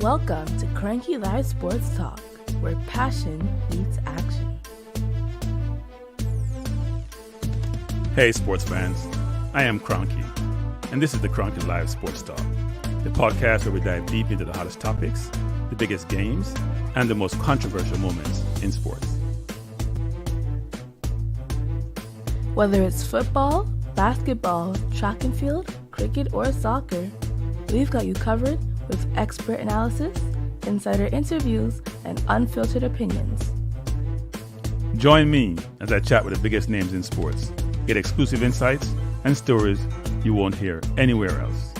Welcome to Cranky Live Sports Talk, where passion meets action. Hey sports fans, I am Cranky, and this is the Cranky Live Sports Talk, the podcast where we dive deep into the hottest topics, the biggest games, and the most controversial moments in sports. Whether it's football, basketball, track and field, cricket, or soccer, we've got you covered with expert analysis, insider interviews, and unfiltered opinions. Join me as I chat with the biggest names in sports, get exclusive insights and stories you won't hear anywhere else.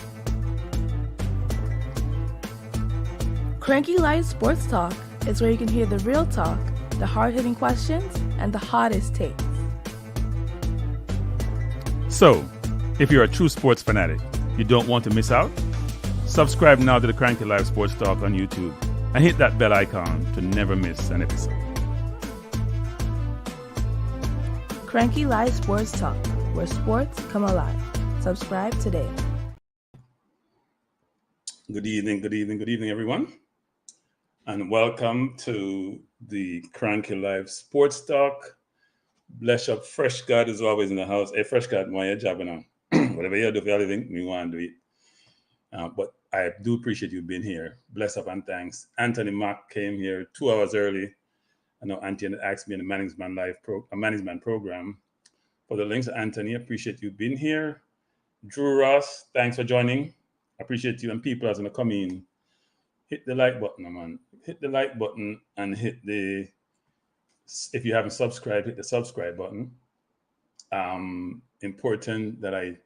Cranky Live Sports Talk is where you can hear the real talk, the hard-hitting questions, and the hottest takes. So, if you're a true sports fanatic, you don't want to miss out? Subscribe now to the Cranky Live Sports Talk on YouTube and hit that bell icon to never miss an episode. Cranky Live Sports Talk, where sports come alive. Subscribe today. Good evening, everyone. And welcome to the Cranky Live Sports Talk. Bless up, Fresh God is always in the house. Hey, Fresh God, why you job now? Whatever you do for your living, we want to do it. But I do appreciate you being here. Bless up and thanks. Anthony Mack came here 2 hours early. I know Anthony asked me in the management program for the links. Anthony, appreciate you being here. Drew Ross, thanks for joining. Appreciate you. And people are going to come in. Hit the like button, man. Hit the like button and hit the, if you haven't subscribed, hit the subscribe button. Important that I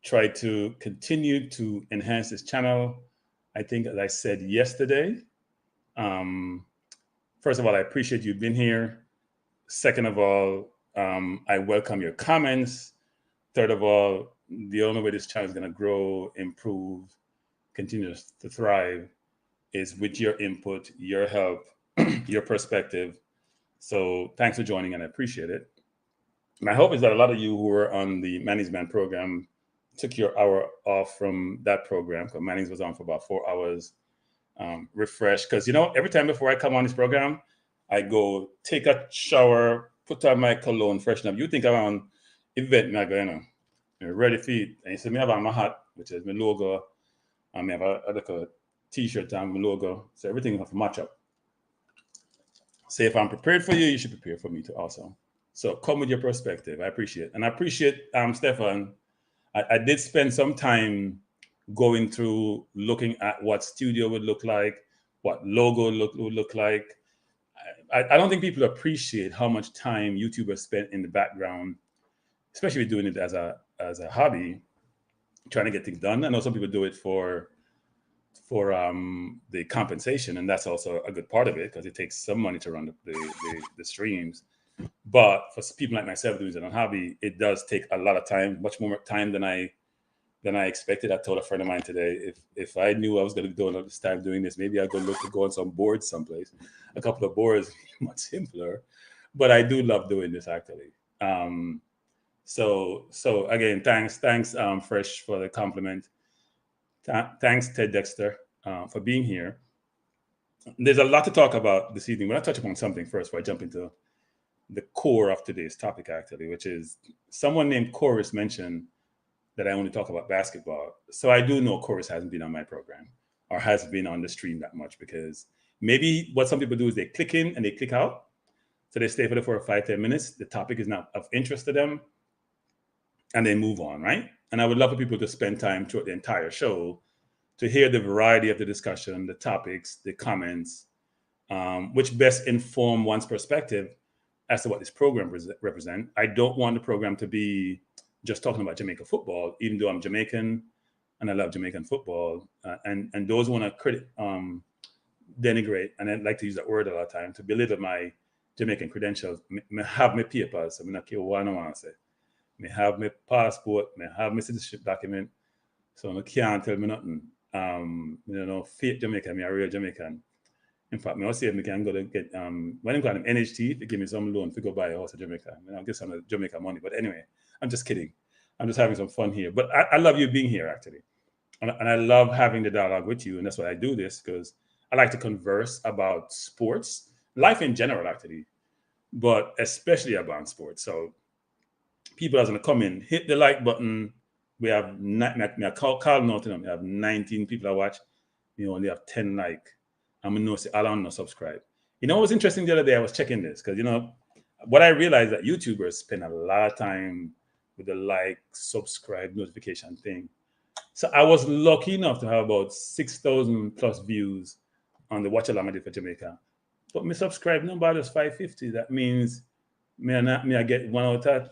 try to continue to enhance this channel. I think, as I said yesterday, first of all, I appreciate you being here. Second of all, I welcome your comments. Third of all, the only way this channel is going to grow, improve, continue to thrive is with your input, your help, your perspective. So thanks for joining, and I appreciate it. My hope is that a lot of you who were on the management program took your hour off from that program, because Mannings was on for about 4 hours, refreshed. Because, every time before I come on this program, I go take a shower, put on my cologne, freshen up. You think I'm on event, I go, ready for it. And you see me have on my hat, which is my logo. I have a t-shirt on my logo. So everything have to match up. So if I'm prepared for you, you should prepare for me too also. So come with your perspective. I appreciate it. And I appreciate Stefan. I did spend some time going through, looking at what studio would look like, what logo would look like. I don't think people appreciate how much time YouTubers spent in the background, especially doing it as a hobby, trying to get things done. I know some people do it for the compensation, and that's also a good part of it because it takes some money to run the streams. But for people like myself doing it as a hobby, it does take a lot of time, much more time than I expected. I told a friend of mine today, if I knew I was going to do all this time doing this, maybe I'd go on some boards someplace. A couple of boards, much simpler. But I do love doing this actually. So again, thanks, Fresh, for the compliment. Thanks, Ted Dexter, for being here. There's a lot to talk about this evening, but I'll touch upon something first before I jump into the core of today's topic, actually, which is someone named Chorus mentioned that I only talk about basketball. So I do know Chorus hasn't been on my program or has been on the stream that much, because maybe what some people do is they click in and they click out. So they stay for 5-10 minutes. The topic is not of interest to them and they move on, right? And I would love for people to spend time throughout the entire show to hear the variety of the discussion, the topics, the comments, which best inform one's perspective as to what this program represent. I don't want the program to be just talking about Jamaica football, even though I'm Jamaican and I love Jamaican football. And those who want to denigrate, and I like to use that word a lot of time, to belittle my Jamaican credentials, me have my papers, so I'm not care what I want to say. Me have my passport, me have my citizenship document, so I can't tell me nothing. Fake Jamaican, me a real Jamaican. In fact, I see if I can go to get when I got an NHT, they give me some loan to go buy a house in Jamaica. I'll get some Jamaica money. But anyway, I'm just kidding. I'm just having some fun here. But I love you being here, actually. And I love having the dialogue with you. And that's why I do this, because I like to converse about sports, life in general, actually, but especially about sports. So people are going to come in, hit the like button. We have, call noting, we have 19 people that watch. We only have 10 like. I'm going to say, I don't know, subscribe. You know what was interesting the other day? I was checking this because, what I realized that YouTubers spend a lot of time with the like, subscribe, notification thing. So I was lucky enough to have about 6,000 plus views on the watch along I did for Jamaica. But me subscribe number is 550. That means I get one out of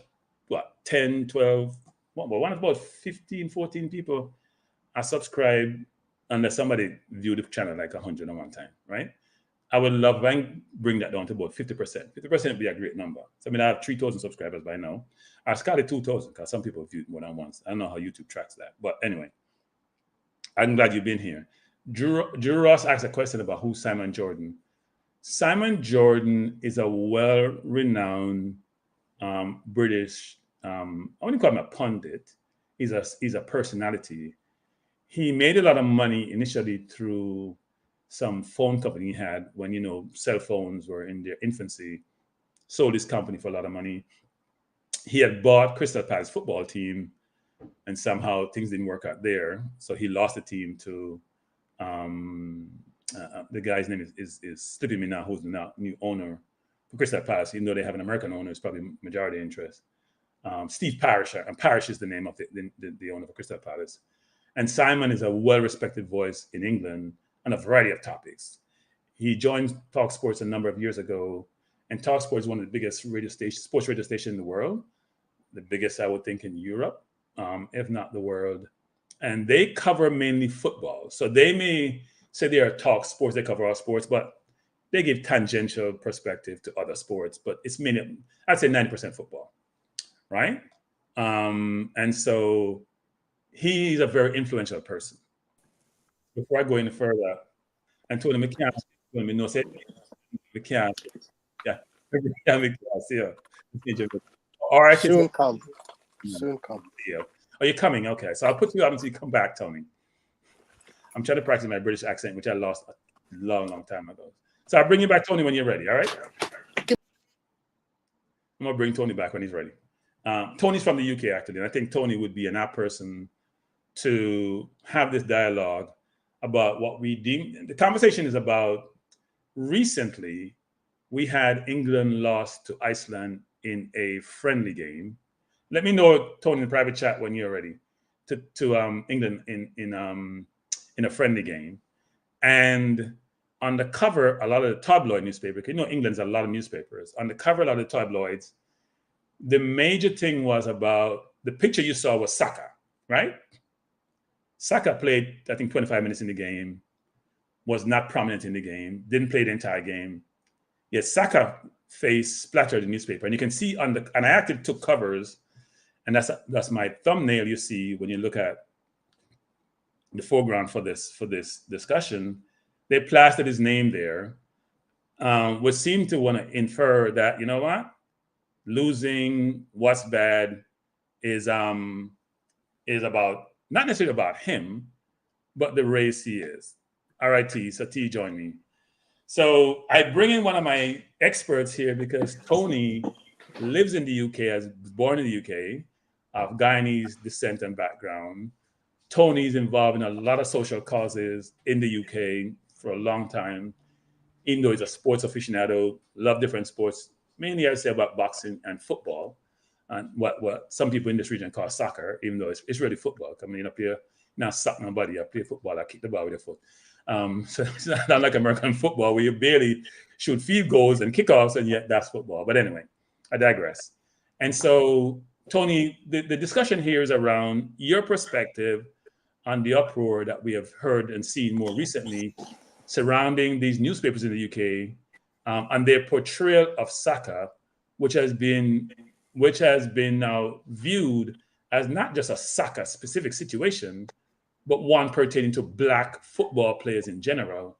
10, 12, one about 15, 14 people I subscribe unless somebody viewed the channel like 100 at one time, right? I would love if I can bring that down to about 50%. 50% would be a great number. So I have 3,000 subscribers by now. I started 2,000 because some people viewed more than once. I don't know how YouTube tracks that. But anyway, I'm glad you've been here. Drew Ross asked a question about who's Simon Jordan. Simon Jordan is a well-renowned British, I wouldn't call him a pundit. He's a personality. He made a lot of money initially through some phone company he had when, cell phones were in their infancy, sold his company for a lot of money. He had bought Crystal Palace football team and somehow things didn't work out there. So he lost the team to the guy's name is slipping me now, who's the new owner for Crystal Palace. Even though they have an American owner, it's probably majority interest. Steve Parish, and Parish is the name of the owner of Crystal Palace. And Simon is a well-respected voice in England on a variety of topics. He joined TalkSports a number of years ago, and TalkSports is one of the biggest sports radio stations in the world, the biggest, I would think, in Europe, if not the world. And they cover mainly football. So they may say they are TalkSports, they cover all sports, but they give tangential perspective to other sports. But it's mainly, I'd say 90% football, right? And so he's a very influential person. Before I go any further, and Tony McCann, yeah, all right, soon come. Yeah. Oh, you're coming? Okay, so I'll put you out until you come back, Tony. I'm trying to practice my British accent, which I lost a long time ago. So I'll bring you back, Tony, when you're ready. All right. I'm gonna bring Tony back when he's ready. Tony's from the UK, actually, and I think Tony would be an apt person to have this dialogue about what we deem. The conversation is about recently we had England lost to Iceland in a friendly game. Let me know, Tony, in the private chat when you're ready to England in a friendly game. And on the cover, a lot of the tabloid newspapers, England's a lot of newspapers. On the cover, a lot of the tabloids, the major thing was about the picture you saw was Saka, right? Saka played, I think, 25 minutes in the game, was not prominent in the game, didn't play the entire game. Yet Saka face splattered the newspaper. And you can see and I actually took covers, and that's my thumbnail you see when you look at the foreground for this discussion. They plastered his name there, which seemed to want to infer that, you know what? Losing, what's bad is about not necessarily about him, but the race he is. All right, T. So T, join me. So I bring in one of my experts here because Tony lives in the UK, was born in the UK, of Guyanese descent and background. Tony's involved in a lot of social causes in the UK for a long time, even though he's a sports aficionado, love different sports. Mainly I say about boxing and football, and what some people in this region call soccer, even though it's really football. I mean, up here, not suck nobody. I play football, I kick the ball with a foot. So it's not like American football where you barely shoot field goals and kickoffs, and yet that's football. But anyway, I digress. And so, Tony, the discussion here is around your perspective on the uproar that we have heard and seen more recently surrounding these newspapers in the UK and their portrayal of Saka, which has been now viewed as not just a Saka specific situation, but one pertaining to Black football players in general.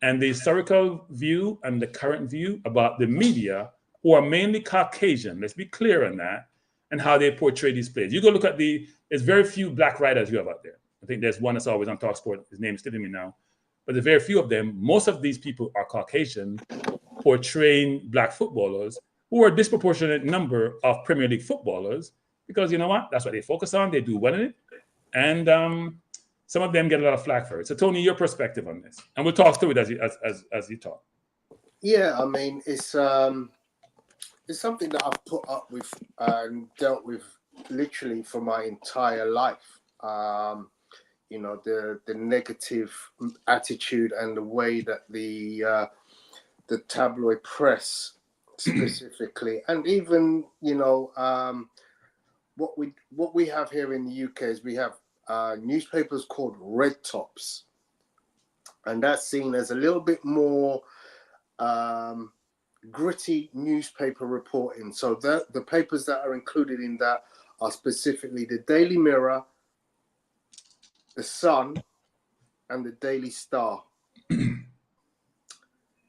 And the historical view and the current view about the media, who are mainly Caucasian, let's be clear on that, and how they portray these players. You go look at there's very few Black writers you have out there. I think there's one that's always on TalkSport. His name is slipping me now. but the very few of them, most of these people are Caucasian, portraying black footballers who are a disproportionate number of Premier League footballers, because you know what? That's what they focus on. They do well in it. And some of them get a lot of flack for it. So Tony, your perspective on this. And we'll talk through it as you talk. Yeah, I mean, it's something that I've put up with and dealt with literally for my entire life. You know, the negative attitude and the way that the tabloid press specifically, and even, you know, what we have here in the UK is we have newspapers called red tops, and that's seen as a little bit more gritty newspaper reporting. So the papers that are included in that are specifically the Daily Mirror, the Sun, and the Daily Star.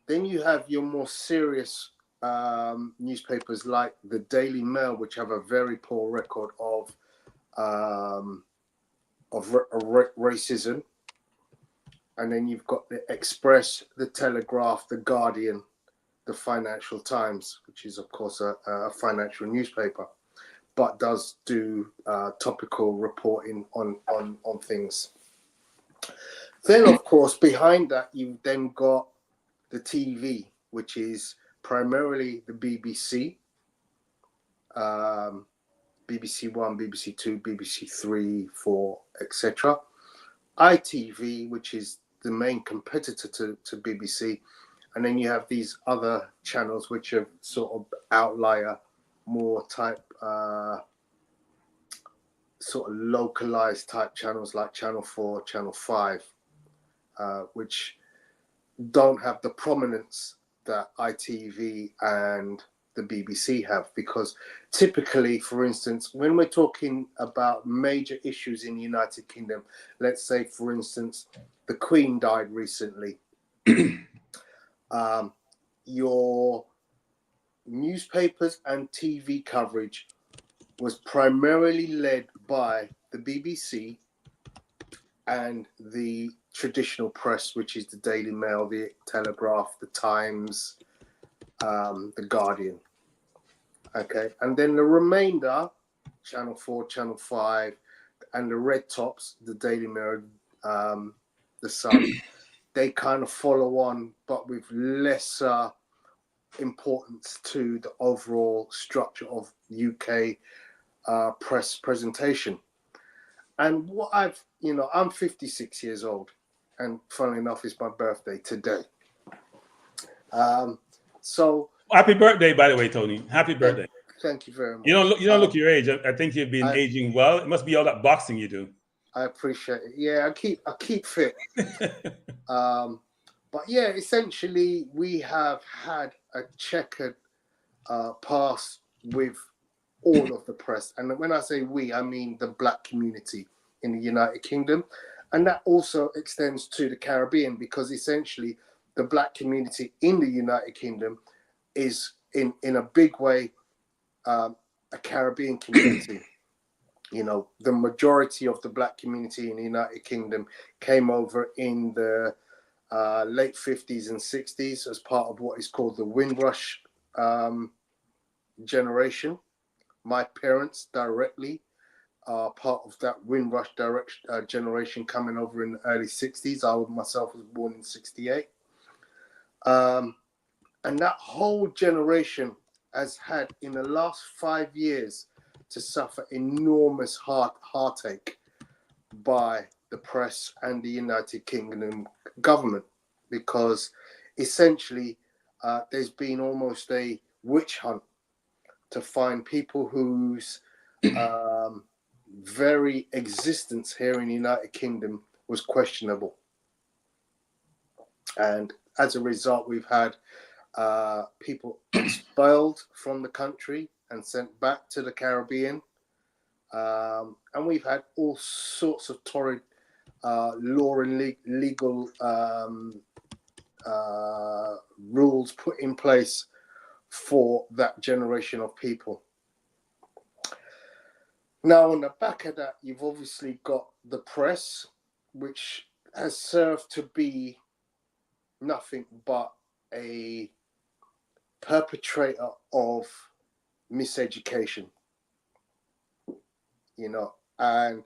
Then you have your more serious newspapers like the Daily Mail, which have a very poor record of racism. And then you've got the Express, the Telegraph, the Guardian, the Financial Times, which is, of course, a financial newspaper, but does do topical reporting on things. Then, of course, behind that, you've then got the TV, which is primarily the BBC, BBC One, BBC Two, BBC Three, Four, etc. ITV, which is the main competitor to BBC, and then you have these other channels which are sort of outlier, more type, sort of localized type channels like Channel 4, Channel 5, which don't have the prominence that ITV and the BBC have, because typically, for instance, when we're talking about major issues in the United Kingdom, let's say, for instance, the Queen died recently, your newspapers and TV coverage was primarily led by the BBC and the traditional press, which is the Daily Mail, the Telegraph, the Times, the Guardian. Okay, and then the remainder, Channel 4, Channel 5, and the red tops, the Daily Mirror, the Sun, they kind of follow on, but with lesser importance to the overall structure of UK press presentation. And what I've, you know, I'm 56 years old, and funnily enough, it's my birthday today. So happy birthday, by the way, Tony. Happy birthday. Thank you very much. You don't look your age. I think you've been aging well. It must be all that boxing you do. I appreciate it. Yeah, I keep fit. But yeah, essentially, we have had a checkered past with all of the press. And when I say we, I mean the black community in the United Kingdom. And that also extends to the Caribbean, because essentially the black community in the United Kingdom is in a big way a Caribbean community. You know, the majority of the black community in the United Kingdom came over in the late 50s and 60s as part of what is called the Windrush generation. My parents directly are part of that Windrush generation coming over in the early 60s. I myself was born in 68. And that whole generation has had, in the last 5 years, to suffer enormous heartache by the press and the United Kingdom government, because essentially there's been almost a witch hunt to find people whose very existence here in the United Kingdom was questionable. And as a result, we've had people expelled from the country and sent back to the Caribbean. And we've had all sorts of torrid law and legal rules put in place for that generation of people. Now, on the back of that, you've obviously got the press, which has served to be nothing but a perpetrator of miseducation, you know. And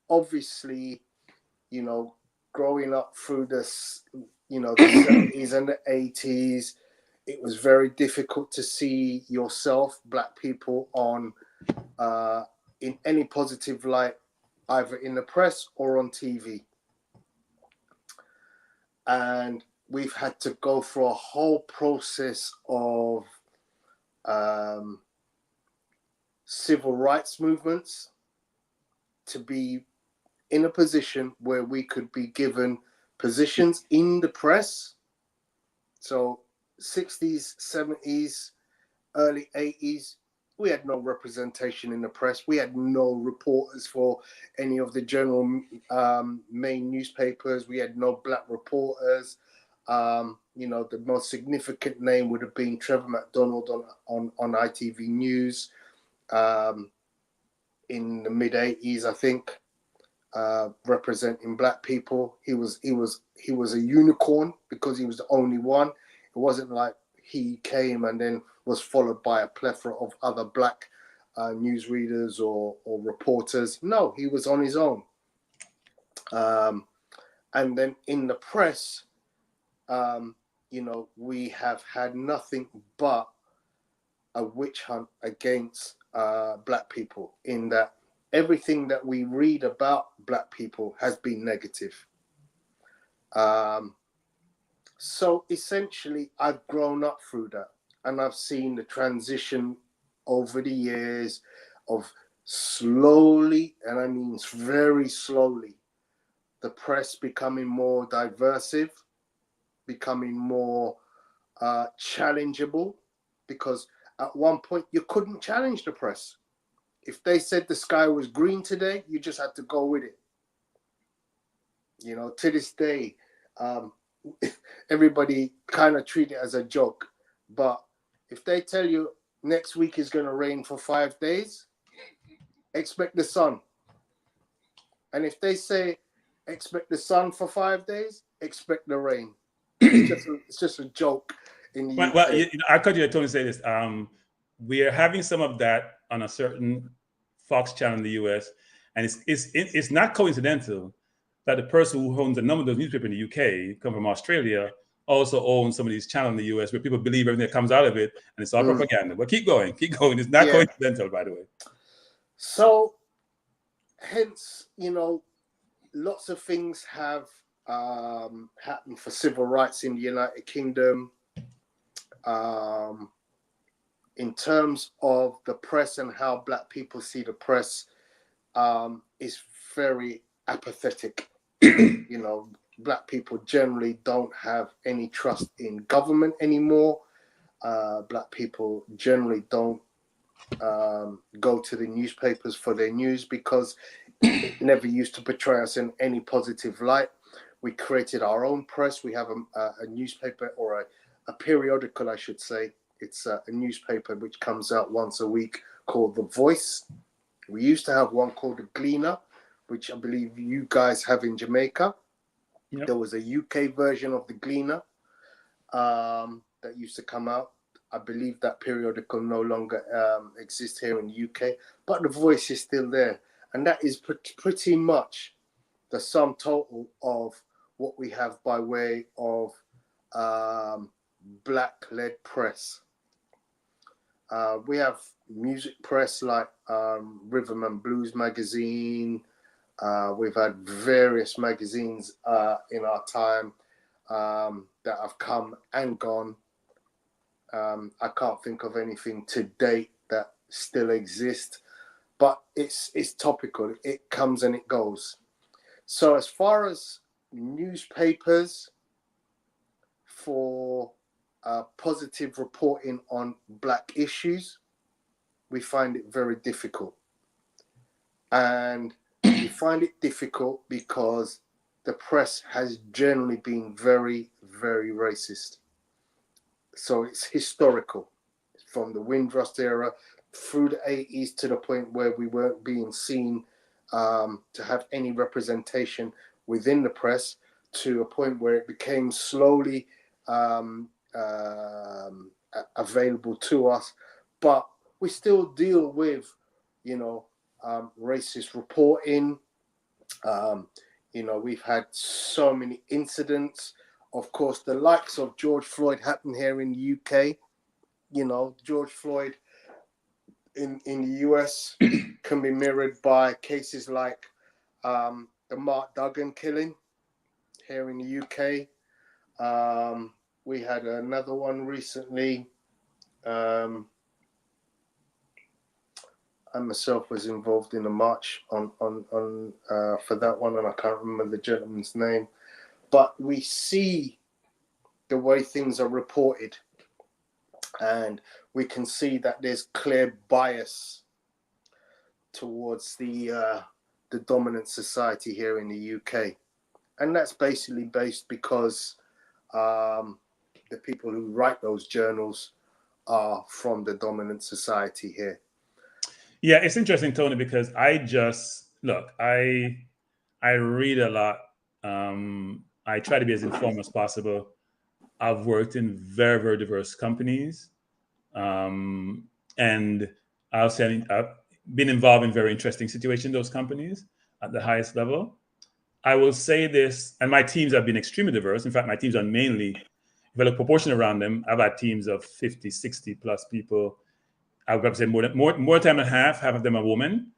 obviously, you know, growing up through this, you know, the 70s and the 80s, it was very difficult to see yourself, black people, on in any positive light, either in the press or on TV. And we've had to go through a whole process of civil rights movements to be in a position where we could be given positions in the press. So 60s, 70s, early 80s, we had no representation in the press. We had no reporters for any of the general main newspapers. We had no black reporters. You know, the most significant name would have been Trevor McDonald on ITV News in the mid 80s, I think, representing black people. He was a unicorn because he was the only one. It wasn't like he came and then was followed by a plethora of other black newsreaders or reporters. No, he was on his own. And then in the press, you know, we have had nothing but a witch hunt against black people, in that everything that we read about black people has been negative. So essentially, I've grown up through that, and I've seen the transition over the years of slowly, and I mean very slowly, the press becoming more diversive, becoming more challengeable, because at one point you couldn't challenge the press. If they said the sky was green today, you just had to go with it. You know, to this day, everybody kind of treat it as a joke. But if they tell you next week is going to rain for 5 days, expect the sun. And if they say expect the sun for 5 days, expect the rain. It's just a joke in the UK. Well, I cut you. I told you to say this. We are having some of that on a certain Fox channel in the US, and it's not coincidental that the person who owns a number of those newspapers in the UK, come from Australia, also owns some of these channels in the US, where people believe everything that comes out of it, and it's all propaganda. But keep going. It's not coincidental, by the way. So, hence, you know, lots of things have happened for civil rights in the United Kingdom. In terms of the press and how black people see the press, is very apathetic. You know, black people generally don't have any trust in government anymore. Black people generally don't go to the newspapers for their news, because it never used to portray us in any positive light. We created our own press. We have a newspaper, or a periodical, I should say. It's a newspaper which comes out once a week called The Voice. We used to have one called The Gleaner, which I believe you guys have in Jamaica. Yep. There was a UK version of The Gleaner that used to come out. I believe that periodical no longer exists here in the UK, but The Voice is still there. And that is pretty much the sum total of what we have by way of black-led press. We have music press like Rhythm and Blues magazine. We've had various magazines in our time that have come and gone. I can't think of anything to date that still exists, but it's topical. It comes and it goes. So as far as newspapers for positive reporting on black issues, we find it very difficult. And we find it difficult because the press has generally been very, very racist. So it's historical, from the Windrush era through the 80s to the point where we weren't being seen to have any representation within the press, to a point where it became slowly available to us, but we still deal with, racist reporting. We've had so many incidents. Of course, the likes of George Floyd happened here in the UK. George Floyd in the US can be mirrored by cases like the Mark Duggan killing here in the UK. We had another one recently. I myself was involved in a march on for that one, and I can't remember the gentleman's name. But we see the way things are reported, and we can see that there's clear bias towards the dominant society here in the UK, and that's basically based because the people who write those journals are from the dominant society here. Yeah, it's interesting, Tony, because I read a lot. I try to be as informed as possible. I've worked in very, very diverse companies. And I've been involved in very interesting situations in those companies at the highest level. I will say this, and my teams have been extremely diverse. In fact, my teams are mainly, if I look proportion around them, I've had teams of 50, 60 plus people. I would say more time than half of them are women,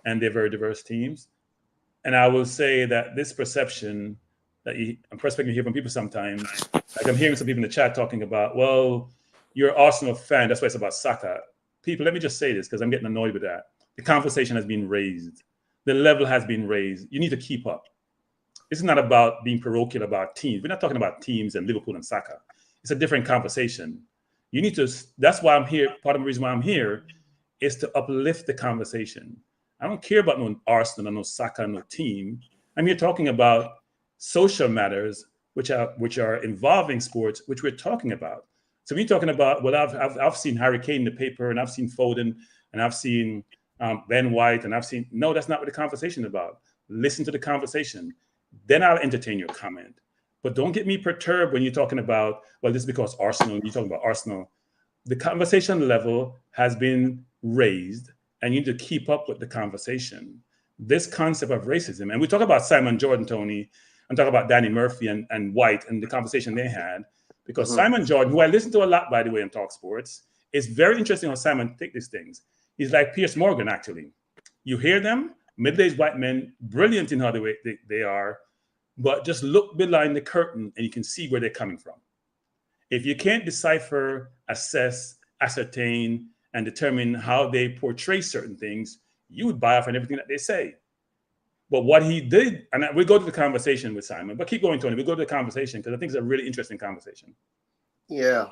and they're very diverse teams. And I will say that this perception that I'm perspective hear from people sometimes, like I'm hearing some people in the chat talking about, well, you're an Arsenal fan, that's why it's about Saka. People, let me just say this because I'm getting annoyed with that. The conversation has been raised. The level has been raised. You need to keep up. This is not about being parochial about teams. We're not talking about teams and Liverpool and Saka. It's a different conversation. You need to, that's why I'm here. Part of the reason why I'm here is to uplift the conversation. I don't care about no Arsenal, no Saka, no team. I'm here talking about social matters, which are involving sports, which we're talking about. So we're talking about, well, I've seen Harry Kane in the paper, and I've seen Foden, and I've seen Ben White, and no, that's not what the conversation is about. Listen to the conversation. Then I'll entertain your comment. But don't get me perturbed when you're talking about, well, this is because Arsenal, you're talking about Arsenal. The conversation level has been raised, and you need to keep up with the conversation. This concept of racism, and we talk about Simon Jordan, Tony, and talk about Danny Murphy and White and the conversation they had, because Simon Jordan, who I listen to a lot, by the way, on TalkSports, it's very interesting how Simon takes these things. He's like Piers Morgan, actually. You hear them, middle-aged white men, brilliant in how they are, but just look behind the curtain and you can see where they're coming from. If you can't decipher, assess, ascertain, and determine how they portray certain things, you would buy off on everything that they say. But what he did, and we'll go to the conversation with Simon, but keep going, Tony. We'll go to the conversation because I think it's a really interesting conversation. Yeah.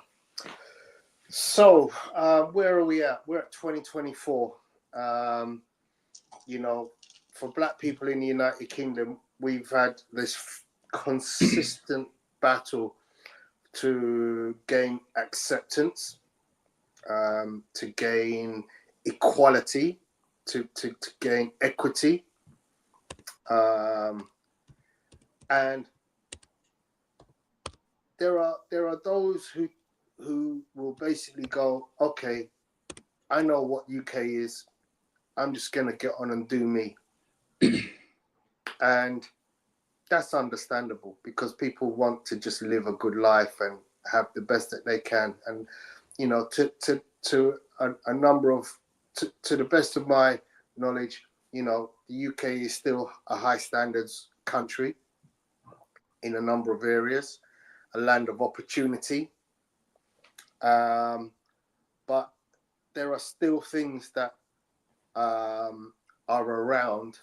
So where are we at? We're at 2024. For Black people in the United Kingdom, we've had this consistent battle to gain acceptance, to gain equality, to gain equity. And there are those who will basically go, okay, I know what UK is. I'm just going to get on and do me. And that's understandable because people want to just live a good life and have the best that they can. And, to a number of, to the best of my knowledge, the UK is still a high standards country in a number of areas, a land of opportunity. But there are still things that are around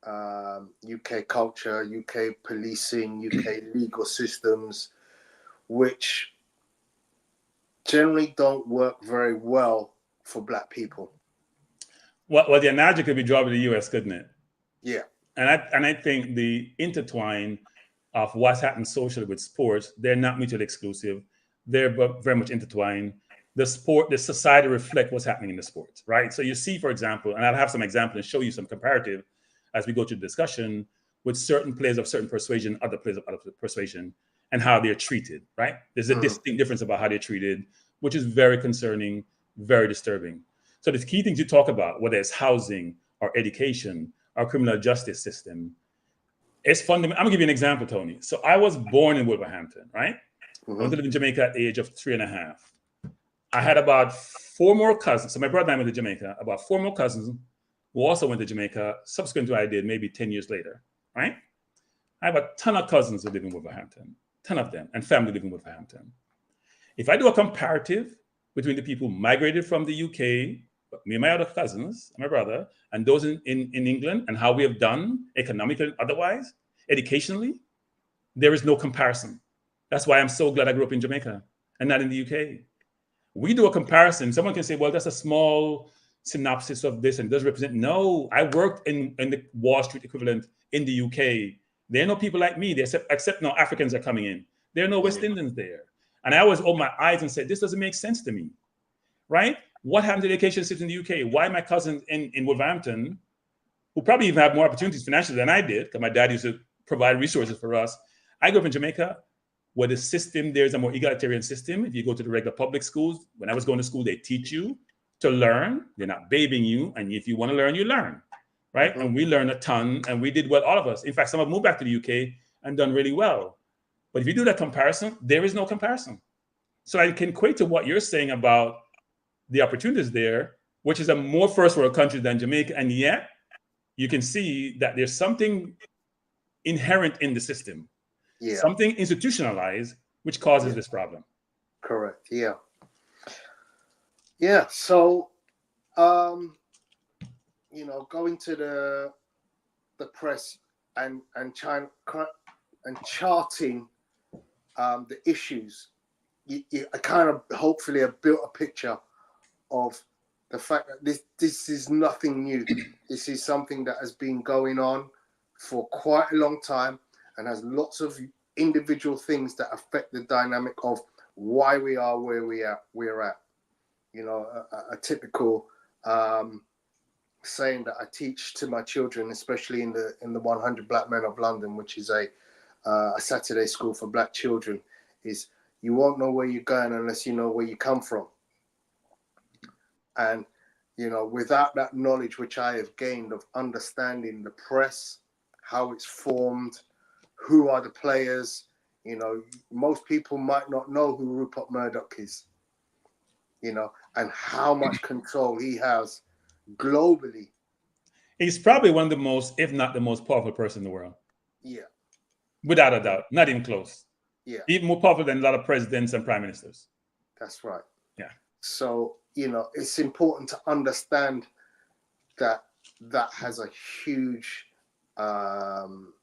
UK culture, UK policing, UK legal systems, which generally don't work very well for Black people. Well, the analogy could be drawn to the US, couldn't it? Yeah. And I think the intertwine of what's happened socially with sports, they're not mutually exclusive. They're very much intertwined. The society reflect what's happening in the sports, right? So you see, for example, and I'll have some examples and show you some comparative as we go through the discussion. with certain players of certain persuasion, other players of other persuasion, and how they're treated, right? There's a distinct difference about how they're treated, which is very concerning, very disturbing. So the key things you talk about, whether it's housing or education or criminal justice system, it's fundamental. I'm gonna give you an example, Tony. So I was born in Wolverhampton, right? I went to live in Jamaica at the age of 3.5. I had about 4 more cousins. So my brother and I went to Jamaica, about 4 more cousins who also went to Jamaica, subsequent to what I did, maybe 10 years later, right? I have a ton of cousins who live in Wolverhampton, ton of them, and family live in Wolverhampton. If I do a comparative between the people who migrated from the UK, me and my other cousins, my brother, and those in England, and how we have done economically and otherwise, educationally, there is no comparison. That's why I'm so glad I grew up in Jamaica and not in the UK. We do a comparison. Someone can say, well, that's a small synopsis of this and does represent. No, I worked in the Wall Street equivalent in the UK. There are no people like me. Except no Africans are coming in. There are no West Indians there. And I always opened my eyes and said, this doesn't make sense to me, right? What happened to the education system in the UK? Why my cousins in Wolverhampton, who probably even have more opportunities financially than I did, because my dad used to provide resources for us. I grew up in Jamaica, where the system there is a more egalitarian system. If you go to the regular public schools, when I was going to school, they teach you to learn. They're not babying you. And if you want to learn, you learn, right? And we learned a ton, and we did well, all of us. In fact, some have moved back to the UK and done really well. But if you do that comparison, there is no comparison. So I can equate to what you're saying about the opportunities there, which is a more first world country than Jamaica. And yet you can see that there's something inherent in the system, something institutionalized, which causes this problem. Correct. Yeah. So, going to the press and charting the issues, I kind of hopefully have built a picture of the fact that this is nothing new. This is something that has been going on for quite a long time and has lots of individual things that affect the dynamic of why we are where we're at. A typical saying that I teach to my children, especially in the 100 Black Men of London, which is a Saturday school for Black children, is you won't know where you're going unless you know where you come from. And, without that knowledge, which I have gained of understanding the press, how it's formed, who are the players, most people might not know who Rupert Murdoch is, and how much control he has globally. He's probably one of the most, if not the most powerful person in the world. Yeah. Without a doubt. Not even close. Yeah. Even more powerful than a lot of presidents and prime ministers. That's right. Yeah. So, it's important to understand that has a huge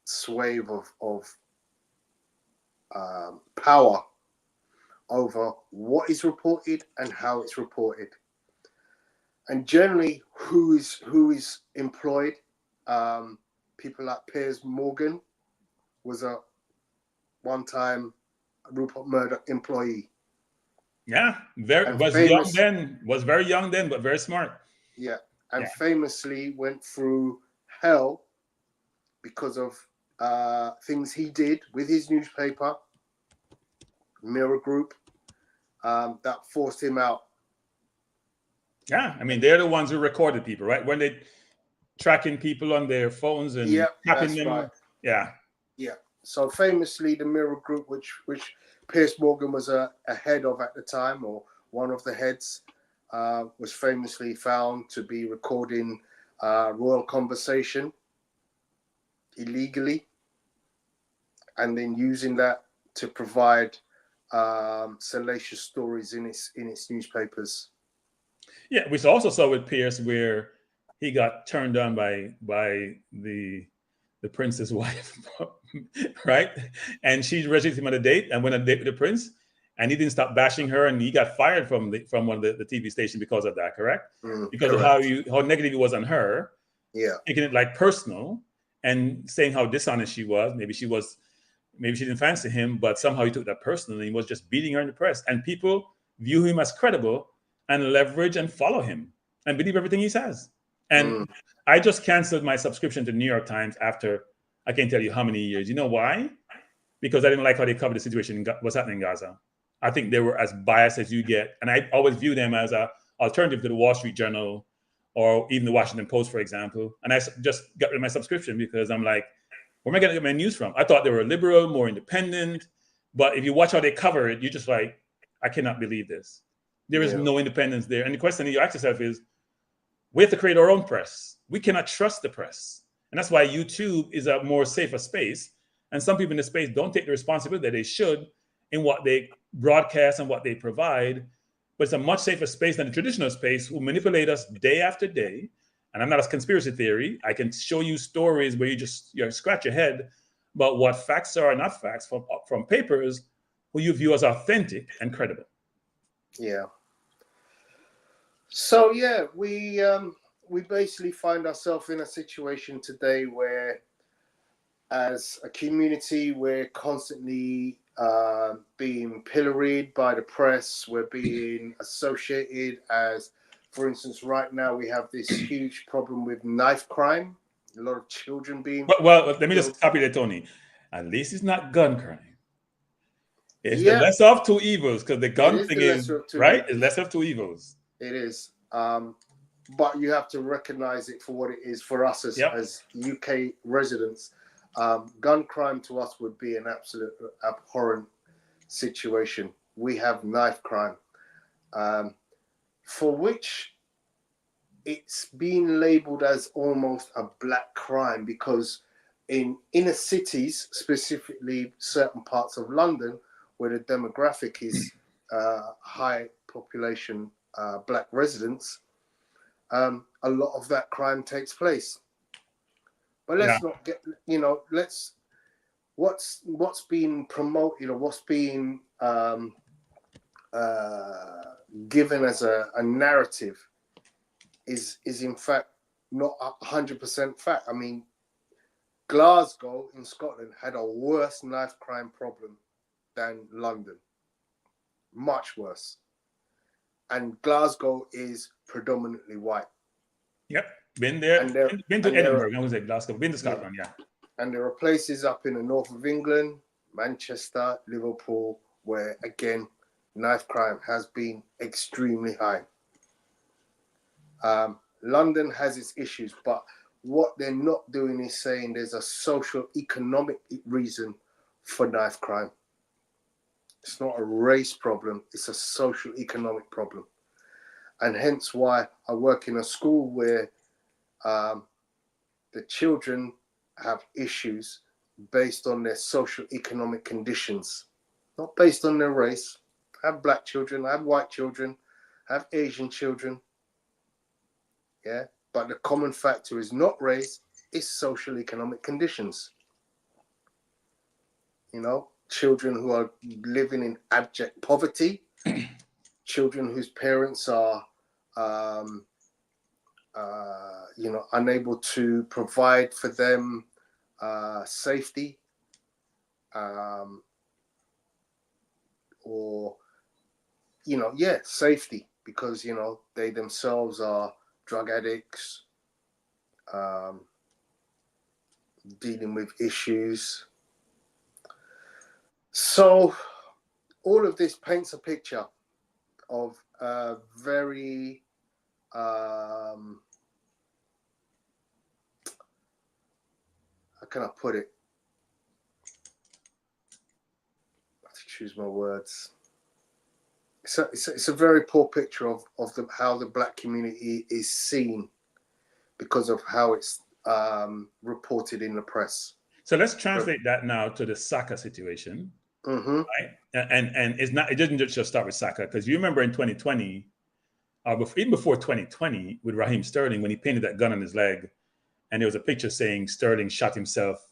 swathe of power over what is reported and how it's reported. And generally, who is employed? People like Piers Morgan was a one-time Rupert Murdoch employee. Yeah, was very young then, but very smart. Yeah, and famously went through hell because of things he did with his newspaper, Mirror Group, that forced him out. Yeah, I mean, they're the ones who recorded people, right? When they tracking people on their phones and tapping them. Right. Yeah. Yeah. So famously, the Mirror Group, which Piers Morgan was a head of at the time, or one of the heads, was famously found to be recording royal conversation illegally, and then using that to provide salacious stories in its newspapers. Yeah, we also saw with Pierce where he got turned on by the prince's wife, right? And she rejected him on a date and went on a date with the prince, and he didn't stop bashing her, and he got fired from one of the TV stations because of that, correct? Because correct. of how negative he was on her, taking it like personal and saying how dishonest she was. Maybe she didn't fancy him, but somehow he took that personally and was just beating her in the press. And people view him as credible and leverage and follow him and believe everything he says. And I just canceled my subscription to New York Times after I can't tell you how many years. You know why? Because I didn't like how they covered the situation, what's happening in Gaza. I think they were as biased as you get. And I always view them as an alternative to the Wall Street Journal or even the Washington Post, for example. And I just got rid of my subscription because I'm like, where am I going to get my news from? I thought they were liberal, more independent. But if you watch how they cover it, you're just like, I cannot believe this. There is no independence there. And the question that you ask yourself is, we have to create our own press. We cannot trust the press. And that's why YouTube is a more safer space. And some people in the space don't take the responsibility that they should in what they broadcast and what they provide. But it's a much safer space than the traditional space who manipulate us day after day. And I'm not a conspiracy theory. I can show you stories where you scratch your head about what facts are and not facts from papers who you view as authentic and credible. Yeah. So yeah, we basically find ourselves in a situation today where, as a community, we're constantly being pilloried by the press. We're being associated as, for instance, right now we have this huge problem with knife crime. A lot of children being. Well, let me just stop you there, Tony. At least it's not gun crime. It's the lesser of two evils, because the gun thing is right. It's lesser of two evils. It is, but you have to recognize it for what it is for us as UK residents. Gun crime to us would be an absolute abhorrent situation. We have knife crime, for which it's been labeled as almost a black crime, because in inner cities, specifically certain parts of London, where the demographic is high population black residents, a lot of that crime takes place. But let's not get, what's being promoted or what's being given as a narrative is in fact not 100% fact. I mean, Glasgow in Scotland had a worse knife crime problem than London, much worse. And Glasgow is predominantly white. Yep, been there. Been to Edinburgh. I was at Glasgow. Been to Scotland, And there are places up in the north of England, Manchester, Liverpool, where again knife crime has been extremely high. London has its issues, but what they're not doing is saying there's a socio-economic reason for knife crime. It's not a race problem, it's a socio-economic problem. And hence why I work in a school where the children have issues based on their socio-economic conditions, not based on their race. I have black children, I have white children, I have Asian children. Yeah, but the common factor is not race, it's social economic conditions. Children who are living in abject poverty, children whose parents are, unable to provide for them safety, safety, because, they themselves are drug addicts, dealing with issues. So all of this paints a picture of a very how can I put it? I have to choose my words. It's a very poor picture of how the black community is seen because of how it's reported in the press. So let's translate that now to the Saka situation. Mm-hmm. Right? And it doesn't just start with Saka, because you remember in 2020, even before 2020, with Raheem Sterling, when he painted that gun on his leg, and there was a picture saying Sterling shot himself,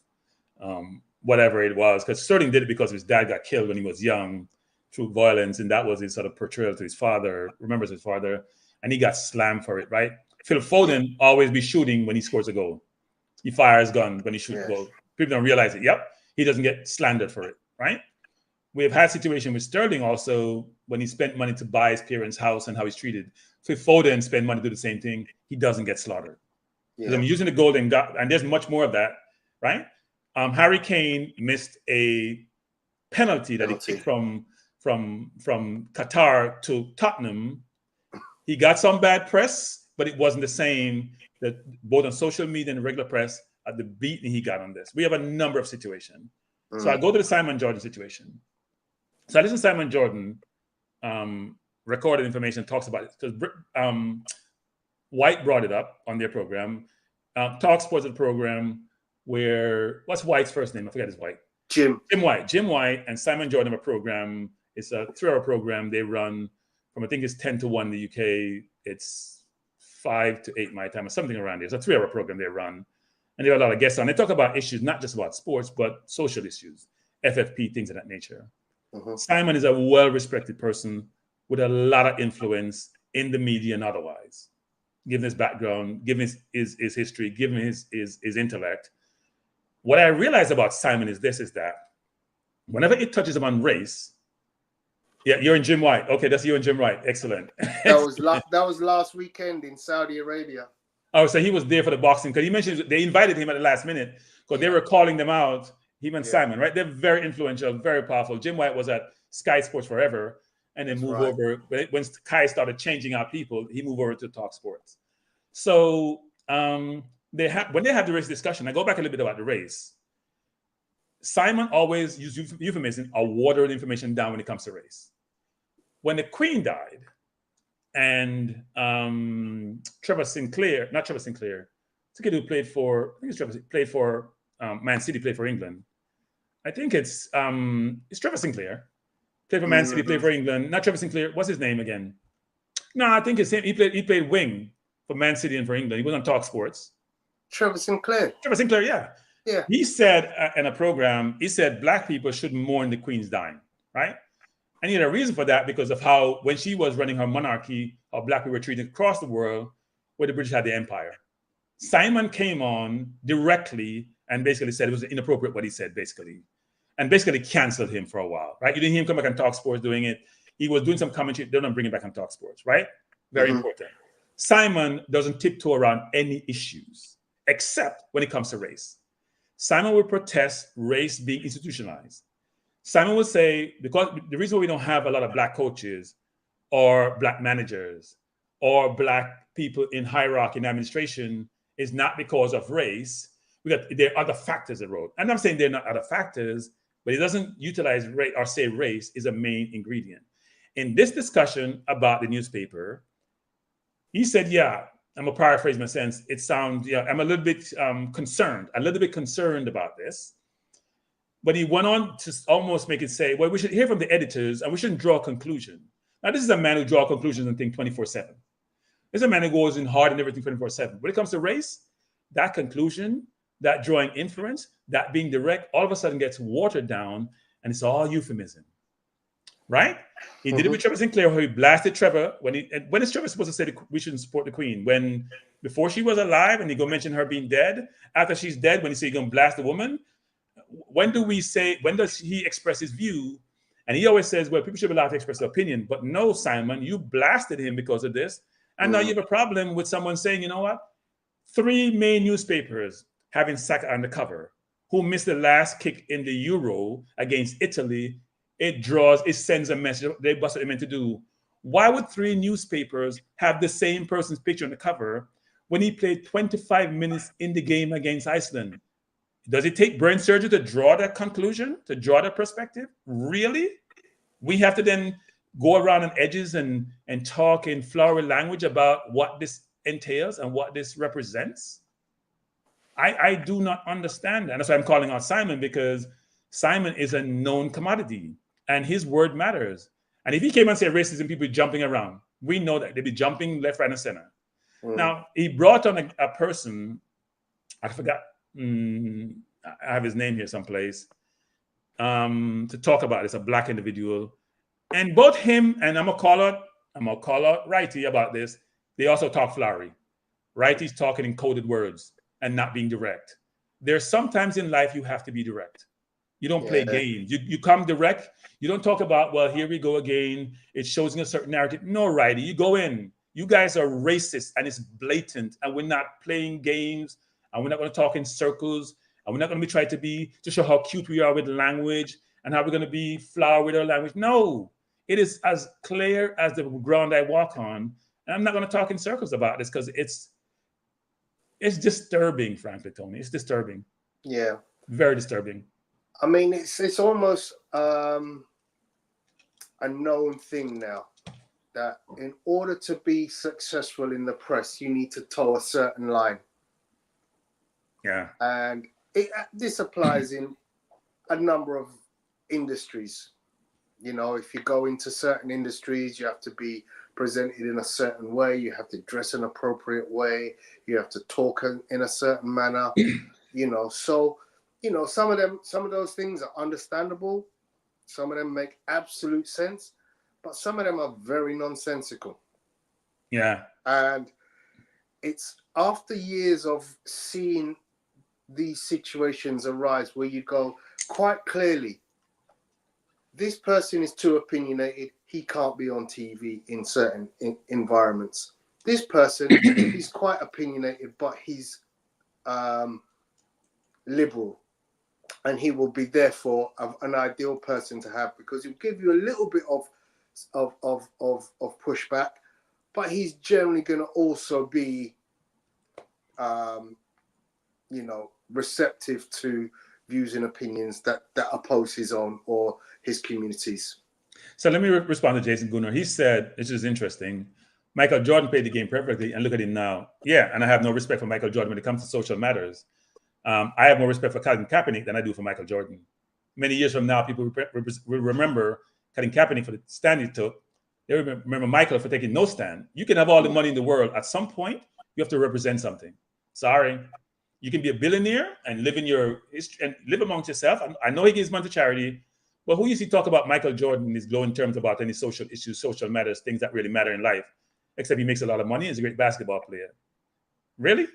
whatever it was, because Sterling did it because his dad got killed when he was young through violence, and that was his sort of portrayal to his father, remembers his father, and he got slammed for it, right? Phil Foden always be shooting when he scores a goal. He fires gun when he shoots a goal. People don't realize it. Yep, he doesn't get slandered for it, right? We've had a situation with Sterling also when he spent money to buy his parents' house and how he's treated. Phil Foden spend money to do the same thing. He doesn't get slaughtered. Because I'm using the golden gun, and there's much more of that, right? Harry Kane missed a penalty that he kicked from Qatar to Tottenham. He got some bad press, but it wasn't the same that both on social media and regular press at the beating he got on this. We have a number of situations. So I go to the Simon Jordan situation. So I listen to Simon Jordan, recorded information, talks about it. Because White brought it up on their program. TalkSports is a program where, what's White's first name? I forget his White. Jim White and Simon Jordan have a program. It's a 3-hour program they run from, I think it's 10 to 1 in the UK. It's 5 to 8 my time or something around there. It's a 3-hour program they run. And they have a lot of guests on. They talk about issues, not just about sports, but social issues, FFP, things of that nature. Simon is a well-respected person with a lot of influence in the media and otherwise, given his background, given his history, given his intellect. What I realize about Simon is that whenever it touches upon race, yeah, you're in Jim White. Okay, that's you and Jim White. Excellent. That was last weekend in Saudi Arabia. Oh, so he was there for the boxing, because he mentioned they invited him at the last minute because they were calling them out. Him and Simon, right? They're very influential, very powerful. Jim White was at Sky Sports forever, and then moved over. When Sky started changing out people, he moved over to TalkSports. So when they have the race discussion, I go back a little bit about the race. Simon always used euphemism or watered information down when it comes to race. When the Queen died, and Trevor Sinclair, not Trevor Sinclair, it's a kid who played for, I think it's Trevor, played for Man City, played for England. I think it's Trevor Sinclair. Played for Man City, played for England. Not Trevor Sinclair. What's his name again? No, I think it's him. He played wing for Man City and for England. He was on TalkSports. Trevor Sinclair, yeah. Yeah. He said in a program, he said black people shouldn't mourn the Queen's dying, right? And he had a reason for that because of how, when she was running her monarchy, how black people were treated across the world where the British had the empire. Simon came on directly and basically said it was inappropriate what he said, basically. And basically canceled him for a while, right? You didn't hear him come back on TalkSports doing it. He was doing some commentary. They don't bring him back on TalkSports, right? Very important. Simon doesn't tiptoe around any issues, except when it comes to race. Simon will protest race being institutionalized. Simon will say, because the reason why we don't have a lot of black coaches or black managers or black people in hierarchy and administration is not because of race. There are other factors that road. And I'm saying they're not other factors, but he doesn't utilize race or say race is a main ingredient. In this discussion about the newspaper, he said, yeah, I'm going to paraphrase my sense. It sounds, yeah, I'm a little bit concerned about this. But he went on to almost make it say, well, we should hear from the editors and we shouldn't draw a conclusion. Now, this is a man who draws conclusions and think 24/7. This is a man who goes in hard and everything 24/7. When it comes to race, that conclusion, that drawing inference, that being direct, all of a sudden gets watered down and it's all euphemism, right? He did it with Trevor Sinclair, where he blasted Trevor. When is Trevor supposed to say we shouldn't support the Queen? When, before she was alive and he go mention her being dead? After she's dead, when he say you're going to blast the woman? When does he express his view? And he always says, well, people should be allowed to express their opinion. But no, Simon, you blasted him because of this. And now you have a problem with someone saying, you know what? 3 main newspapers having Saka on the cover, who missed the last kick in the Euro against Italy. It sends a message. They bust what they meant to do. Why would 3 newspapers have the same person's picture on the cover when he played 25 minutes in the game against Iceland? Does it take brain surgery to draw that conclusion, to draw that perspective? Really? We have to then go around on edges and talk in flowery language about what this entails and what this represents? I do not understand that. That's why I'm calling out Simon, because Simon is a known commodity and his word matters. And if he came and said racism, people be jumping around. We know that they'd be jumping left, right, and center. Now, he brought on a person, I forgot, I have his name here someplace, to talk about this, a black individual. And both him and I'm gonna call out Righty about this. They also talk flowery. Righty's talking in coded words and not being direct. There's sometimes in life you have to be direct. You don't play games. You come direct. You don't talk about, well, here we go again. It shows in a certain narrative. No, Righty, you go in. You guys are racist and it's blatant and we're not playing games and we're not going to talk in circles And we're not going to be trying to show how cute we are with language and how we're going to be flower with our language. No, it is as clear as the ground I walk on. And I'm not going to talk in circles about this because it's disturbing, frankly, Tony. It's disturbing. Yeah. Very disturbing. I mean, it's almost a known thing now that in order to be successful in the press, you need to toe a certain line. Yeah. And this applies in a number of industries. You know, if you go into certain industries, you have to be presented in a certain way. You have to dress an appropriate way. You have to talk in a certain manner. You know, so, you know, some of those things are understandable. Some of them make absolute sense, but some of them are very nonsensical. Yeah. And it's after years of seeing these situations arise where you go quite clearly, this person is too opinionated. He can't be on TV in certain environments. This person is quite opinionated, but he's liberal, and he will be therefore an ideal person to have because he'll give you a little bit of pushback, but he's generally going to also be, you know, receptive to views and opinions that oppose his own or his communities. So let me respond to Jason Gunnar. He said, this is interesting, Michael Jordan played the game perfectly, and look at him now. Yeah, and I have no respect for Michael Jordan when it comes to social matters. I have more respect for Colin Kaepernick than I do for Michael Jordan. Many years from now, people will remember Colin Kaepernick for the stand he took. They remember Michael for taking no stand. You can have all the money in the world. At some point, you have to represent something. Sorry. You can be a billionaire and live in your history and live amongst yourself. I know he gives money to charity, but who you see talk about Michael Jordan in his glowing terms about any social issues, social matters, things that really matter in life, except he makes a lot of money and is a great basketball player. Really?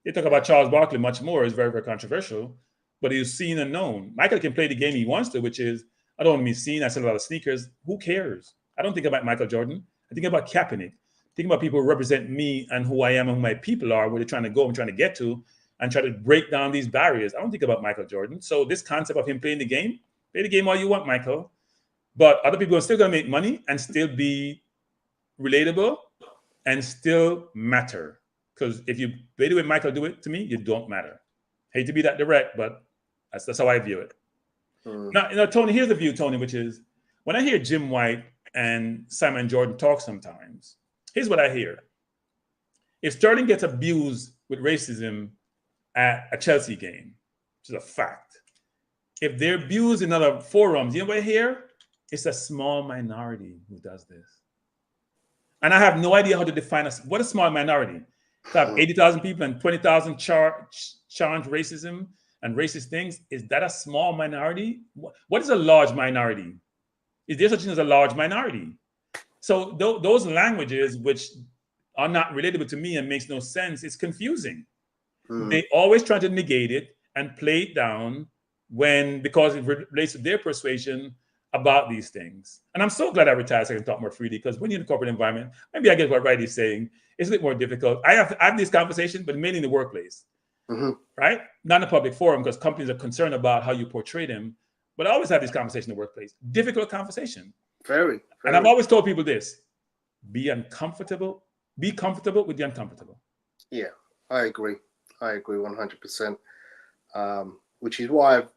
They talk about Charles Barkley much more. It's very, very controversial, but he's seen and known. Michael can play the game he wants to, which is, I don't want to be seen. I sell a lot of sneakers. Who cares? I don't think about Michael Jordan. I think about Kaepernick. I think about people who represent me and who I am and who my people are, where they're trying to go and trying to get to, and try to break down these barriers. I don't think about Michael Jordan. So this concept of him playing the game, play the game all you want, Michael. But other people are still going to make money and still be relatable and still matter. Because if you play the way Michael do it to me, you don't matter. Hate to be that direct, but that's how I view it. Now, you know, Tony, here's the view, Tony, which is when I hear Jim White and Simon Jordan talk sometimes, here's what I hear. If Sterling gets abused with racism at a Chelsea game, which is a fact, if they're abused in other forums, you know what I hear? It's a small minority who does this. And I have no idea how to define what a small minority. To have 80,000 people and 20,000 challenge racism and racist things, is that a small minority? What is a large minority? Is there such thing as a large minority? So those languages which are not relatable to me and makes no sense, it's confusing. They always try to negate it and play it down because it relates to their persuasion about these things. And I'm so glad I retired so I can talk more freely, because when you're in a corporate environment, maybe I get what Riley's saying, it's a bit more difficult. I have these conversations, but mainly in the workplace, right? Not in a public forum, because companies are concerned about how you portray them. But I always have these conversations in the workplace. Difficult conversation. Very. And I've always told people this: be comfortable with the uncomfortable. Yeah, I agree 100%. Which is why I've,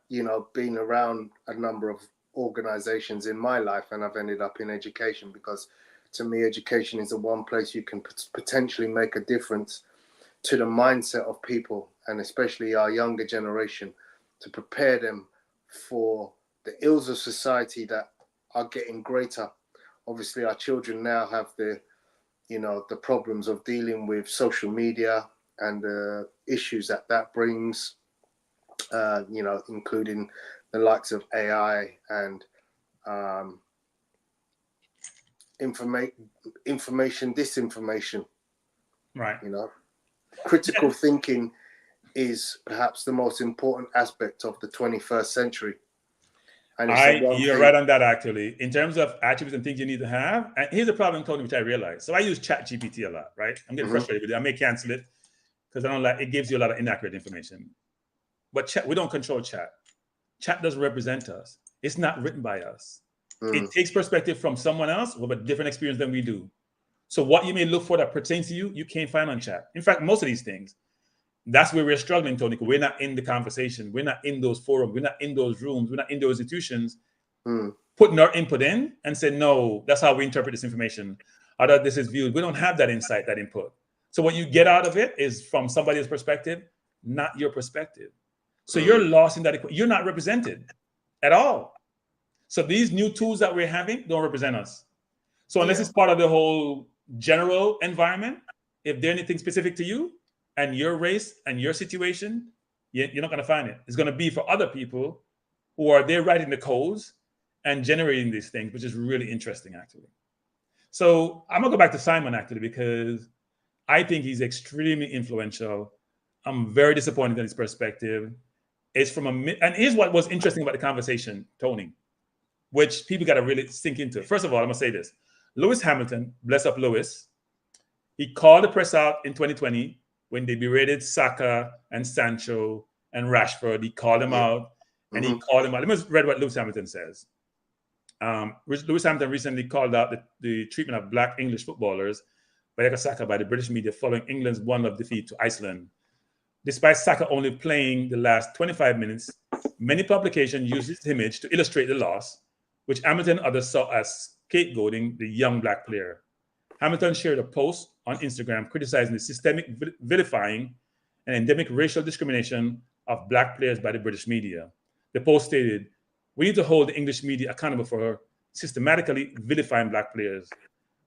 been around a number of organizations in my life, and I've ended up in education, because to me, education is the one place you can potentially make a difference to the mindset of people, and especially our younger generation, to prepare them for the ills of society that are getting greater. Obviously, our children now have the problems of dealing with social media and the issues that brings, including the likes of AI and information, disinformation. Right. Critical thinking is perhaps the most important aspect of the 21st century. And you're right on that, actually. In terms of attributes and things you need to have, and here's a problem, Tony, which I realize. So I use ChatGPT a lot, right? I'm getting frustrated with it. I may cancel it because I don't like it. Gives you a lot of inaccurate information. but chat, we don't control chat. Chat doesn't represent us. It's not written by us. It takes perspective from someone else with a different experience than we do. So what you may look for that pertains to you, you can't find on chat. In fact, most of these things, that's where we're struggling, Tony. We're not in the conversation. We're not in those forums. We're not in those rooms. We're not in those institutions putting our input in and saying, no, that's how we interpret this information. Or that this is viewed. We don't have that insight, that input. So what you get out of it is from somebody's perspective, not your perspective. So you're lost in that. You're not represented at all. So these new tools that we're having don't represent us. So unless it's part of the whole general environment, if there's anything specific to you and your race and your situation, you're not going to find it. It's going to be for other people who are there writing the codes and generating these things, which is really interesting, actually. So I'm going to go back to Simon, actually, because I think he's extremely influential. I'm very disappointed in his perspective. It's from and here's what was interesting about the conversation, Tony, which people got to really sink into. First of all, I'm going to say this. Lewis Hamilton, bless up Lewis, he called the press out in 2020 when they berated Saka and Sancho and Rashford. He called them out, and he called them out. Let me read what Lewis Hamilton says. Lewis Hamilton recently called out the treatment of black English footballers by Saka by the British media following England's 1-0 defeat to Iceland. Despite Saka only playing the last 25 minutes, many publications used his image to illustrate the loss, which Hamilton and others saw as scapegoating the young black player. Hamilton shared a post on Instagram criticizing the systemic vilifying and endemic racial discrimination of black players by the British media. The post stated, "We need to hold the English media accountable for systematically vilifying black players.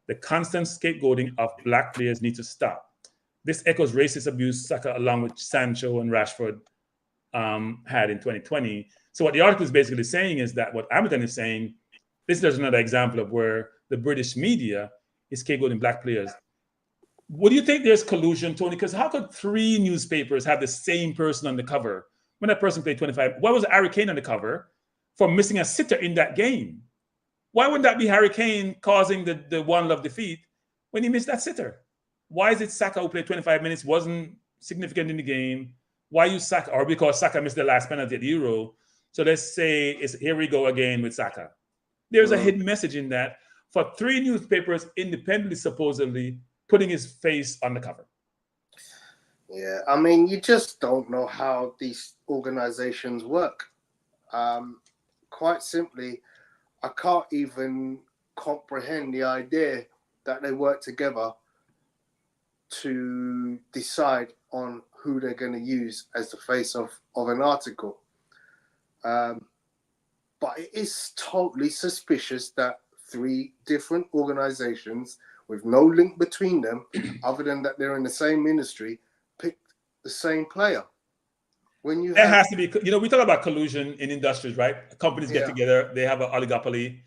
The constant scapegoating of black players needs to stop. This echoes racist abuse Saka along with Sancho and Rashford had in 2020. So what the article is basically saying is that what Hamilton is saying, this is another example of where the British media is scapegoating black players. What do you think there's collusion, Tony? Because how could 3 newspapers have the same person on the cover when that person played 25? Why was Harry Kane on the cover for missing a sitter in that game? Why wouldn't that be Harry Kane causing the 1-0 defeat when he missed that sitter? Why is it Saka who played 25 minutes, wasn't significant in the game? Why use Saka? Or because Saka missed the last penalty at the Euro. So let's say here we go again with Saka. There's a hidden message in that for 3 newspapers independently, supposedly, putting his face on the cover. Yeah, I mean, you just don't know how these organizations work. Quite simply, I can't even comprehend the idea that they work together to decide on who they're going to use as the face of an article. But it is totally suspicious that 3 different organizations with no link between them, other than that they're in the same industry, picked the same player. When you There has to be, we talk about collusion in industries, right? Companies get together, they have an oligopoly,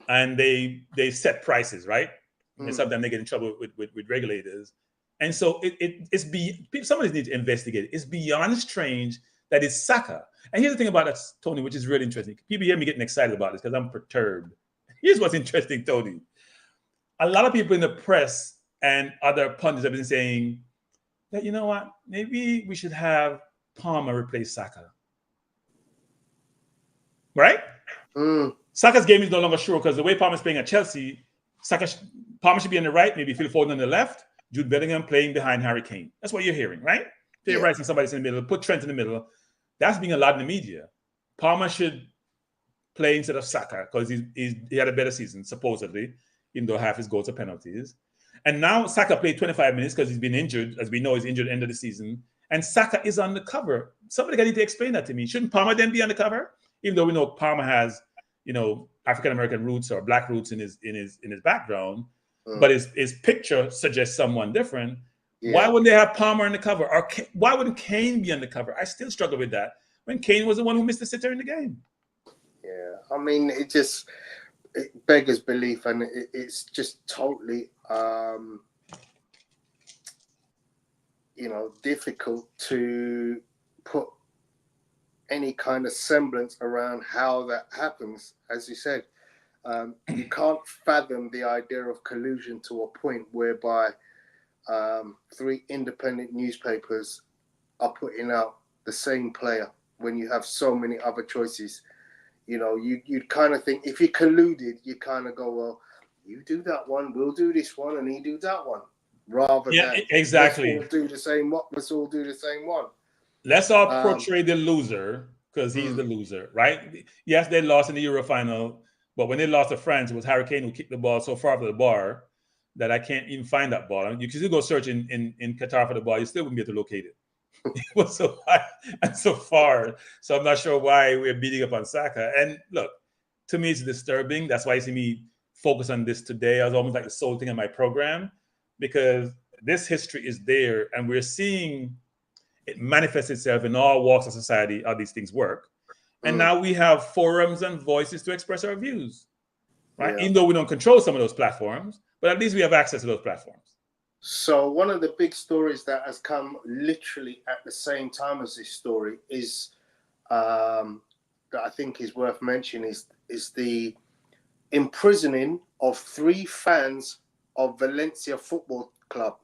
and they set prices, right? And sometimes they get in trouble with regulators. And so somebody needs to investigate it. It's beyond strange that it's Saka. And here's the thing about that, Tony, which is really interesting. People hear me getting excited about this because I'm perturbed. Here's what's interesting, Tony. A lot of people in the press and other pundits have been saying that, you know what, maybe we should have Palmer replace Saka. Right? Saka's game is no longer sure because the way Palmer's playing at Chelsea, Palmer should be on the right, maybe Phil Foden on the left, Jude Bellingham playing behind Harry Kane. That's what you're hearing, right? They're right and somebody's in the middle, put Trent in the middle. That's being allowed in the media. Palmer should play instead of Saka because he had a better season, supposedly, even though half his goals are penalties. And now Saka played 25 minutes because he's been injured. As we know, he's injured at the end of the season. And Saka is on the cover. Somebody need to explain that to me. Shouldn't Palmer then be on the cover? Even though we know Palmer has, African-American roots or black roots in his background, but his picture suggests someone different. Yeah. Why wouldn't they have Palmer on the cover? Or why wouldn't Kane be on the cover? I still struggle with that when Kane was the one who missed the sitter in the game. Yeah, I mean, it beggars belief, and it's just totally, difficult to put any kind of semblance around how that happens. As you said, you can't fathom the idea of collusion to a point whereby 3 independent newspapers are putting out the same player when you have so many other choices. You know, you'd kind of think if you colluded, you kind of go, well, you do that one, we'll do this one, and he do that one, rather than exactly. let's all do the same one. Let's all do the same one. Let's all portray the loser because he's the loser, right? Yes, they lost in the Euro final, but when they lost to France, it was Harry Kane who kicked the ball so far off the bar that I can't even find that ball. I mean, you can still go search in Qatar for the ball, you still wouldn't be able to locate it. It was so high and so far. So I'm not sure why we're beating up on Saka. And look, to me, it's disturbing. That's why you see me focus on this today. I was almost like the sole thing in my program because this history is there and we're seeing it manifests itself in all walks of society, how these things work. And now we have forums and voices to express our views, right? Yeah. Even though we don't control some of those platforms, but at least we have access to those platforms. So one of the big stories that has come literally at the same time as this story is that I think is worth mentioning is the imprisoning of 3 fans of Valencia Football Club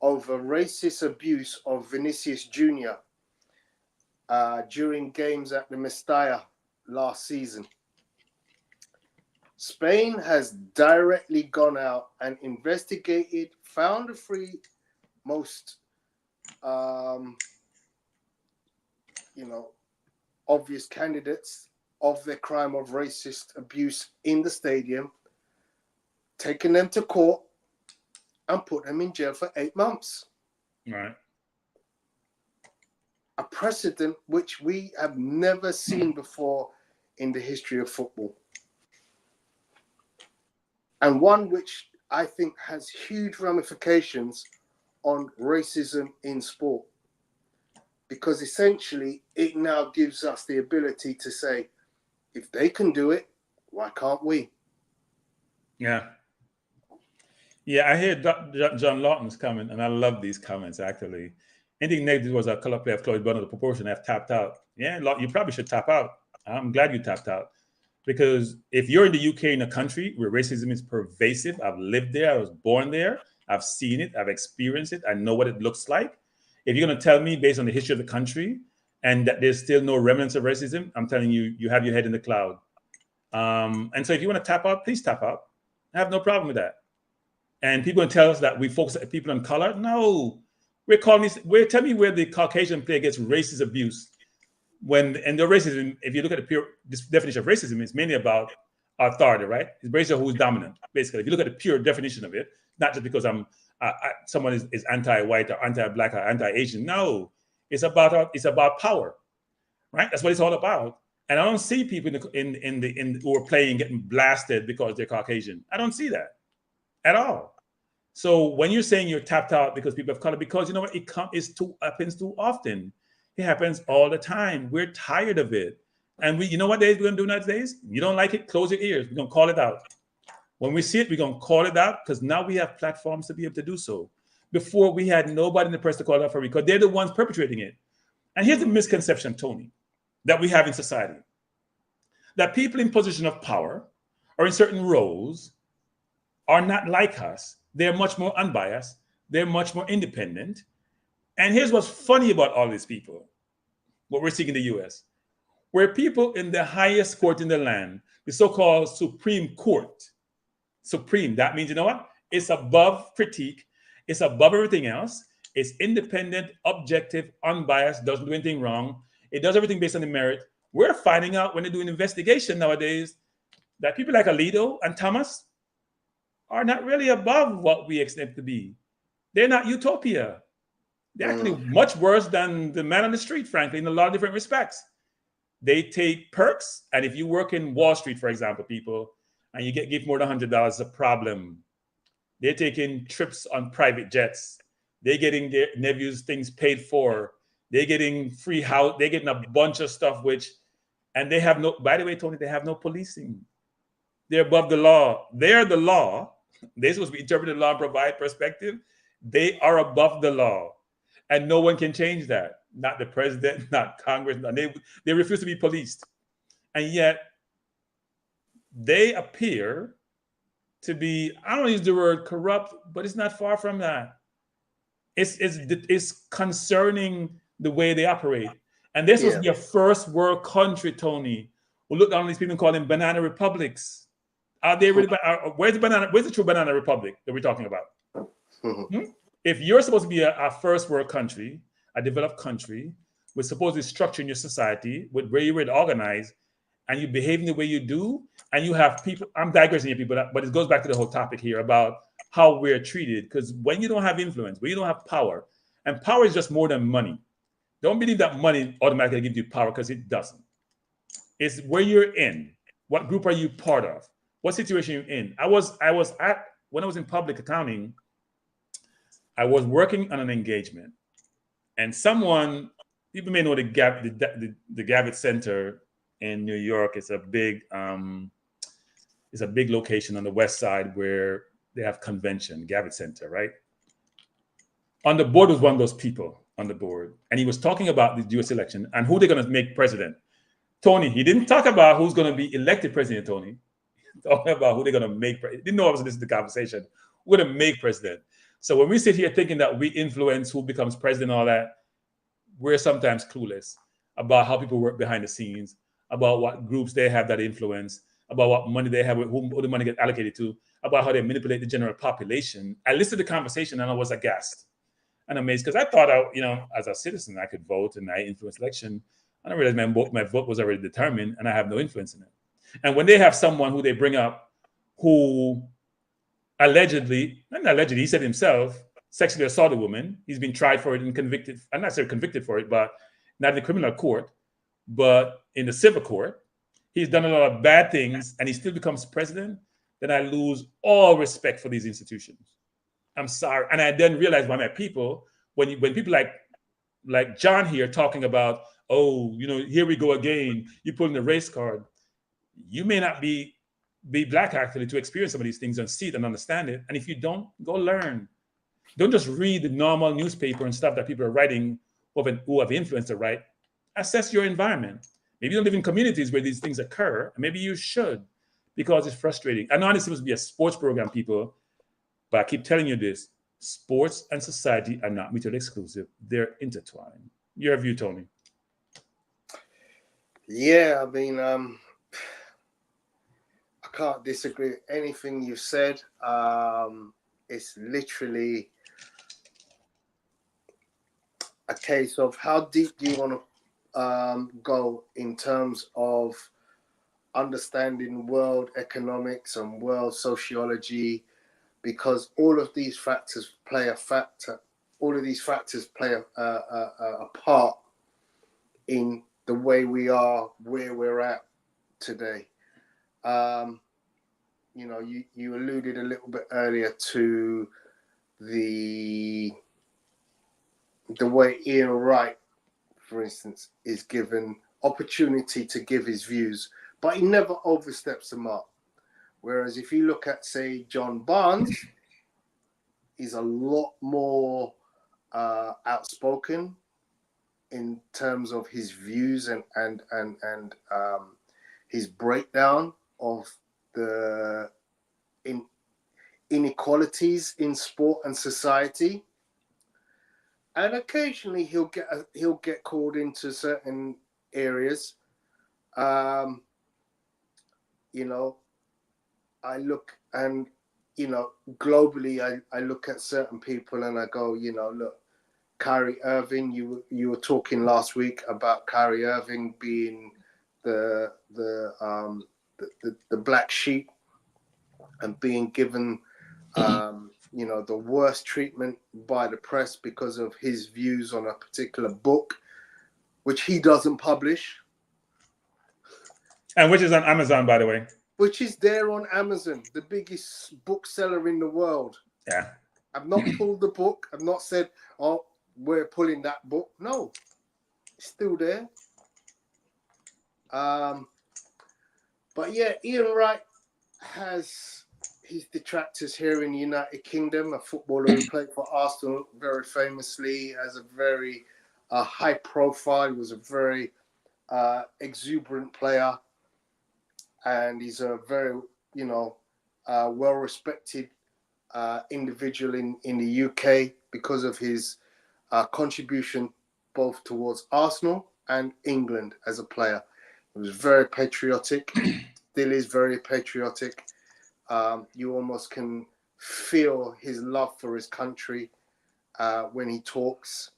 over racist abuse of Vinicius Jr. During games at the Mestalla last season. Spain has directly gone out and investigated, found the 3 most, obvious candidates of the crime of racist abuse in the stadium, taken them to court, and put them in jail for 8 months. Right. A precedent which we have never seen before in the history of football. And one which I think has huge ramifications on racism in sport. Because essentially, it now gives us the ability to say, if they can do it, why can't we? Yeah. Yeah, I hear John Lawton's comment, and I love these comments, actually. Anything negative was a color play of Chloe Bonner, the proportion have tapped out. Yeah, you probably should tap out. I'm glad you tapped out. Because if you're in the UK, in a country where racism is pervasive, I've lived there, I was born there, I've seen it, I've experienced it, I know what it looks like. If you're going to tell me based on the history of the country and that there's still no remnants of racism, I'm telling you, you have your head in the cloud. And so if you want to tap out, please tap out. I have no problem with that. And people going to tell us that we focus on people on color. No, tell me where the Caucasian player gets racist abuse. And the racism, if you look at the pure definition of racism, it's mainly about authority, right? It's based on who's dominant, basically. If you look at the pure definition of it, not just because someone is anti-white or anti-black or anti-Asian. No, it's about power, right? That's what it's all about. And I don't see people who are playing getting blasted because they're Caucasian. I don't see that at all. So when you're saying you're tapped out because people of color, because you know what, it happens too often. It happens all the time. We're tired of it. And you know what we're going to do nowadays? You don't like it, close your ears. We're going to call it out. When we see it, we're going to call it out because now we have platforms to be able to do so. Before, we had nobody in the press to call it out for because they're the ones perpetrating it. And here's the misconception, Tony, that we have in society. That people in position of power or in certain roles are not like us. They're much more unbiased. They're much more independent. And here's what's funny about all these people, what we're seeing in the US, where people in the highest court in the land, the so-called Supreme Court, that means, you know what? It's above critique. It's above everything else. It's independent, objective, unbiased, doesn't do anything wrong. It does everything based on the merit. We're finding out when they do an investigation nowadays that people like Alito and Thomas are not really above what we expect to be. They're not utopia. They're actually much worse than the man on the street, frankly, in a lot of different respects. They take perks, and if you work in Wall Street, for example, people, and you give more than $100, it's a problem. They're taking trips on private jets. They're getting their nephews' things paid for. They're getting free house. They're getting a bunch of stuff, and they have no, by the way, Tony, they have no policing. They're above the law. They're the law. They're supposed to be interpreting the law and provide perspective. They are above the law. And no one can change that. Not the president, not Congress. They refuse to be policed. And yet, they appear to be, I don't use the word corrupt, but it's not far from that. It's concerning the way they operate. And this was a first world country, Tony. We look down on these people and call them banana republics. Are they really? Where's the true banana republic that we're talking about? If you're supposed to be a first world country, a developed country, with supposedly structure in your society, with where you're organized, and you behave in the way you do, and you have people. I'm digressing here, people, but it goes back to the whole topic here about how we're treated. Because when you don't have influence, when you don't have power, and power is just more than money. Don't believe that money automatically gives you power, because it doesn't. It's where you're in. What group are you part of? What situation you're in? When I was in public accounting, I was working on an engagement, and people may know the Gavitt Center in New York. It's a big location on the west side where they have convention, Gavitt Center, right? On the board was one of those people on the board, and he was talking about the U.S. election and who they're going to make president. Tony, he didn't talk about who's going to be elected president, Tony. Talking about who they're going to make president. Didn't know I was listening to the conversation. We're going to make president. So when we sit here thinking that we influence who becomes president and all that, we're sometimes clueless about how people work behind the scenes, about what groups they have that influence, about what money they have, who the money gets allocated to, about how they manipulate the general population. I listened to the conversation and I was aghast and amazed, because I thought, as a citizen, I could vote and I influence election. And I realized my vote was already determined and I have no influence in it. And when they have someone who they bring up who he said himself, sexually assaulted a woman. He's been tried for it and convicted. I'm not saying convicted for it, but not in the criminal court, but in the civil court. He's done a lot of bad things and he still becomes president. Then I lose all respect for these institutions. I'm sorry. And I then realized why my people, when people like John here talking about, here we go again, you pulling the race card. You may not be black actually to experience some of these things and see it and understand it. And if you don't, go learn. Don't just read the normal newspaper and stuff that people are writing who have influence to write. Assess your environment. Maybe you don't live in communities where these things occur. Maybe you should, because it's frustrating. I know this is supposed to be a sports program, people, but I keep telling you this. Sports and society are not mutually exclusive. They're intertwined. Your view, Tony? Yeah, I mean, I can't disagree with anything you've said. It's literally a case of how deep do you want to go in terms of understanding world economics and world sociology, because all of these factors play a factor. All of these factors play a part in the way we are, where we're at today. You alluded a little bit earlier to the way Ian Wright, for instance, is given opportunity to give his views, but he never oversteps the mark. Whereas if you look at, say, John Barnes, he's a lot more outspoken in terms of his views and his breakdown of the inequalities in sport and society. And occasionally he'll get called into certain areas. I look and globally I look at certain people and I go, look, Kyrie Irving. You were talking last week about Kyrie Irving being the black sheep and being given the worst treatment by the press because of his views on a particular book, which he doesn't publish. And which is on Amazon, by the way. Which is there on Amazon, the biggest bookseller in the world. Yeah. I've not pulled the book. I've not said, oh, we're pulling that book. No, it's still there. But yeah, Ian Wright has his detractors here in the United Kingdom, a footballer who played for Arsenal very famously, as a very high profile, was a very exuberant player. And he's a very, well-respected individual in the UK because of his contribution both towards Arsenal and England as a player. He was very patriotic, still is very patriotic. You almost can feel his love for his country when he talks.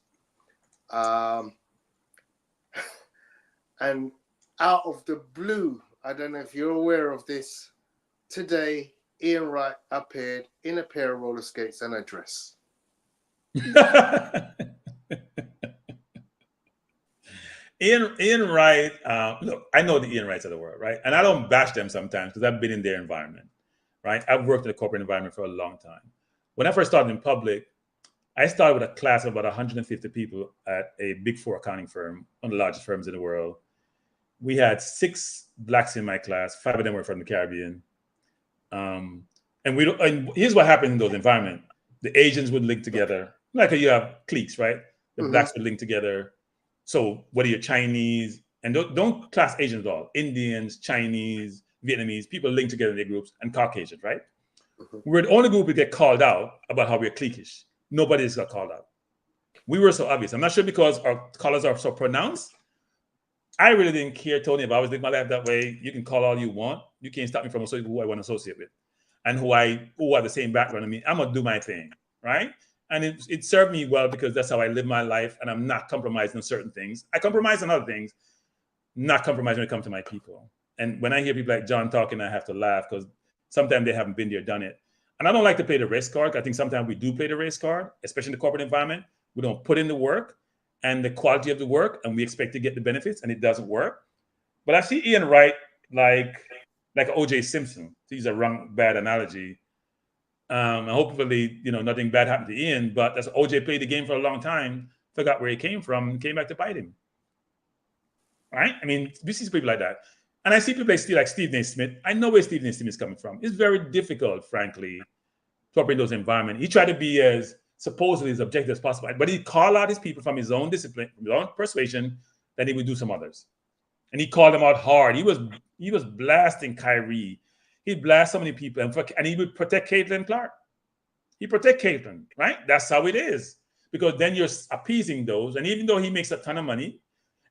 And out of the blue, I don't know if you're aware of this, today Ian Wright appeared in a pair of roller skates and a dress. Ian Wright, look, I know the Ian Wrights of the world, right? And I don't bash them sometimes because I've been in their environment, right? I've worked in the corporate environment for a long time. When I first started in public, I started with a class of about 150 people at a Big Four accounting firm, one of the largest firms in the world. We had 6 blacks in my class. 5 of them were from the Caribbean. And here's what happened in those environments. The Asians would link together. Like you have cliques, right? The blacks would link together. So whether you're Chinese, and don't class Asians at all. Indians, Chinese, Vietnamese, people link together in their groups, and Caucasians, right? We're the only group who get called out about how we're cliquish. Nobody else got called out. We were so obvious. I'm not sure because our colors are so pronounced. I really didn't care, Tony. If I was living my life that way, you can call all you want. You can't stop me from associating who I want to associate with and who have the same background. I mean, I'm going to do my thing, right? And it served me well because that's how I live my life, and I'm not compromising on certain things. I compromise on other things, not compromise when it comes to my people. And when I hear people like John talking, I have to laugh because sometimes they haven't been there, done it. And I don't like to play the race card. I think sometimes we do play the race card, especially in the corporate environment. We don't put in the work and the quality of the work, and we expect to get the benefits, and it doesn't work. But I see Ian Wright like O.J. Simpson. He's a bad analogy. And hopefully, nothing bad happened to Ian, but that's O.J. played the game for a long time, forgot where he came from, and came back to bite him. Right? I mean, we see people like that. And I see people like Stephen A. Smith. I know where Stephen A. Smith is coming from. It's very difficult, frankly, to operate in those environments. He tried to be as supposedly as objective as possible, but he called out his people from his own discipline, from his own persuasion, that he would do some others. And he called them out hard. He was blasting Kyrie. He blasted so many people, and he would protect Caitlin Clark. He protect Caitlin, right? That's how it is. Because then you're appeasing those. And even though he makes a ton of money,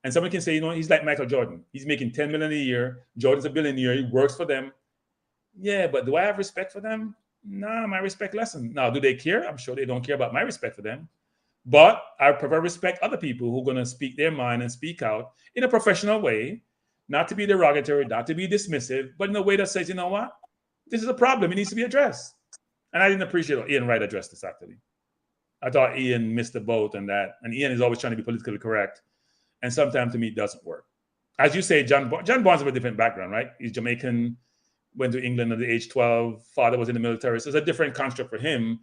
and someone can say, he's like Michael Jordan. He's making $10 million a year. Jordan's a billionaire. He works for them. Yeah, but do I have respect for them? Nah, my respect lessened. Now, do they care? I'm sure they don't care about my respect for them. But I prefer respect other people who are going to speak their mind and speak out in a professional way, not to be derogatory, not to be dismissive, but in a way that says, you know what? This is a problem. It needs to be addressed. And I didn't appreciate how Ian Wright addressed this, actually. I thought Ian missed the boat on that. And Ian is always trying to be politically correct. And sometimes, to me, it doesn't work. As you say, John Barnes has a different background, right? He's Jamaican, went to England at the age 12. Father was in the military. So it's a different construct for him.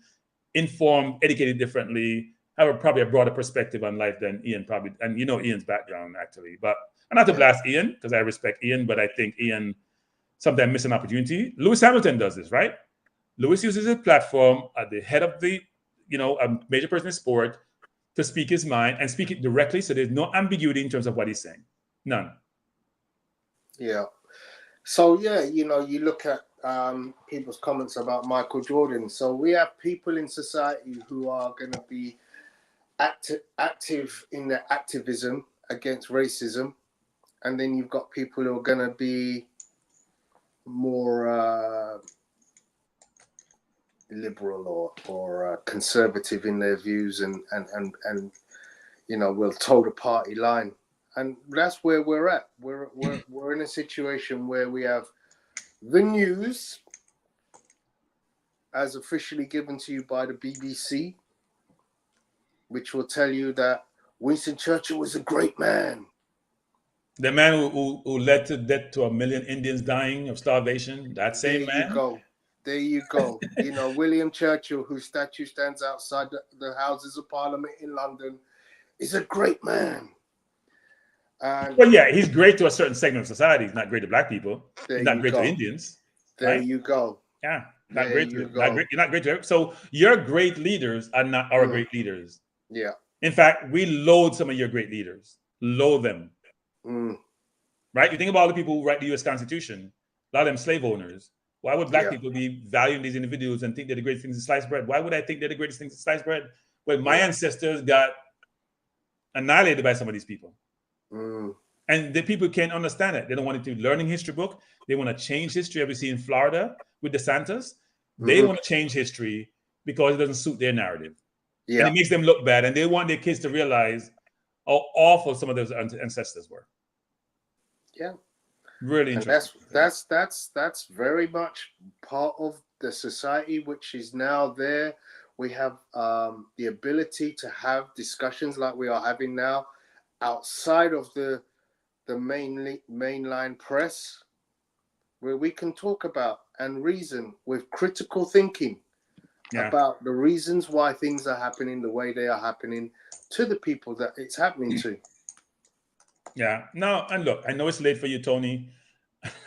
Informed, educated differently, have probably a broader perspective on life than Ian probably. And Ian's background, actually. But I'm not to blast Ian, because I respect Ian, but I think Ian sometimes misses an opportunity. Lewis Hamilton does this, right? Lewis uses his platform at the head of the, a major person in sport to speak his mind and speak it directly, so there's no ambiguity in terms of what he's saying. None. Yeah. So, you look at people's comments about Michael Jordan. So we have people in society who are going to be active in their activism against racism. And then you've got people who are going to be more liberal or conservative in their views and will toe the party line. And that's where we're at. We're in a situation where we have the news as officially given to you by the BBC, which will tell you that Winston Churchill was a great man. The man who led to death to 1 million Indians dying of starvation, that same man. There you go. William Churchill, whose statue stands outside the Houses of Parliament in London, is a great man. Well, yeah, he's great to a certain segment of society. He's not great to black people. He's not great to Indians. There you go. Yeah, not great. You're not great to. So your great leaders are not our great leaders. Yeah. In fact, we loathe some of your great leaders. Loathe them. Right? You think about all the people who write the U.S. Constitution. A lot of them slave owners. Why would black people be valuing these individuals and think they're the greatest things in sliced bread? Why would I think they're the greatest things in sliced bread? Well, my ancestors got annihilated by some of these people. Mm. And the people can't understand it. They don't want it to learning history book. They want to change history. As we see in Florida with DeSantis, they want to change history because it doesn't suit their narrative. Yeah. And it makes them look bad. And they want their kids to realize how awful some of those ancestors were. Yeah. Really interesting. And that's very much part of the society which is now there. We have the ability to have discussions like we are having now outside of the mainline press, where we can talk about and reason with critical thinking about the reasons why things are happening the way they are happening to the people that it's happening to. Yeah. Now, and look, I know it's late for you, Tony.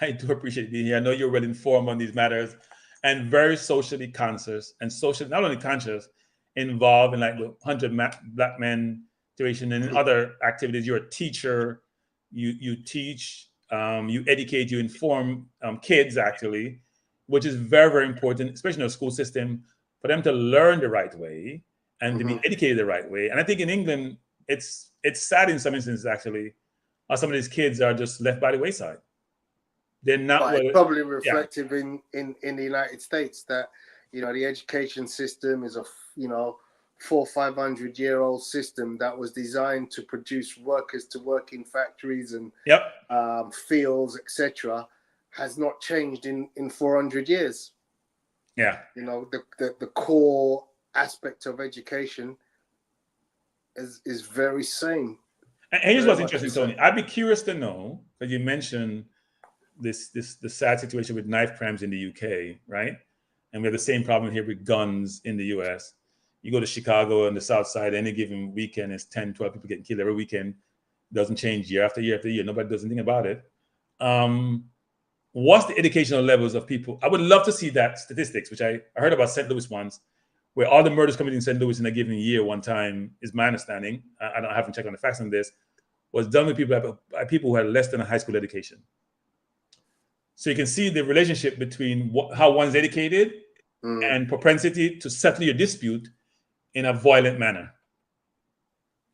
I do appreciate being here. I know you're well informed on these matters and very socially conscious and not only conscious, involved in like the 100 Black Men situation and other activities. You're a teacher. You teach, you educate, you inform kids actually, which is very, very important, especially in the school system, for them to learn the right way and to be educated the right way. And I think in England, it's sad in some instances actually, how some of these kids are just left by the wayside. They're not probably reflective in the United States that, you know, the education system is a 400-500-year-old system that was designed to produce workers to work in factories and fields, etc., has not changed in 400 years. Yeah. You know, the core aspect of education is very same. And here's what's interesting, Tony. I'd be curious to know, because you mentioned the sad situation with knife crimes in the UK, right? And we have the same problem here with guns in the US. You go to Chicago and the South Side, any given weekend is 10, 12 people getting killed every weekend. Doesn't change year after year after year. Nobody does anything about it. What's the educational levels of people? I would love to see that statistics, which I heard about St. Louis once, where all the murders committed in St. Louis in a given year one time, is my understanding, I haven't checked on the facts on this, was done with people who had less than a high school education. So you can see the relationship between how one's educated and propensity to settle your dispute in a violent manner.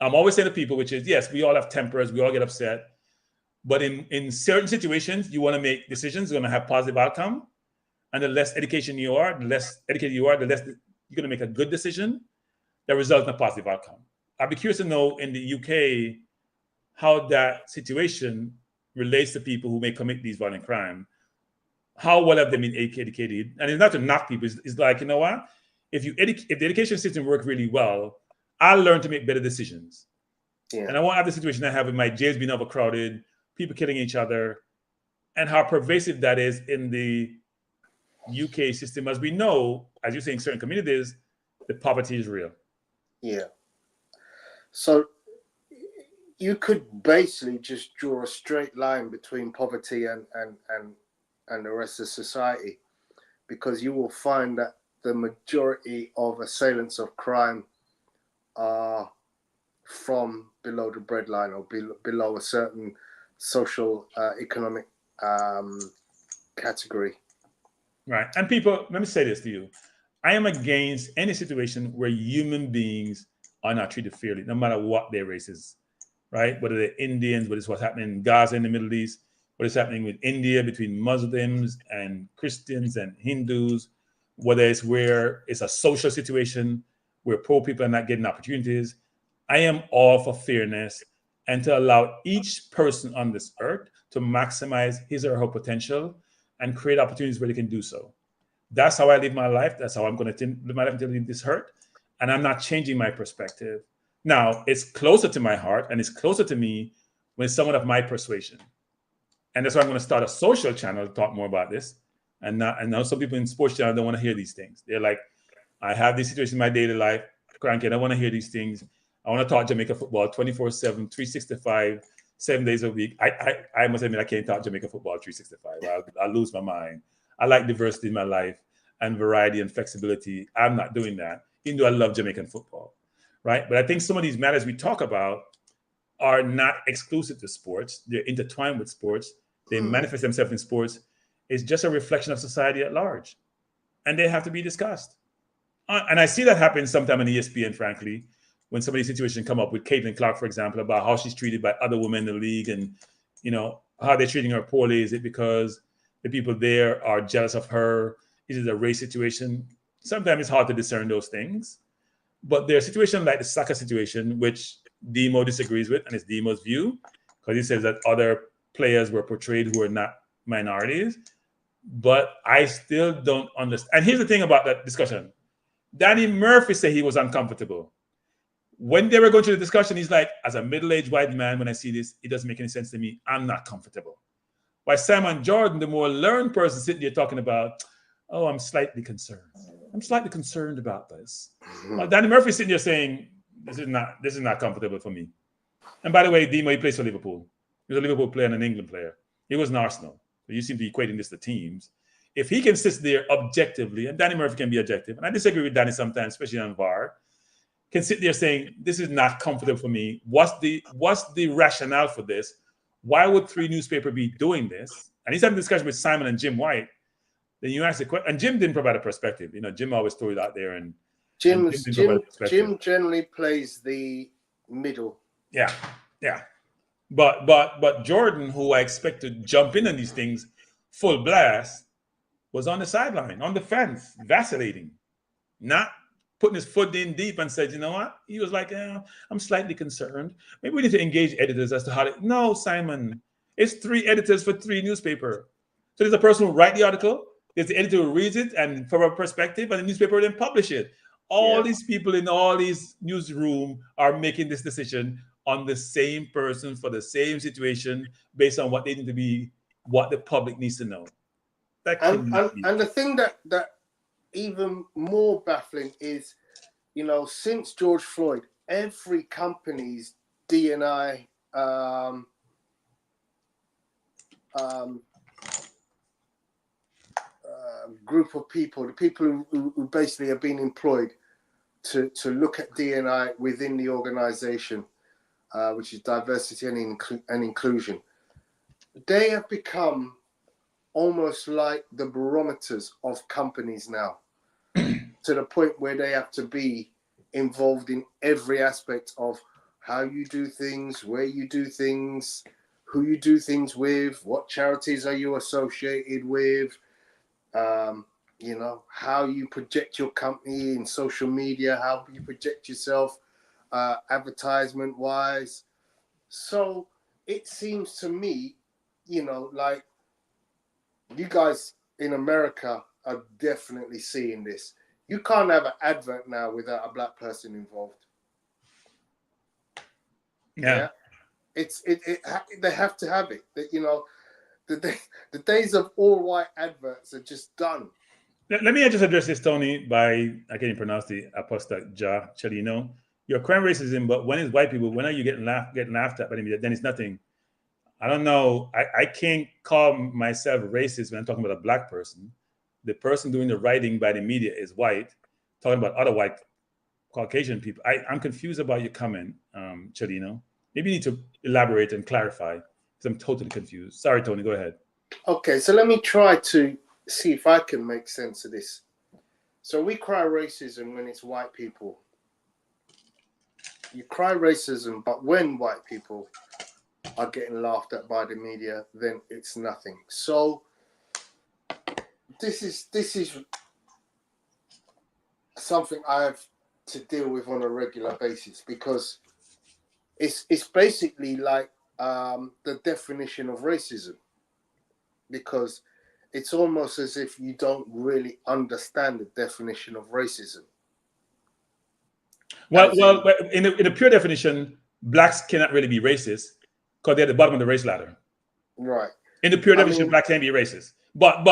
I'm always saying to people, which is, yes, we all have tempers, we all get upset, but in certain situations, you want to make decisions, you're going to have positive outcome, and the less education you are, the less educated you are, the less you're going to make a good decision that results in a positive outcome. I'd be curious to know in the UK how that situation relates to people who may commit these violent crimes. How well have they been educated? And it's not to knock people. It's like, you know what? If the education system works really well, I'll learn to make better decisions. Yeah. And I won't have the situation I have with my jails being overcrowded, people killing each other, and how pervasive that is in the UK system. As we know, as you say, in certain communities, the poverty is real. Yeah. So you could basically just draw a straight line between poverty and the rest of society, because you will find that the majority of assailants of crime are from below the breadline or below a certain social economic category. Right. And people, let me say this to you. I am against any situation where human beings are not treated fairly, no matter what their race is, right? Whether they're Indians, whether it's what's happening in Gaza in the Middle East, what is happening with India between Muslims and Christians and Hindus, whether it's where it's a social situation where poor people are not getting opportunities. I am all for fairness and to allow each person on this earth to maximize his or her potential and create opportunities where they can do so. That's how I live my life. That's how I'm going to live my life until I leave this earth. And I'm not changing my perspective. Now, it's closer to my heart and it's closer to me when it's someone of my persuasion. And that's why I'm going to start a social channel to talk more about this. And now some people in sports channel don't want to hear these things. They're like, I have this situation in my daily life. Cranky, I don't want to hear these things. I want to talk Jamaica football 24/7, 365, 7 days a week. I must admit, I can't talk Jamaica football 365. I'll lose my mind. I like diversity in my life and variety and flexibility. I'm not doing that, even though I love Jamaican football, right? But I think some of these matters we talk about are not exclusive to sports. They're intertwined with sports. They manifest themselves in sports. It's just a reflection of society at large. And they have to be discussed. And I see that happen sometime in ESPN, frankly, when some of these situations come up with Caitlin Clark, for example, about how she's treated by other women in the league and, how they're treating her poorly. Is it because the people there are jealous of her? Is it a race situation? Sometimes it's hard to discern those things. But there are situations like the Saka situation, which Demo disagrees with, and it's Demo's view, because he says that other players were portrayed who are not minorities. But I still don't understand. And here's the thing about that discussion. Danny Murphy said he was uncomfortable. When they were going through the discussion, he's like, as a middle-aged white man, when I see this, it doesn't make any sense to me. I'm not comfortable. While Simon Jordan, the more learned person sitting there talking about, oh, I'm slightly concerned. I'm slightly concerned about this. Well, Danny Murphy sitting there saying, this is not comfortable for me. And by the way, Demo, he plays for Liverpool. He was a Liverpool player and an England player. He was an Arsenal. So you seem to be equating this to teams. If he can sit there objectively, and Danny Murphy can be objective, and I disagree with Danny sometimes, especially on VAR, can sit there saying, this is not comfortable for me. What's the rationale for this? Why would 3 newspapers be doing this? And he's having a discussion with Simon and Jim White. Then you ask the question, and Jim didn't provide a perspective. Jim always threw it out there, and Jim generally plays the middle. Yeah. But Jordan, who I expect to jump in on these things full blast, was on the sideline, on the fence, vacillating, not putting his foot in deep, and said, you know what? He was like, I'm slightly concerned. Maybe we need to engage editors as to how to. No, Simon, it's 3 editors for 3 newspapers. So there's a person who write the article, there's the editor who reads it, and from a perspective, and the newspaper will then publish it. All these people in all these newsroom are making this decision on the same person for the same situation based on what they need to be, what the public needs to know. And the thing that even more baffling is, since George Floyd, every company's D&I group of people, the people who basically have been employed to look at D&I within the organization, which is diversity and inclusion, they have become almost like the barometers of companies now, to the point where they have to be involved in every aspect of how you do things, where you do things, who you do things with, what charities are you associated with, how you project your company in social media, how you project yourself advertisement wise. So it seems to me, like you guys in America are definitely seeing this. You can't have an advert now without a black person involved. Yeah. They have to have it. The days of all white adverts are just done. Let me just address this, Tony, by, I can't even pronounce the apostate Ja Chelino. You're crying racism, but when it's white people, when are you getting laughed at by the media? Then it's nothing. I don't know. I can't call myself racist when I'm talking about a black person. The person doing the writing by the media is white, talking about other white Caucasian people. I'm confused about your comment, Chelino. Maybe you need to elaborate and clarify, because I'm totally confused. Sorry, Tony, go ahead. Okay, so let me try to see if I can make sense of this. So we cry racism when it's white people. You cry racism, but when white people are getting laughed at by the media, then it's nothing. So this is something I have to deal with on a regular basis, because it's basically like the definition of racism, because it's almost as if you don't really understand the definition of racism. Well, in a pure definition, blacks cannot really be racist because they're at the bottom of the race ladder. Right. In the pure definition, black can be racist. But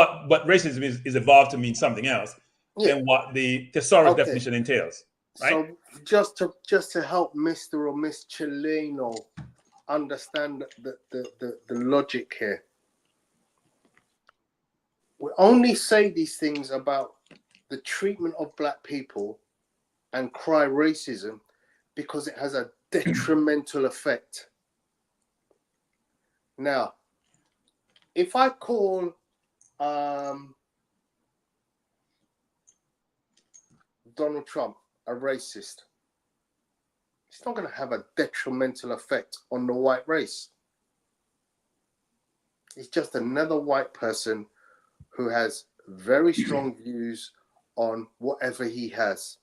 racism is evolved to mean something else than what the thesaurus definition entails. Right? So just to help Mr. or Miss Chelino understand the logic here, we only say these things about the treatment of black people and cry racism because it has a detrimental effect. Now, if I call Donald Trump a racist, it's not going to have a detrimental effect on the white race. It's just another white person who has very strong views on whatever he has.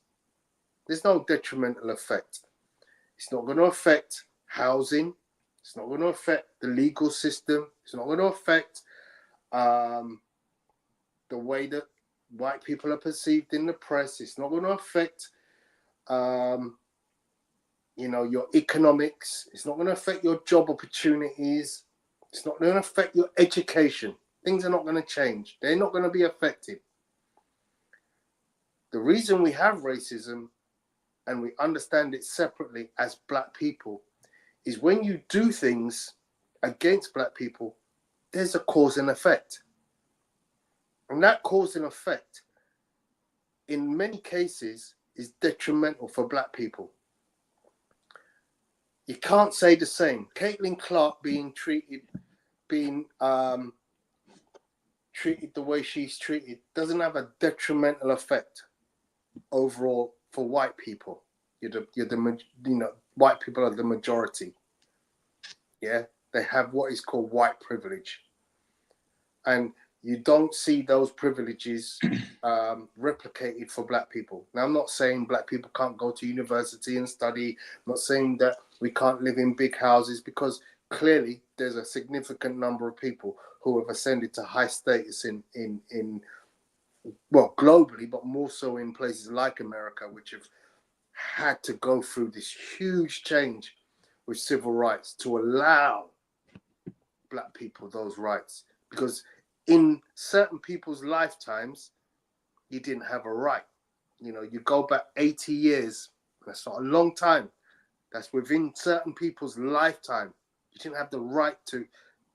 There's no detrimental effect. It's not going to affect housing. It's not going to affect the legal system. It's not going to affect the way that white people are perceived in the press. It's not going to affect, your economics. It's not going to affect your job opportunities. It's not going to affect your education. Things are not going to change. They're not going to be affected. The reason we have racism and we understand it separately as black people is when you do things against black people, there's a cause and effect. And that cause and effect, in many cases, is detrimental for black people. You can't say the same. Caitlin Clark being treated the way she's treated doesn't have a detrimental effect overall for white people. White people are the majority. Yeah, they have what is called white privilege, and you don't see those privileges replicated for black people. Now, I'm not saying black people can't go to university and study. I'm not saying that we can't live in big houses, because clearly there's a significant number of people who have ascended to high status in globally, but more so in places like America, which have had to go through this huge change with civil rights to allow black people those rights. Because in certain people's lifetimes, you didn't have a right. You go back 80 years, that's not a long time. That's within certain people's lifetime. You didn't have the right to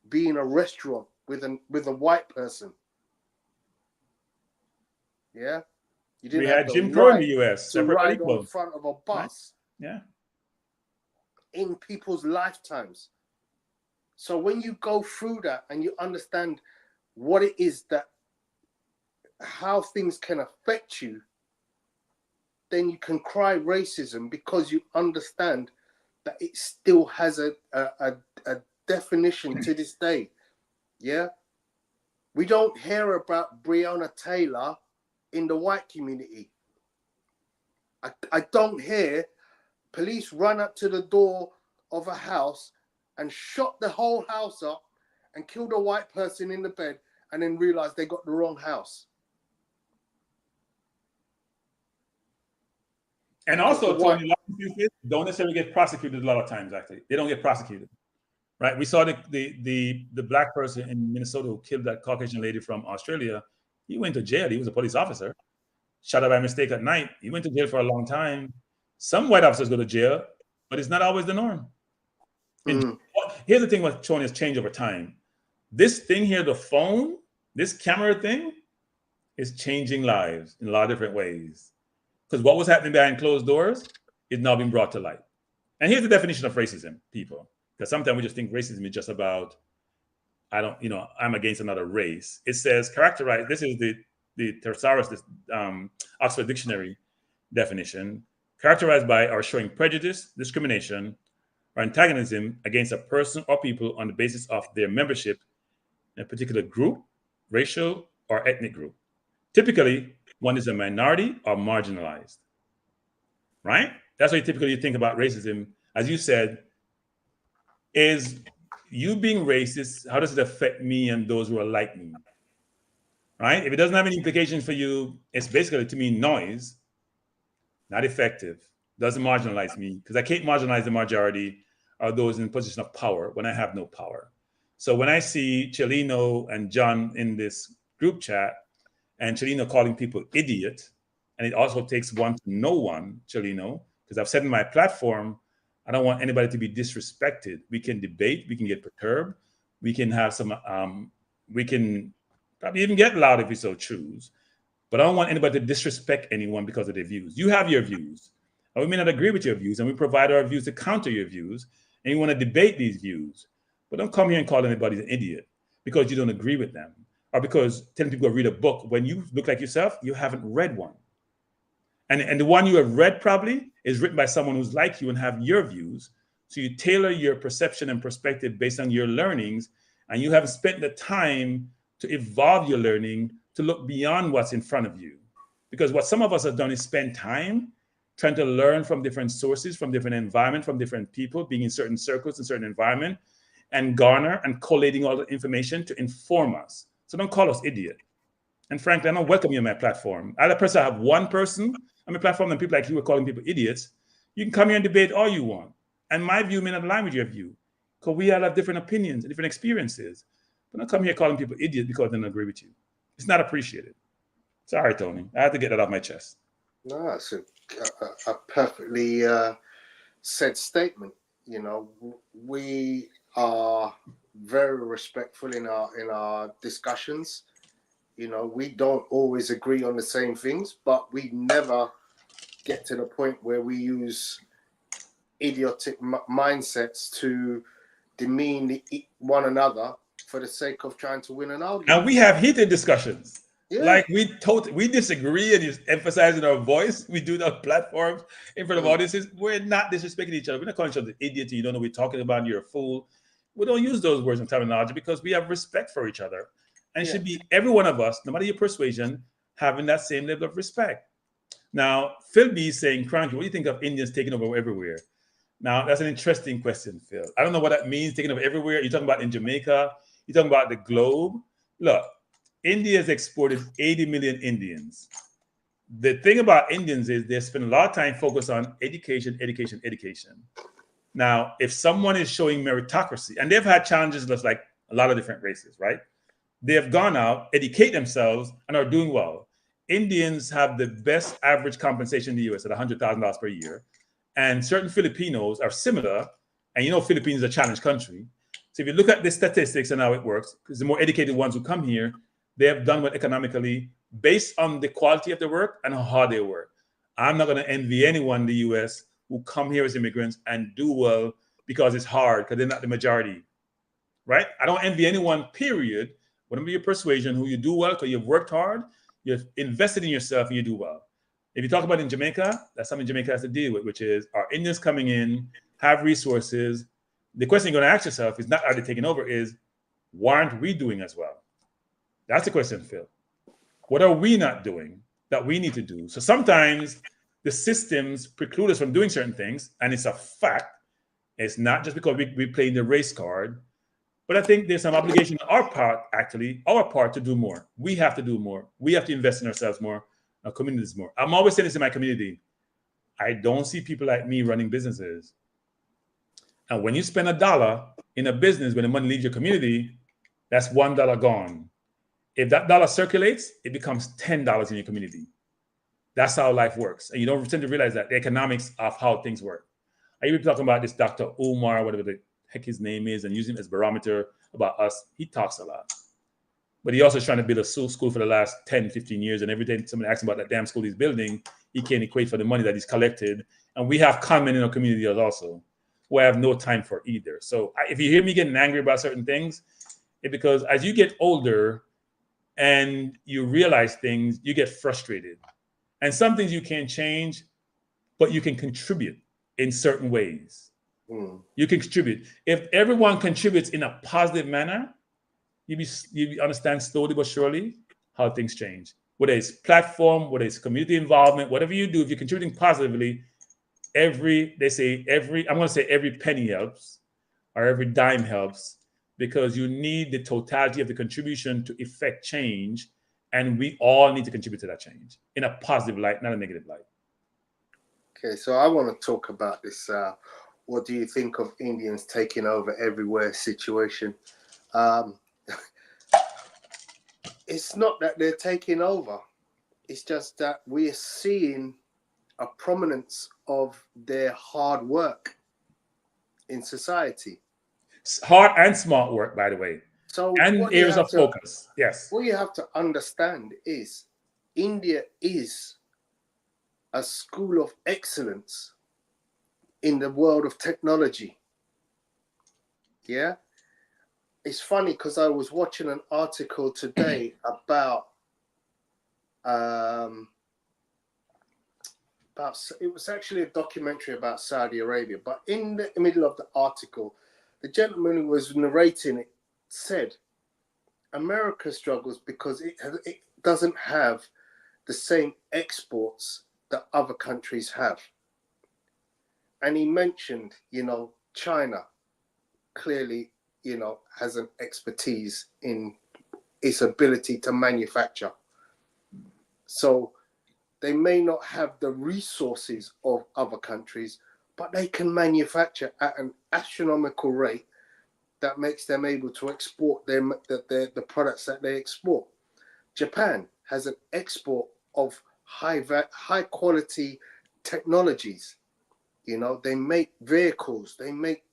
be in a restaurant with a white person. Yeah? You didn't We have had the Jim Crow in right the US, to separate but ride equal. on front of a bus. Right? Yeah. In people's lifetimes. So when you go through that and you understand what it is how things can affect you, then you can cry racism, because you understand that it still has a definition to this day. Yeah? We don't hear about Breonna Taylor in the white community. I don't hear police run up to the door of a house and shot the whole house up and killed a white person in the bed and then realized they got the wrong house. And also, Tony, don't necessarily get prosecuted a lot of times, actually. They don't get prosecuted, right? We saw the black person in Minnesota who killed that Caucasian lady from Australia. He went to jail. He was a police officer. Shot her by mistake at night. He went to jail for a long time. Some white officers go to jail, but it's not always the norm. Here's the thing with Tony has changed over time. This thing here, the phone, this camera thing, is changing lives in a lot of different ways. Because what was happening behind closed doors is now being brought to light. And here's the definition of racism, people. Because sometimes we just think racism is just about, I'm against another race. It says characterize, this is the thesaurus, Oxford Dictionary definition, characterized by or showing prejudice, discrimination, or antagonism against a person or people on the basis of their membership in a particular group, racial, or ethnic group. Typically, one is a minority or marginalized, right? That's why typically you think about racism. As you said, is you being racist, how does it affect me and those who are like me, right? If it doesn't have any implications for you, it's basically, to me, noise, not effective, doesn't marginalize me, because I can't marginalize the majority or those in a position of power when I have no power. So when I see Chelino and John in this group chat, and Chelino calling people idiot, and it also takes one to know one, Chelino, because I've said in my platform, I don't want anybody to be disrespected. We can debate, we can get perturbed, we can have some, we can probably even get loud if we so choose, but I don't want anybody to disrespect anyone because of their views. You have your views, and we may not agree with your views, and we provide our views to counter your views, and you want to debate these views, but don't come here and call anybody an idiot because you don't agree with them. Or because telling people to read a book when you look like yourself, you haven't read one. And the one you have read probably is written by someone who's like you and have your views. So you tailor your perception and perspective based on your learnings, and you have spent the time to evolve your learning to look beyond what's in front of you. Because what some of us have done is spend time trying to learn from different sources, from different environments, from different people, being in certain circles, in certain environment, and garner and collating all the information to inform us. So don't call us idiot. And frankly, I don't welcome you on my platform. Other person, I have one person on my platform, and people like you are calling people idiots. You can come here and debate all you want. And my view may not align with your view, because we all have different opinions and different experiences. But don't come here calling people idiots because they don't agree with you. It's not appreciated. Sorry, Tony. I had to get that off my chest. No, it's a perfectly said statement. You know, we are very respectful in our discussions. You know, we don't always agree on the same things, but we never get to the point where we use idiotic mindsets to demean one another for the sake of trying to win an argument. And we have heated discussions. Yeah. Like we disagree and just emphasizing our voice. We do that on platforms in front of audiences. We're not disrespecting each other. We're not calling each other idiot. You don't know what we're talking about. You're a fool. We don't use those words and terminology because we have respect for each other. And it should be every one of us, no matter your persuasion, having that same level of respect. Now, Phil B is saying, Cranky, what do you think of Indians taking over everywhere? Now, that's an interesting question, Phil. I don't know what that means, taking over everywhere. You're talking about in Jamaica. You're talking about the globe. Look, India has exported 80 million Indians. The thing about Indians is they spend a lot of time focused on education, education, education. Now, if someone is showing meritocracy, and they've had challenges just like a lot of different races, right? They have gone out, educate themselves, and are doing well. Indians have the best average compensation in the US at $100,000 per year. And certain Filipinos are similar. And you know, Philippines is a challenged country. So if you look at the statistics and how it works, because the more educated ones who come here, they have done well economically based on the quality of the work and how hard they work. I'm not going to envy anyone in the US who come here as immigrants and do well because it's hard, because they're not the majority, right? I don't envy anyone, period. Whatever your persuasion, who you do well because you've worked hard, you've invested in yourself, and you do well. If you talk about in Jamaica, that's something Jamaica has to deal with, which is, are Indians coming in, have resources? The question you're going to ask yourself is not, are they taking over, is, why aren't we doing as well? That's the question, Phil. What are we not doing that we need to do? So sometimes the systems preclude us from doing certain things, and it's a fact. It's not just because we play the race card. But I think there's some obligation on our part to do more. We have to do more. We have to invest in ourselves more, our communities more. I'm always saying this in my community. I don't see people like me running businesses. And when you spend $1 in a business, when the money leaves your community, that's $1 gone. If that dollar circulates, it becomes $10 in your community. That's how life works. And you don't tend to realize that, the economics of how things work. I even talking about this Dr. Umar, whatever the heck his name is, and using him as barometer about us. He talks a lot. But he also is trying to build a school for the last 10, 15 years. And every time somebody asks him about that damn school he's building, he can't equate for the money that he's collected. And we have comment in our community also, who I have no time for either. So if you hear me getting angry about certain things, it's because as you get older and you realize things, you get frustrated. And some things you can't change, but you can contribute in certain ways. You can contribute. If everyone contributes in a positive manner, you understand slowly but surely how things change. Whether it's platform, whether it's community involvement, whatever you do, if you're contributing positively, every penny helps, or every dime helps, because you need the totality of the contribution to effect change, and we all need to contribute to that change in a positive light, not a negative light. Okay, so I want to talk about this. What do you think of Indians taking over everywhere situation? It's not that they're taking over. It's just that we are seeing a prominence of their hard work in society. Hard and smart work, by the way. So and areas of focus. Yes. What you have to understand is India is a school of excellence in the world of technology. Yeah. It's funny because I was watching an article today about it was actually a documentary about Saudi Arabia, but in the middle of the article, the gentleman who was narrating it said, America struggles because it doesn't have the same exports that other countries have. And he mentioned, China clearly, has an expertise in its ability to manufacture. So they may not have the resources of other countries, but they can manufacture at an astronomical rate that makes them able to export the products that they export. Japan has an export of high quality technologies. They make vehicles, they make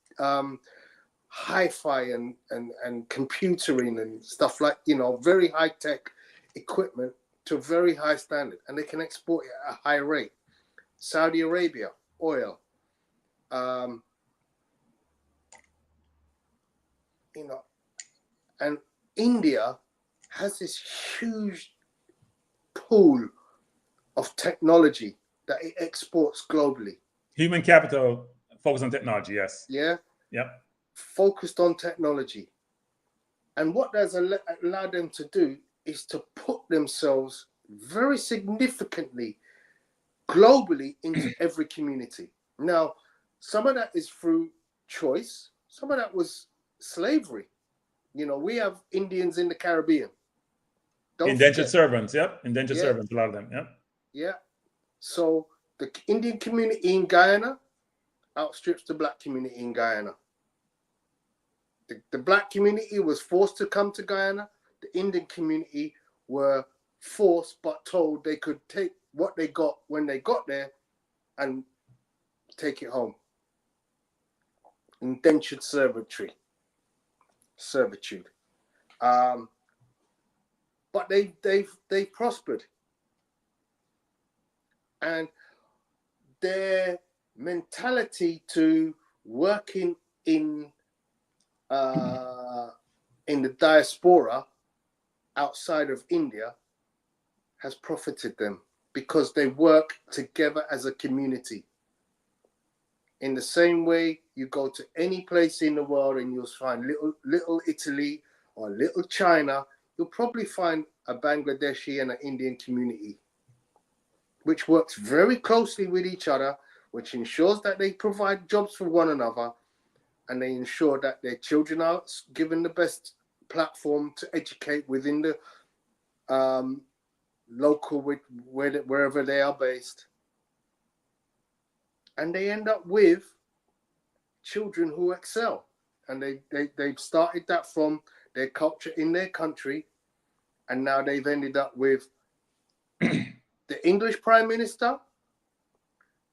hi-fi and computering and stuff like, very high-tech equipment to a very high standard, and they can export it at a high rate. Saudi Arabia, oil, and India has this huge pool of technology that it exports globally. Human capital focused on technology, yes. Yeah? Yep. Focused on technology. And what that's allowed them to do is to put themselves very significantly globally into every community. Now, some of that is through choice. Some of that was slavery. We have Indians in the Caribbean. Indentured servants, yep. Indentured servants, a lot of them, yep. Yeah. So the Indian community in Guyana outstrips the black community in Guyana. The black community was forced to come to Guyana. The Indian community were forced but told they could take what they got when they got there and take it home. Indentured servitude. But they prospered. And their mentality to working in the diaspora outside of India has profited them because they work together as a community. In the same way, you go to any place in the world and you'll find little Italy or little China, you'll probably find a Bangladeshi and an Indian community, which works very closely with each other, which ensures that they provide jobs for one another, and they ensure that their children are given the best platform to educate within the local, wherever they are based. And they end up with children who excel. And they've started that from their culture in their country, and now they've ended up with the English Prime Minister,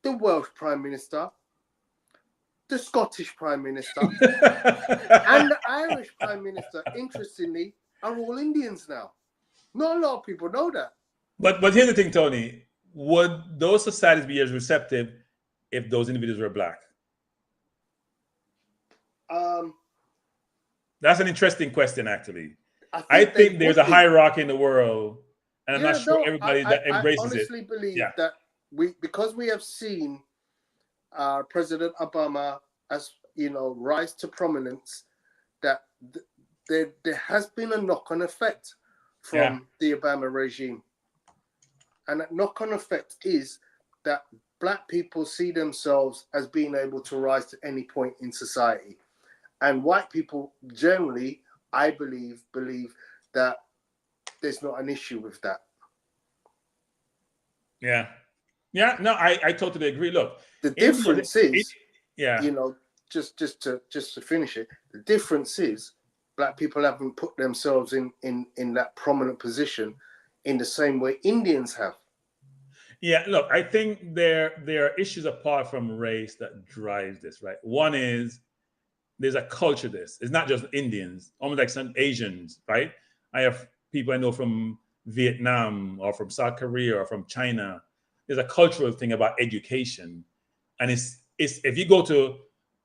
the Welsh Prime Minister, the Scottish Prime Minister, and the Irish Prime Minister, interestingly, are all Indians now. Not a lot of people know that. But here's the thing, Tony. Would those societies be as receptive if those individuals were black? That's an interesting question, actually. I think there's a hierarchy in the world, and I'm not sure everybody that embraces it. I honestly believe that because we have seen President Obama as rise to prominence, that there has been a knock-on effect from the Obama regime, and that knock-on effect is that black people see themselves as being able to rise to any point in society, and white people generally, I believe that there's not an issue with that. Yeah. No, I totally agree. Look, the difference is, just to finish it, the difference is black people haven't put themselves in that prominent position in the same way Indians have. Yeah, look, I think there are issues apart from race that drives this, right? One is there's a culture to this. It's not just Indians, almost like some Asians, right? I have people I know from Vietnam or from South Korea or from China. There's a cultural thing about education. And it's if you go to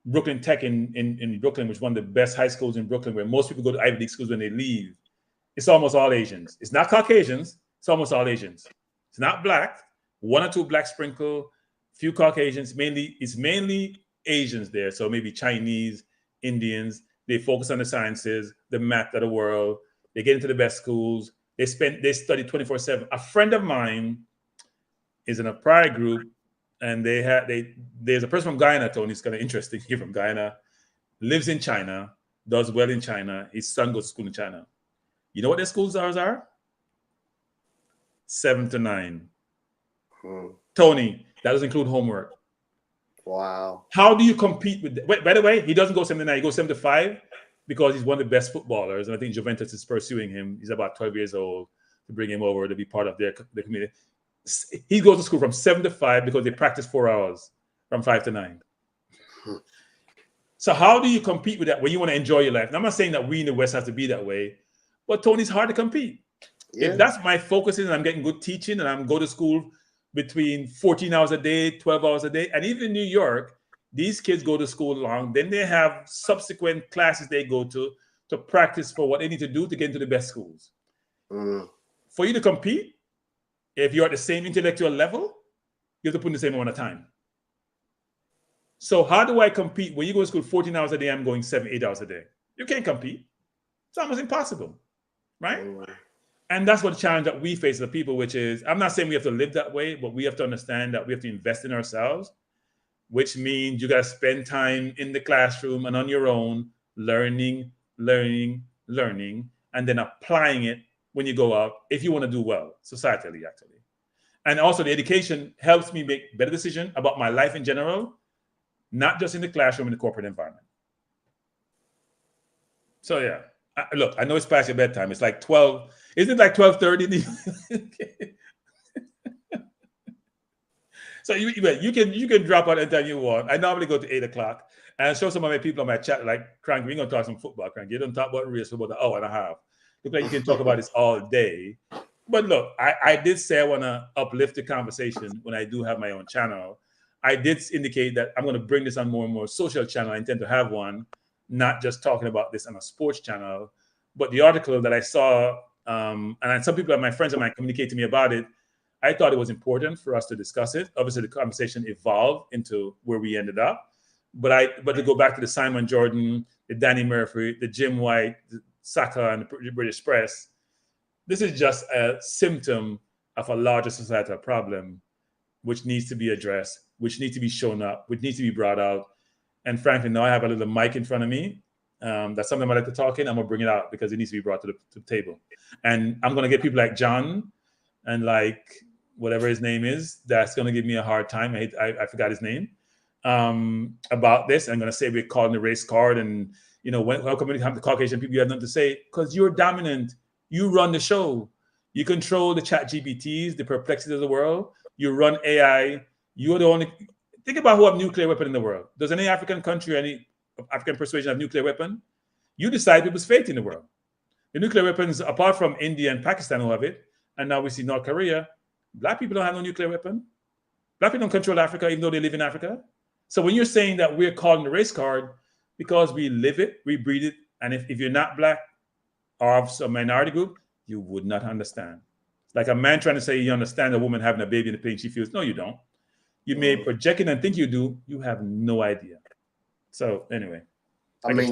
Brooklyn Tech in Brooklyn, which is one of the best high schools in Brooklyn, where most people go to Ivy League schools when they leave, it's almost all Asians. It's not Caucasians, it's almost all Asians. It's not black, one or two black sprinkle, few Caucasians, mainly Asians there. So maybe Chinese, Indians. They focus on the sciences, the math of the world. They get into the best schools. They study 24/7. A friend of mine is in a prior group, and there's a person from Guyana, Tony. It's kind of interesting. He's from Guyana, lives in China, does well in China. His son goes to school in China. You know what their school hours are? 7 to 9. Tony, that doesn't include homework. Wow. How do you compete with that? By the way, he doesn't go 7 to 9, he goes 7 to 5 because he's one of the best footballers. And I think Juventus is pursuing him. He's about 12 years old to bring him over to be part of their community. He goes to school from 7 to 5 because they practice 4 hours from 5 to 9. So how do you compete with that when you want to enjoy your life? And I'm not saying that we in the West have to be that way, but Tony's hard to compete. Yeah. If that's my focus and I'm getting good teaching and I'm going to school between 14 hours a day, 12 hours a day, and even in New York, these kids go to school long, then they have subsequent classes they go to practice for what they need to do to get into the best schools. For you to compete, if you're at the same intellectual level, you have to put in the same amount of time. So how do I compete? When you go to school 14 hours a day, I'm going 7, 8 hours a day. You can't compete. It's almost impossible, right? And that's what the challenge that we face as a people, which is, I'm not saying we have to live that way, but we have to understand that we have to invest in ourselves, which means you got to spend time in the classroom and on your own, learning, and then applying it when you go out, if you want to do well, societally, actually. And also the education helps me make better decisions about my life in general, not just in the classroom, in the corporate environment. So yeah, look, I know it's past your bedtime. It's like 12. Isn't it like 12:30? So you can drop out anytime you want. I normally go to 8 o'clock and show some of my people on my chat, like, Crank, we're going to talk some football, Crank. You don't talk about race for about an hour and a half. Look like you can talk about this all day. But look, I did say I want to uplift the conversation when I do have my own channel. I did indicate that I'm going to bring this on more and more social channel. I intend to have one, not just talking about this on a sports channel. But the article that I saw, and some people, my friends of mine, communicate to me about it. I thought it was important for us to discuss it. Obviously, the conversation evolved into where we ended up. But to go back to the Simon Jordan, the Danny Murphy, the Jim White, the Saka, and the British Press, this is just a symptom of a larger societal problem, which needs to be addressed, which needs to be shown up, which needs to be brought out. And frankly, now I have a little mic in front of me. That's something I like to talk in. I'm going to bring it out because it needs to be brought to the table. And I'm going to get people like John and like whatever his name is, that's going to give me a hard time. I forgot his name, about this. I'm going to say we're calling the race card. And, you know, when come to the Caucasian people, you have nothing to say because you're dominant. You run the show. You control the chat GPTs, the perplexities of the world. You run AI. You're the only. Think about who have nuclear weapon in the world. Does any African country, any African persuasion have nuclear weapon? You decide people's fate in the world. The nuclear weapons, apart from India and Pakistan who have it, and now we see North Korea, Black people don't have no nuclear weapon. Black people don't control Africa, even though they live in Africa. So when you're saying that we're calling the race card because we live it, we breathe it, and if you're not Black or of some minority group, you would not understand. Like a man trying to say you understand a woman having a baby and the pain she feels. No, you don't. You may project it and think you do. You have no idea. So anyway. I mean,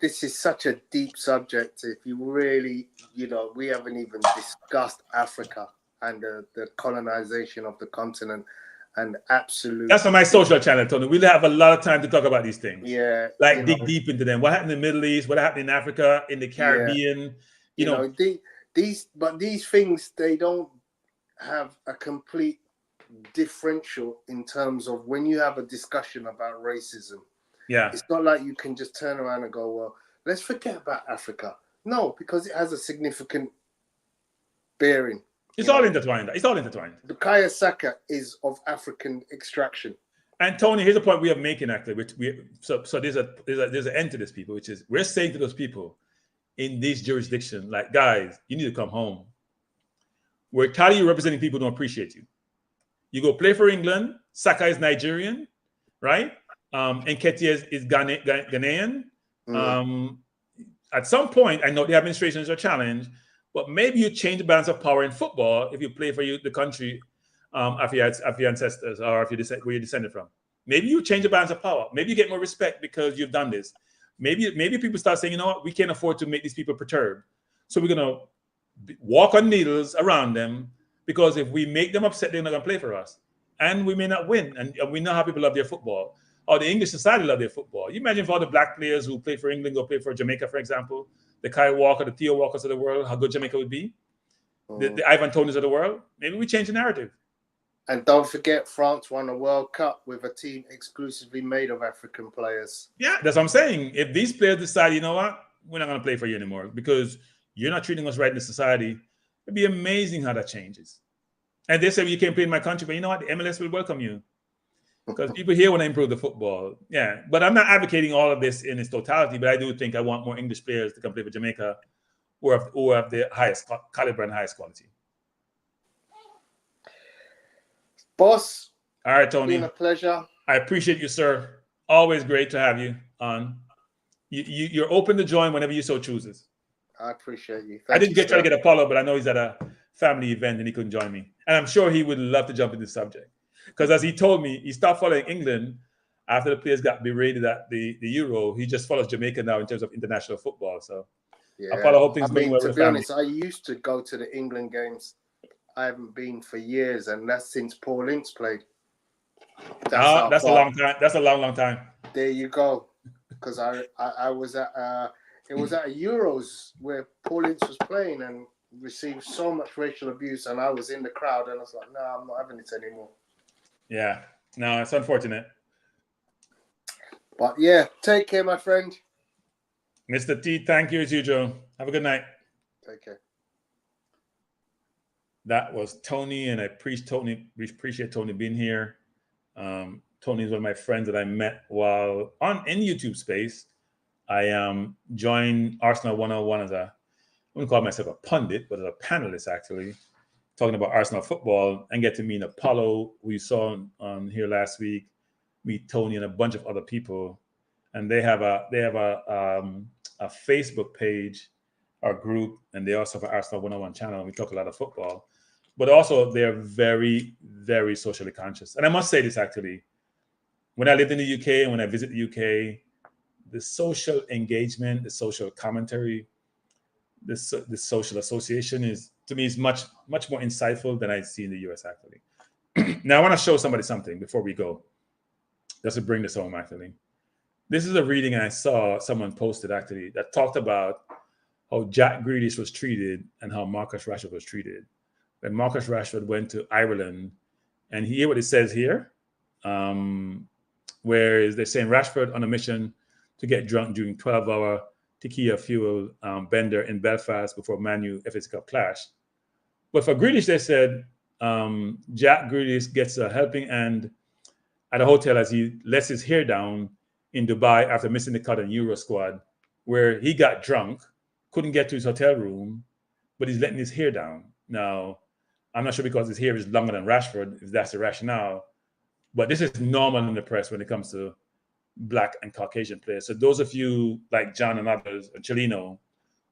this is such a deep subject. If you really, we haven't even discussed Africa and the colonization of the continent and absolutely. That's on my social channel, Tony. We'll have a lot of time to talk about these things. Yeah. Like dig deep into them. What happened in the Middle East? What happened in Africa, in the Caribbean? Yeah. These things, they don't have a complete differential in terms of when you have a discussion about racism. Yeah. It's not like you can just turn around and go, well, let's forget about Africa. No, because it has a significant bearing. It's all intertwined. It's all intertwined. Bukayo Saka is of African extraction. And Tony, here's the point we are making actually. So there's an end to this, people, which is we're saying to those people in this jurisdiction, like, guys, you need to come home. We're tired of you representing people who don't appreciate you. You go play for England. Saka is Nigerian, right? Nketiah is Ghanaian. At some point, I know the administration is a challenge, but maybe you change the balance of power in football if you play for the country of your ancestors, or if you where you descended from. Maybe you change the balance of power. Maybe you get more respect because you've done this. Maybe people start saying, you know what, we can't afford to make these people perturbed, so we're gonna walk on needles around them, because if we make them upset, they're not gonna play for us, and we may not win. And we know how people love their football, or the English society love their football. You imagine for all the black players who play for England or play for Jamaica, for example, the Kyle Walker, the Theo Walkers of the world, how good Jamaica would be, the Ivan Tonys of the world. Maybe we change the narrative. And don't forget, France won a World Cup with a team exclusively made of African players. Yeah, that's what I'm saying. If these players decide, you know what, we're not going to play for you anymore because you're not treating us right in the society, it'd be amazing how that changes. And they say, well, you can't play in my country, but you know what, the MLS will welcome you. Because people here want to improve the football. Yeah, but I'm not advocating all of this in its totality, but I do think I want more English players to come play for Jamaica who have the highest caliber and highest quality. Boss. All right, Tony. It's been a pleasure. I appreciate you, sir. Always great to have you on. You're open to join whenever you so chooses. I appreciate you. I didn't try to get Apollo, but I know he's at a family event and he couldn't join me. And I'm sure he would love to jump into the subject. Because as he told me, he stopped following England after the players got berated at the Euro. He just follows Jamaica now in terms of international football. So yeah. Apollo, hope things going well to with be the family. honest, I used to go to the England games. I haven't been for years, and that's since Paul Ince played. That's a long time. That's a long time. There you go. Because I was at it was at a Euros where Paul Ince was playing and received so much racial abuse, and I was in the crowd, and I was like, no, I'm not having it anymore. Yeah, no, it's unfortunate. But yeah, take care, my friend. Mr. T, thank you as usual. Have a good night. Take care. That was Tony, and I appreciate Tony being here. Tony is one of my friends that I met while in YouTube space. I joined Arsenal 101 as I wouldn't call myself a pundit, but as a panelist actually, talking about Arsenal football, and get to meet Apollo, who you saw on here last week, meet Tony and a bunch of other people. And they have a Facebook page or group, and they also have an Arsenal 101 channel, and we talk a lot of football. But also they're very, very socially conscious. And I must say this actually, when I lived in the UK and when I visit the UK, the social engagement, the social commentary, the social association is, to me, is much more insightful than I see in the US actually. Now I want to show somebody something before we go, just to bring this home actually. This is a reading I saw someone posted actually that talked about how Jack Grealish was treated and how Marcus Rashford was treated. When Marcus Rashford went to Ireland, and hear what it says here, where they're saying Rashford on a mission to get drunk during 12-hour tequila fuel bender in Belfast before Man U FA Cup clash. But for Grealish, they said Jack Grealish gets a helping hand at a hotel as he lets his hair down in Dubai after missing the cut on Euro squad, where he got drunk, couldn't get to his hotel room, but he's letting his hair down. Now, I'm not sure because his hair is longer than Rashford, if that's the rationale, but this is normal in the press when it comes to Black and Caucasian players. So those of you like John and others, and Chelino,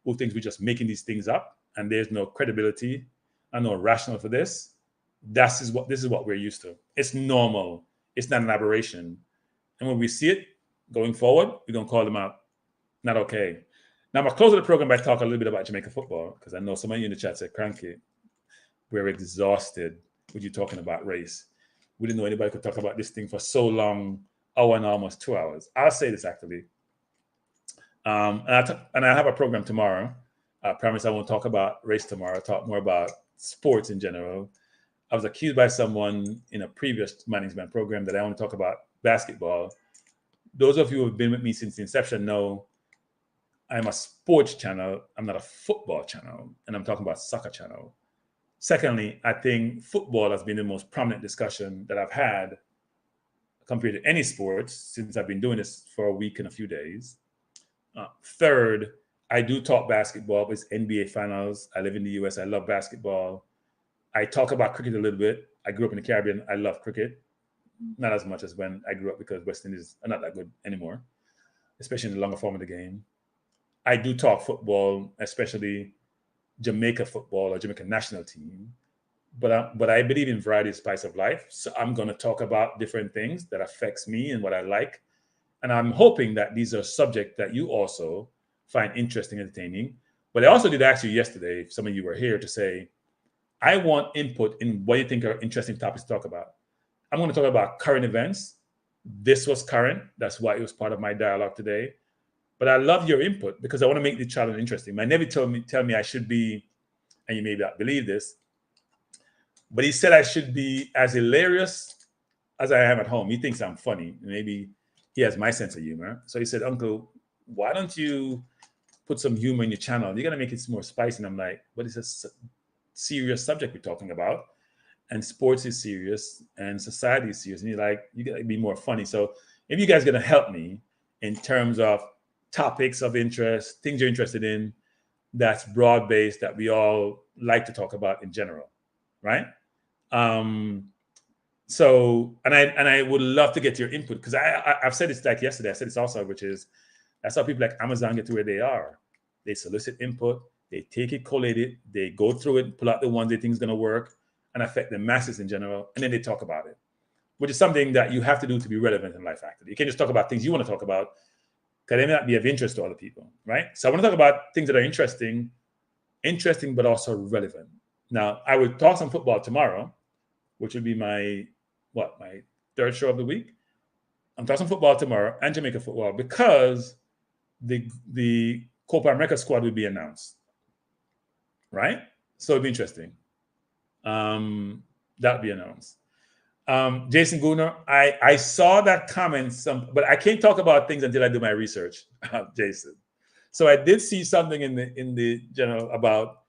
who thinks we're just making these things up and there's no credibility and no rationale for this, this is what we're used to. It's normal. It's not an aberration. And when we see it going forward, we're going to call them out. Not okay. Now, I'm going to close the program by talking a little bit about Jamaica football, because I know some of you in the chat said, cranky, we're exhausted with you talking about race. We didn't know anybody could talk about this thing for so long, hour and almost 2 hours. I'll say this actually. And I have a program tomorrow. I promise I won't talk about race tomorrow. I'll talk more about sports in general. I was accused by someone in a previous management program that I only talk about basketball. Those of you who have been with me since the inception know I'm a sports channel. I'm not a football channel, and I'm talking about soccer channel. Secondly, I think football has been the most prominent discussion that I've had compared to any sports since I've been doing this for a week and a few days. Third, I do talk basketball. It's NBA finals. I live in the US. I love basketball. I talk about cricket a little bit. I grew up in the Caribbean. I love cricket. Not as much as when I grew up, because West Indies are not that good anymore, especially in the longer form of the game. I do talk football, especially Jamaica football or Jamaica national team. but I believe in variety is spice of life. So I'm going to talk about different things that affects me and what I like. And I'm hoping that these are subjects that you also find interesting, entertaining. But I also did ask you yesterday, if some of you were here, to say, I want input in what you think are interesting topics to talk about. I'm going to talk about current events. This was current. That's why it was part of my dialogue today. But I love your input because I want to make the challenge interesting. My nephew tell me I should be, and you may not believe this, but he said I should be as hilarious as I am at home. He thinks I'm funny. Maybe he has my sense of humor. So he said, Uncle, why don't you put some humor in your channel? You're going to make it more spicy. And I'm like, what is a serious subject we're talking about? And sports is serious and society is serious. And you're like, you got to be more funny. So if you guys are going to help me in terms of topics of interest, things you're interested in, that's broad-based, that we all like to talk about in general, right? So, and I would love to get your input, because I've said this like yesterday. I said this also, which is that's how people like Amazon get to where they are. They solicit input, they take it, collate it, they go through it, pull out the ones they think is going to work and affect the masses in general, and then they talk about it, which is something that you have to do to be relevant in life. Actually, you can't just talk about things you want to talk about, because they may not be of interest to other people, right? So I want to talk about things that are interesting, but also relevant. Now, I will talk some football tomorrow, which will be my third show of the week. I'm talking football tomorrow and Jamaica football because the Copa America squad will be announced, right? So it'll be interesting. That'll be announced. Jason Gooner, I saw that comment, but I can't talk about things until I do my research, Jason. So I did see something in the general about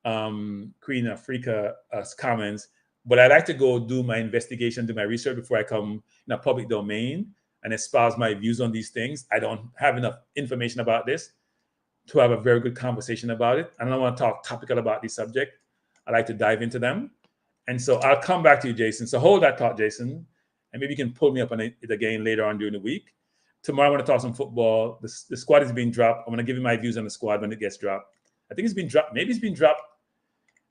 Queen Africa's comments, but I'd like to go do my investigation, do my research before I come in a public domain and espouse my views on these things. I don't have enough information about this to have a very good conversation about it. And I don't want to talk topical about this subject. I like to dive into them. And so I'll come back to you, Jason. So hold that thought, Jason, and maybe you can pull me up on it again later on during the week. Tomorrow, I'm going to talk some football. The squad is being dropped. I'm going to give you my views on the squad when it gets dropped. I think it's been dropped. Maybe it's been dropped.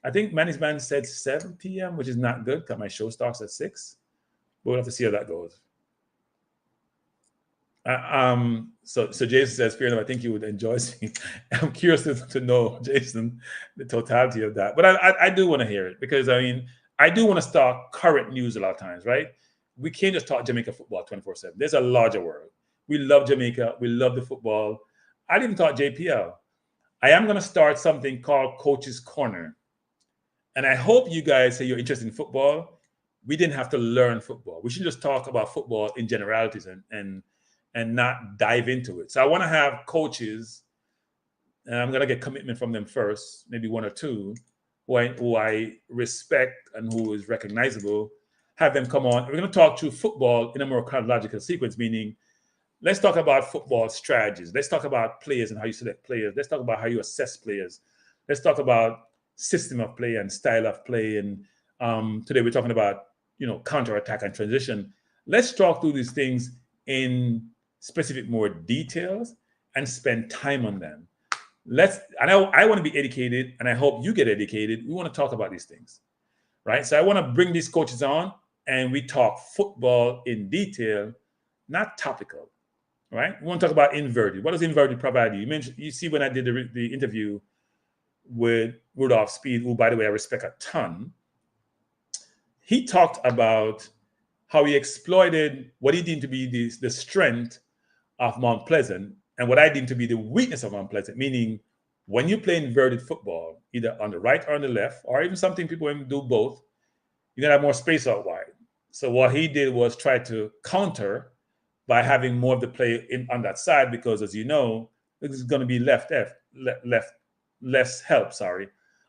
I think Manny's Man said 7 p.m., which is not good because my show starts at 6. But we'll have to see how that goes. So Jason says, fair enough, I think you would enjoy seeing. I'm curious to know, Jason, the totality of that. But I do want to hear it because, I mean, I do want to start current news a lot of times, right? We can't just talk Jamaica football 24/7. There's a larger world. We love Jamaica. We love the football. I didn't talk JPL. I am going to start something called Coach's Corner. And I hope you guys say you're interested in football. We didn't have to learn football. We should just talk about football in generalities and not dive into it. So I want to have coaches, and I'm going to get commitment from them first, maybe one or two, who I respect and who is recognizable, have them come on. We're going to talk through football in a more chronological sequence, meaning let's talk about football strategies. Let's talk about players and how you select players. Let's talk about how you assess players. Let's talk about system of play and style of play. And today we're talking about, counterattack and transition. Let's talk through these things in specific more details and spend time on them. I want to be educated, and I hope you get educated. We want to talk about these things, right? So I want to bring these coaches on, and we talk football in detail, not topical, right? We want to talk about inverted. What does inverted provide you? You see when I did the interview with Rudolph Speed, who, by the way, I respect a ton. He talked about how he exploited what he deemed to be the strength of Mount Pleasant and what I deem to be the weakness of Mount Pleasant, meaning when you play inverted football, either on the right or on the left, or even something people do both, you're going to have more space out wide. So what he did was try to counter by having more of the play on that side, because as you know, there's going to be less help,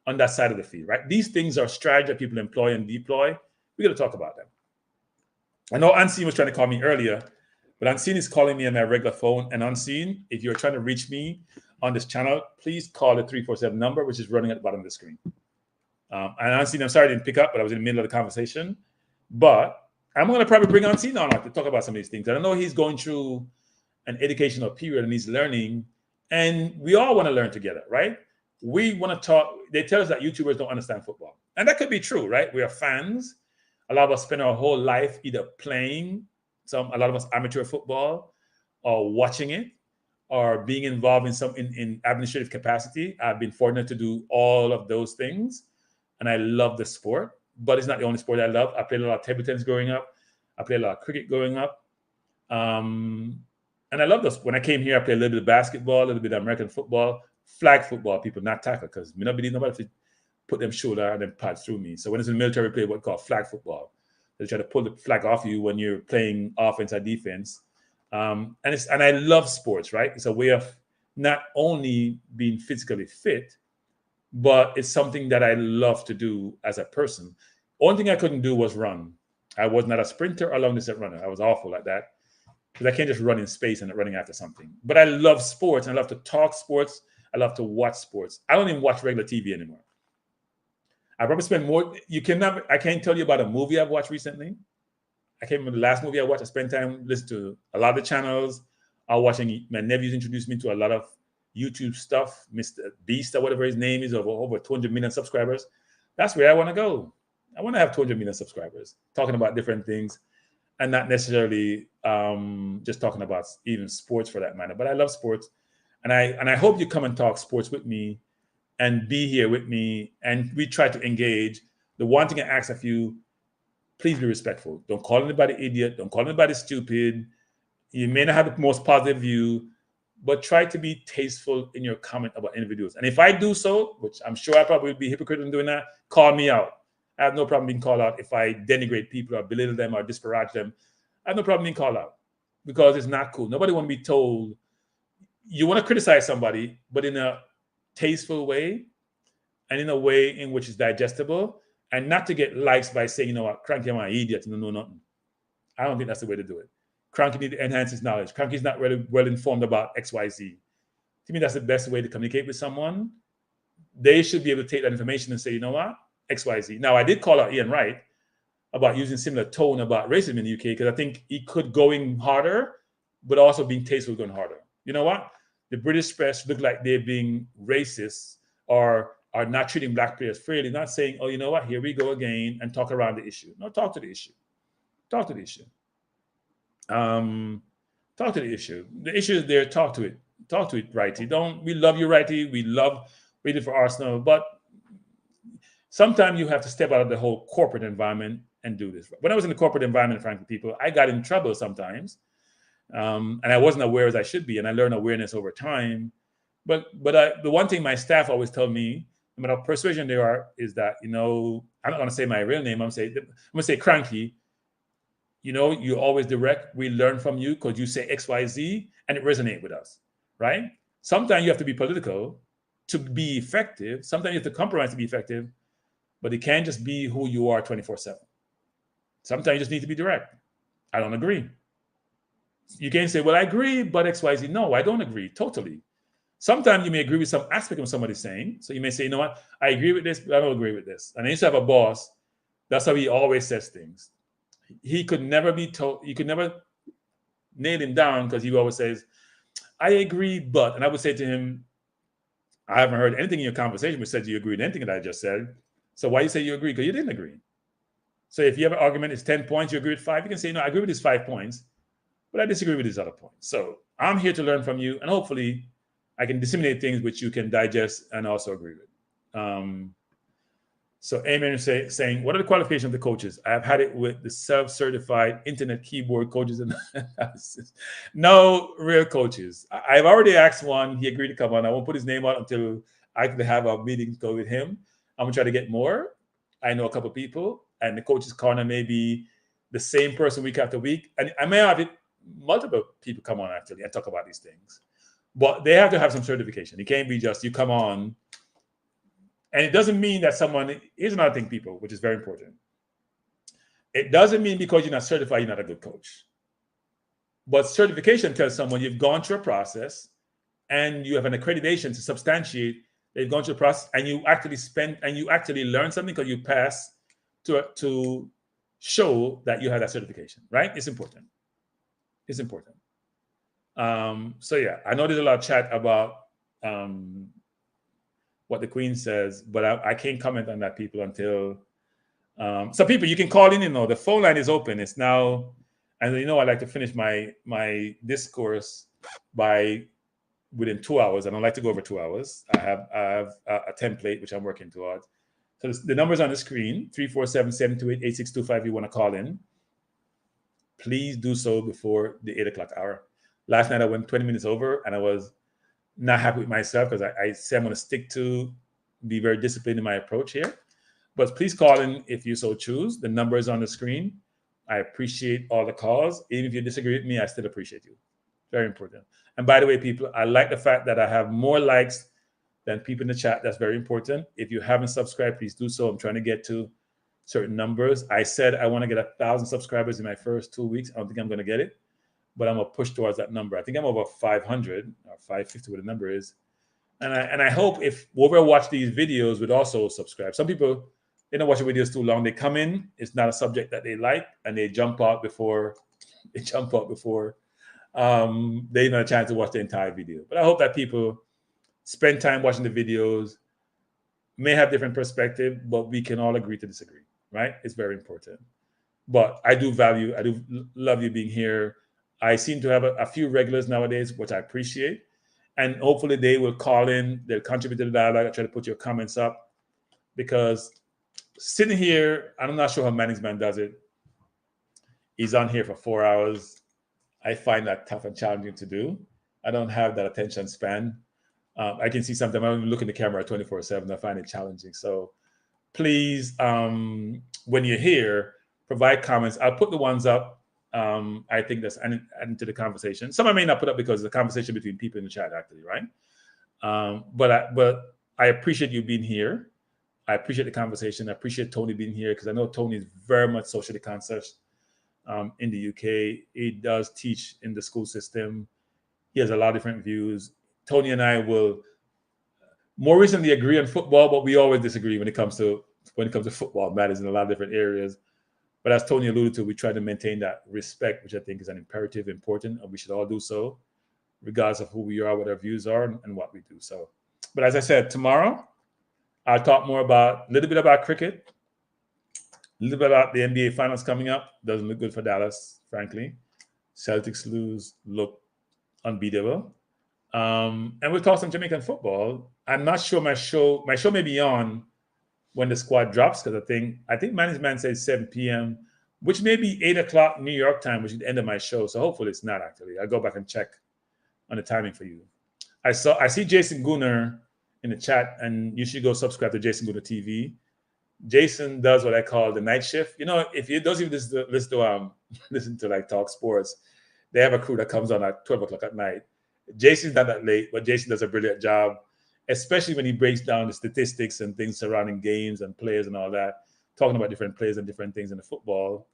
on that side of the field, right? These things are strategy that people employ and deploy. We're going to talk about them. I know Unseen was trying to call me earlier, but Unseen is calling me on my regular phone. And Unseen, if you're trying to reach me on this channel, please call the 347 number, which is running at the bottom of the screen. And Unseen, I'm sorry I didn't pick up, but I was in the middle of the conversation. But I'm going to probably bring Unseen on to talk about some of these things. I know he's going through an educational period and he's learning. And we all want to learn together, right? We want to talk. They tell us that YouTubers don't understand football. And that could be true, right? We are fans. A lot of us spend our whole life either playing a lot of us amateur football, or watching it, or being involved in administrative capacity. I've been fortunate to do all of those things, and I love the sport. But it's not the only sport I love. I played a lot of table tennis growing up. I played a lot of cricket growing up. And I love those. When I came here, I played a little bit of basketball, a little bit of American football, flag football, people, not tackle, because me not believe nobody to put them shoulder and then pass through me. So when it's in the military, we play what we call flag football. They try to pull the flag off you when you're playing offense or defense. And I love sports, right? It's a way of not only being physically fit, but it's something that I love to do as a person. Only thing I couldn't do was run. I was not a sprinter or long distance runner. I was awful at that, because I can't just run in space and running after something. But I love sports, and I love to talk sports. I love to watch sports. I don't even watch regular TV anymore. I probably spend more. I can't tell you about a movie I've watched recently. I can't remember the last movie I watched. I spent time listening to a lot of the channels. I was watching, my nephews introduced me to a lot of YouTube stuff, Mr. Beast or whatever his name is, over 200 million subscribers. That's where I want to go. I want to have 200 million subscribers, talking about different things, and not necessarily just talking about even sports for that matter. But I love sports, and I hope you come and talk sports with me and be here with me, and we try to engage. The one thing I ask of you, please be respectful. Don't call anybody idiot. Don't call anybody stupid. You may not have the most positive view, but try to be tasteful in your comment about individuals. And if I do so, which I'm sure I probably would be hypocritical in doing that, call me out. I have no problem being called out if I denigrate people or belittle them or disparage them. I have no problem being called out, because it's not cool. Nobody want to be told. You want to criticize somebody, but in a tasteful way and in a way in which is digestible, and not to get likes by saying, you know what, Cranky, I'm an idiot and know nothing. I don't think that's the way to do it. Cranky need to enhance his knowledge. Cranky's not really well informed about XYZ. To me, that's the best way to communicate with someone. They should be able to take that information and say, you know what, XYZ. Now, I did call out Ian Wright about using similar tone about racism in the UK, because I think he could going harder, but also being tasteful going harder. You know what? The British press look like they're being racist or are not treating black players fairly, not saying, oh, you know what, here we go again, and talk around the issue. No, talk to the issue. Talk to the issue. Talk to the issue. The issue is there, talk to it. Talk to it, Righty. We love you, Righty. We love reading for Arsenal, but sometimes you have to step out of the whole corporate environment and do this. When I was in the corporate environment, frankly, people, I got in trouble sometimes. And I wasn't aware as I should be, and I learned awareness over time. But the one thing my staff always tell me, no matter how persuasion they are, is that, you know, I'm not going to say my real name. I'm going to say Cranky. You know, you're always direct. We learn from you because you say X, Y, Z, and it resonates with us, right? Sometimes you have to be political to be effective. Sometimes you have to compromise to be effective, but it can't just be who you are 24/7. Sometimes you just need to be direct. I don't agree. You can't say, well, I agree, but X, Y, Z. No, I don't agree. Totally. Sometimes you may agree with some aspect of what somebody's saying. So you may say, you know what, I agree with this, but I don't agree with this. And I used to have a boss. That's how he always says things. He could never be told, you could never nail him down, because he always says, I agree, but, and I would say to him, I haven't heard anything in your conversation which said you agreed with anything that I just said. So why you say you agree? Because you didn't agree. So if you have an argument, it's 10 points, you agree with 5, you can say, no, I agree with these 5 points, but I disagree with these other points. So I'm here to learn from you, and hopefully I can disseminate things which you can digest and also agree with. So Amen is saying, what are the qualifications of the coaches? I've had it with the self-certified internet keyboard coaches and no real coaches. I've already asked one. He agreed to come on. I won't put his name out until I can have a meeting to go with him. I'm going to try to get more. I know a couple of people, and the coaches corner may be the same person week after week. And I may have multiple people come on actually and talk about these things. But they have to have some certification. It can't be just you come on. And it doesn't mean that someone, here's another thing, people, which is very important. It doesn't mean because you're not certified, you're not a good coach. But certification tells someone you've gone through a process and you have an accreditation to substantiate that you've gone through a process, and you actually learn something because you pass to show that you have that certification, right? It's important. It's important. So yeah, I know there's a lot of chat about what the Queen says, but I can't comment on that, people, until so people, you can call in. The phone line is open. It's now, and I like to finish my discourse by within 2 hours. I don't like to go over 2 hours. I have a template which I'm working towards. So the number's on the screen: 347-728-8625. If you want to call in, please do so before the 8 o'clock hour. Last night I went 20 minutes over, and I was not happy with myself because I said I'm going to stick to be very disciplined in my approach here. But please call in if you so choose. The number is on the screen. I appreciate all the calls. Even if you disagree with me, I still appreciate you. Very important. And by the way, people, I like the fact that I have more likes than people in the chat. That's very important. If you haven't subscribed, please do so. I'm trying to get to certain numbers. I said I want to get 1,000 subscribers in my first 2 weeks. I don't think I'm going to get it, but I'm going to push towards that number. I think I'm over 500 or 550, what the number is. And I hope if whoever watch these videos would also subscribe. Some people, they don't watch the videos too long. They come in, it's not a subject that they like, and they jump out before they have a chance to watch the entire video. But I hope that people spend time watching the videos, may have different perspective, but we can all agree to disagree, right? It's very important. But I do love you being here. I seem to have a few regulars nowadays, which I appreciate. And hopefully they will call in, they'll contribute to the dialogue. I try to put your comments up, because sitting here, I'm not sure how management does it. He's on here for 4 hours. I find that tough and challenging to do. I don't have that attention span. I can see sometimes I don't look in the camera 24/7. I find it challenging. So please, when you're here, provide comments. I'll put the ones up. I think that's adding to the conversation. Some I may not put up because it's a conversation between people in the chat, actually, right? But I appreciate you being here. I appreciate the conversation. I appreciate Tony being here, because I know Tony is very much socially conscious in the UK. He does teach in the school system. He has a lot of different views. Tony and I will more recently agree on football, but we always disagree when it comes to football matters in a lot of different areas. But as Tony alluded to, we try to maintain that respect, which I think is an imperative, important, and we should all do so, regardless of who we are, what our views are, and what we do. So, but as I said, tomorrow, I'll talk more a little bit about cricket, a little bit about the NBA finals coming up. Doesn't look good for Dallas, frankly. Celtics look unbeatable. And we'll talk some Jamaican football. I'm not sure my show may be on when the squad drops, because I think management says 7 p.m., which may be 8 o'clock New York time, which is the end of my show. So hopefully it's not, actually. I'll go back and check on the timing for you. I see Jason Gunner in the chat, and you should go subscribe to Jason Gunner TV. Jason does what I call the night shift. If you those of you listen to like Talk Sports, they have a crew that comes on at 12 o'clock at night. Jason's not that late, but Jason does a brilliant job, especially when he breaks down the statistics and things surrounding games and players and all that, talking about different players and different things in the football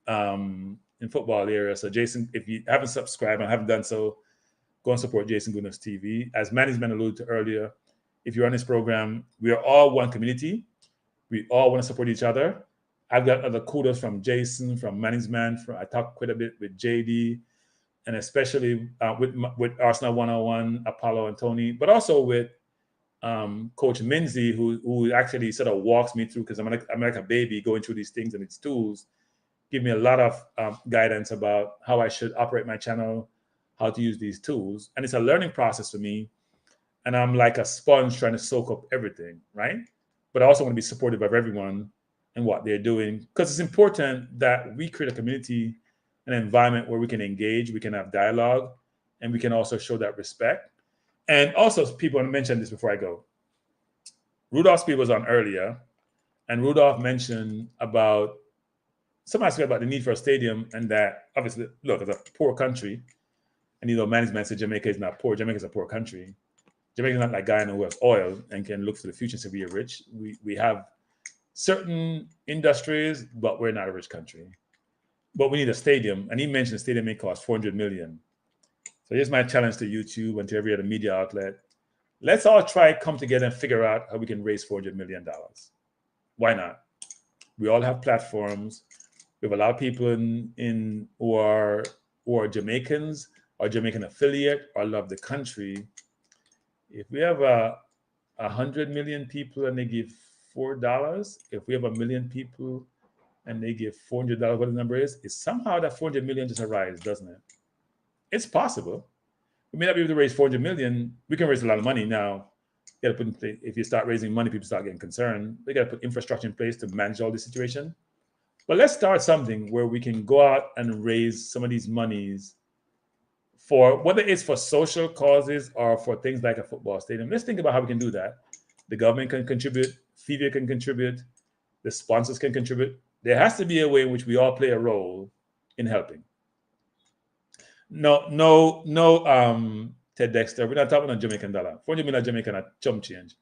area. So Jason, if you haven't subscribed and haven't done so, go and support Jason Gunner's TV. As management alluded to earlier, if you're on this program, we are all one community. We all want to support each other. I've got other kudos from Jason, from management. I talked quite a bit with JD, and especially with Arsenal 101, Apollo and Tony, but also with Coach Minzy, who actually sort of walks me through, because I'm like a baby going through these things and its tools, give me a lot of guidance about how I should operate my channel, how to use these tools. And it's a learning process for me. And I'm like a sponge trying to soak up everything, right? But I also want to be supportive of everyone and what they're doing, because it's important that we create a community, an environment where we can engage, we can have dialogue, and we can also show that respect. And also, people, want to mention this before I go. Rudolph Speed was on earlier, and Rudolph mentioned somebody said about the need for a stadium, and that obviously, look, it's a poor country, and management said Jamaica is not poor. Jamaica is a poor country. Jamaica is not like Guyana, who has oil and can look to the future to be rich. We have certain industries, but we're not a rich country. But we need a stadium, and he mentioned the stadium may cost $400 million. So here's my challenge to YouTube and to every other media outlet. Let's all come together and figure out how we can raise $400 million. Why not? We all have platforms. We have a lot of people in who are Jamaicans or Jamaican affiliate or love the country. If we have 100 million people and they give $4, if we have 1 million people and they give $400, what the number is somehow that 400 million just arrives, doesn't it? It's possible. We may not be able to raise 400 million. We can raise a lot of money now. You got to put in place, if you start raising money, people start getting concerned. They got to put infrastructure in place to manage all this situation. But let's start something where we can go out and raise some of these monies for whether it's for social causes or for things like a football stadium. Let's think about how we can do that. The government can contribute, FIFA can contribute, the sponsors can contribute. There has to be a way in which we all play a role in helping. No, Ted Dexter. We're not talking about Jamaican dollar. 400 million Jamaican are chump change.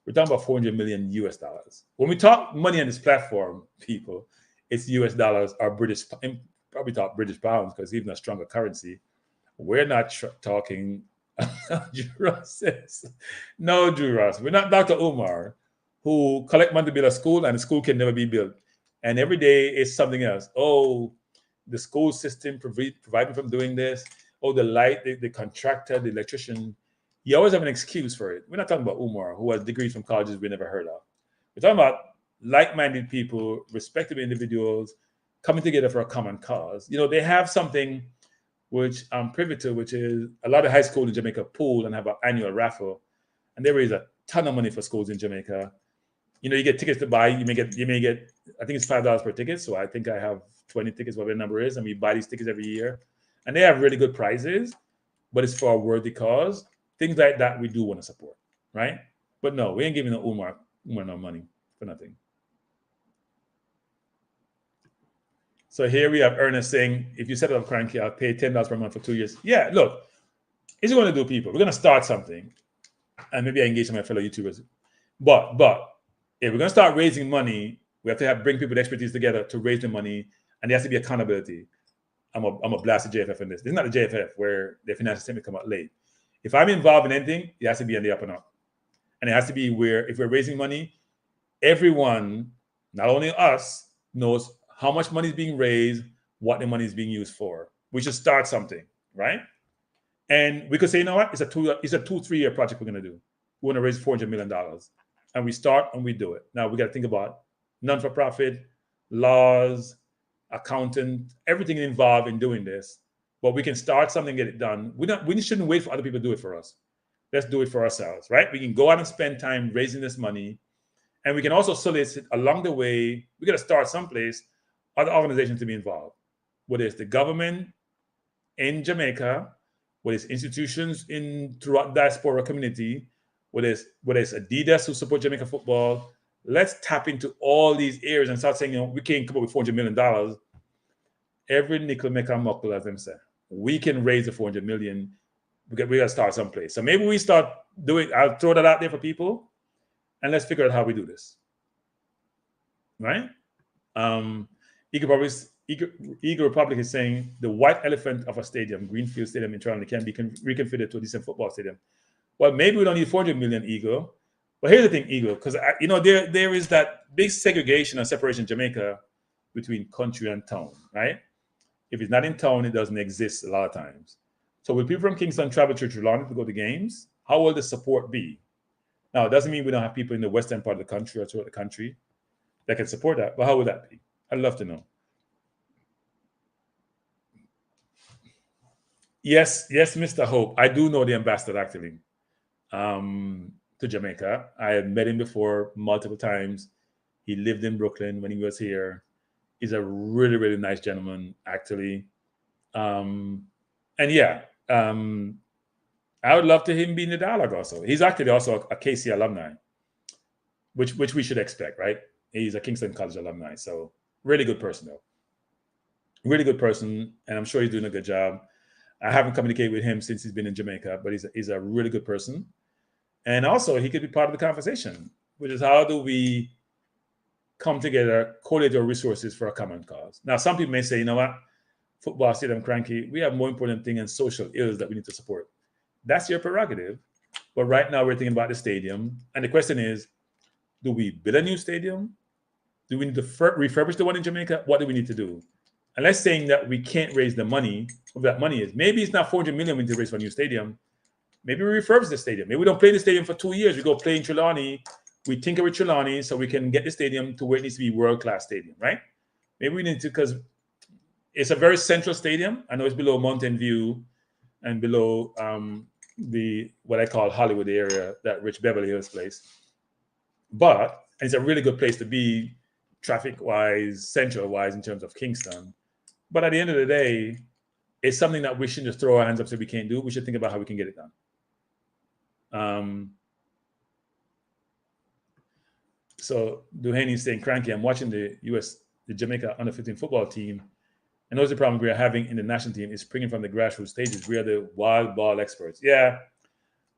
We're talking about 400 million US dollars. When we talk money on this platform, people, it's US dollars or British, probably talk British pounds because even a stronger currency. We're not talking Drew Ross says. No, Drew Ross. We're not Dr. Umar, who collect money to build a school and the school can never be built. And every day is something else. Oh, the school system prevented from doing this. Oh, the light, the contractor, the electrician. You always have an excuse for it. We're not talking about Umar, who has degrees from colleges we never heard of. We're talking about like-minded people, respectable individuals, coming together for a common cause. You know, they have something which I'm privy to, which is a lot of high schools in Jamaica pool and have an annual raffle. And they raise a ton of money for schools in Jamaica. You know, you get tickets to buy. You may get, I think it's $5 per ticket. So I think I have 20 tickets, whatever the number is. And we buy these tickets every year. And they have really good prizes, but it's for a worthy cause. Things like that we do want to support, right? But no, we ain't giving no Umar no money for nothing. So here we have Ernest saying, if you set it up cranky, I'll pay $10 per month for 2 years. Yeah, look, it's going to do, people. We're going to start something. And maybe I engage some of my fellow YouTubers. But if we're going to start raising money, we have to bring people with expertise together to raise the money. And there has to be accountability. I'm a blast the JFF in this. This is not the JFF where the financial statement come out late. If I'm involved in anything, it has to be on the up and up. And it has to be where if we're raising money, everyone, not only us, knows how much money is being raised, what the money is being used for. We should start something, right? And we could say, you know what? It's a 2-3 year project we're going to do. We want to raise $400 million. And we start and we do it. Now we got to think about non-for-profit, laws, accountant, everything involved in doing this. But we can start something, get it done. We shouldn't wait for other people to do it for us. Let's do it for ourselves, right? We can go out and spend time raising this money. And we can also solicit along the way. We got to start someplace, other organizations to be involved. Whether it's the government in Jamaica, whether it's institutions throughout the diaspora community, whether it's Adidas who support Jamaica football. Let's tap into all these areas and start saying, you know, we can't come up with $400 million. Every nickel make a muckle, as them say. We can raise the 400 million. We got to start someplace. So maybe we start doing, I'll throw that out there for people, and let's figure out how we do this. Right? Eagle Republic is saying the white elephant of a stadium, Greenfield Stadium in Toronto, can be reconfigured to a decent football stadium. Well, maybe we don't need 400 million, Eagle. But here's the thing, Eagle, because there is that big segregation and separation in Jamaica between country and town, right? If it's not in town, it doesn't exist a lot of times. So will people from Kingston travel to Toronto to go to games? How will the support be? Now, it doesn't mean we don't have people in the western part of the country or throughout the country that can support that, but how would that be? I'd love to know. Yes, Mr. Hope. I do know the ambassador, actually, to Jamaica. I had met him before multiple times. He lived in Brooklyn when he was here. He's a really, really nice gentleman, actually. And yeah, I would love to him be in the dialogue also. He's actually also a KC alumni, which we should expect, right? He's a Kingston College alumni. So really good person, though. Really good person. And I'm sure he's doing a good job. I haven't communicated with him since he's been in Jamaica, but he's a really good person. And also, he could be part of the conversation, which is how do we come together, collate our resources for a common cause. Now, some people may say, you know what, football stadium cranky, we have more important thing and social ills that we need to support. That's your prerogative. But right now, we're thinking about the stadium. And the question is, do we build a new stadium? Do we need to refurbish the one in Jamaica? What do we need to do? And let's saying that we can't raise the money, what that money is. Maybe it's not 400 million we need to raise for a new stadium. Maybe we refurbish the stadium. Maybe we don't play in the stadium for 2 years. We go play in Trelawney. We tinker with Trelawney so we can get the stadium to where it needs to be world-class stadium, right? Maybe we need to, because it's a very central stadium. I know it's below Mountain View and below the what I call Hollywood area, that rich Beverly Hills place. But it's a really good place to be traffic-wise, central-wise in terms of Kingston. But at the end of the day, it's something that we shouldn't just throw our hands up and say we can't do. We should think about how we can get it done. So Duhaney is saying, cranky, I'm watching the Jamaica under-15 football team, and those are the problems we are having in the national team is springing from the grassroots stages. We are the wild ball experts. Yeah.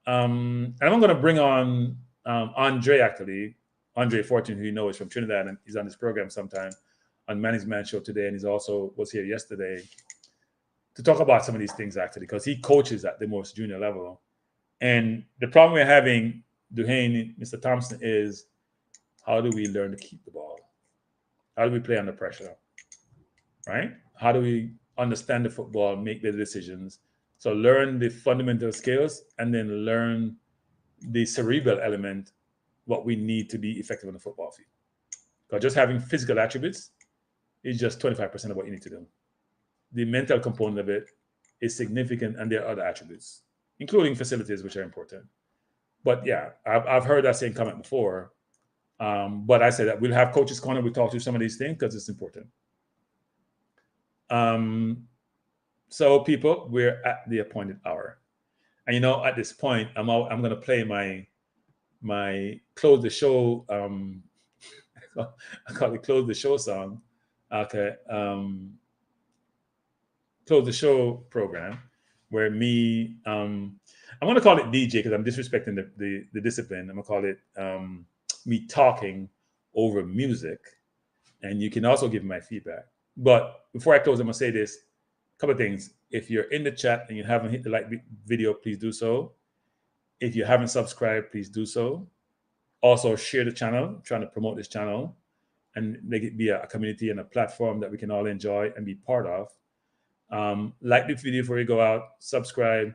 And I'm going to bring on Andre, actually. Andre Fortune, who you know is from Trinidad, and he's on this program sometime on Manny's Man Show today, and he's also was here yesterday to talk about some of these things, actually, because he coaches at the most junior level. And the problem we're having, Duhaney, Mr. Thompson, is how do we learn to keep the ball? How do we play under pressure, right? How do we understand the football, make the decisions? So learn the fundamental skills and then learn the cerebral element, what we need to be effective on the football field. Because just having physical attributes is just 25% of what you need to do. The mental component of it is significant, and there are other attributes, including facilities, which are important. But yeah, I've heard that same comment before. But I say that we'll have Coaches Corner. We'll talk through some of these things because it's important. So people, we're at the appointed hour. And, you know, at this point, I'm going to play my close the show. I call it close the show song. Okay. Close the show program where me, I'm going to call it DJ because I'm disrespecting the discipline. I'm going to call it me talking over music. And you can also give me my feedback. But before I close, I'm going to say this. A couple of things. If you're in the chat and you haven't hit the like video, please do so. If you haven't subscribed, please do so. Also, share the channel. I'm trying to promote this channel and make it be a community and a platform that we can all enjoy and be part of. Like this video before you go out, subscribe,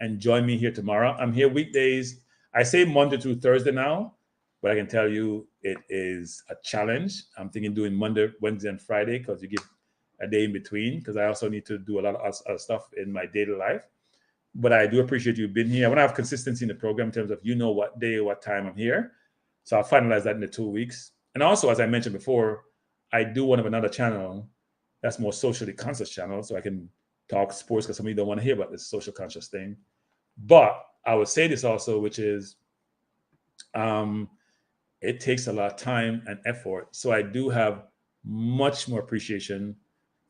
and join me here tomorrow. I'm here weekdays. I say Monday through Thursday now, but I can tell you it is a challenge. I'm thinking doing Monday, Wednesday, and Friday because you get a day in between because I also need to do a lot of other stuff in my daily life. But I do appreciate you being here. I want to have consistency in the program in terms of you know what day, what time I'm here. So I'll finalize that in the 2 weeks. And also, as I mentioned before, I do one of another channel that's more socially conscious channel, so I can talk sports because some of you don't want to hear about this social conscious thing. But I would say this also, which is it takes a lot of time and effort. So I do have much more appreciation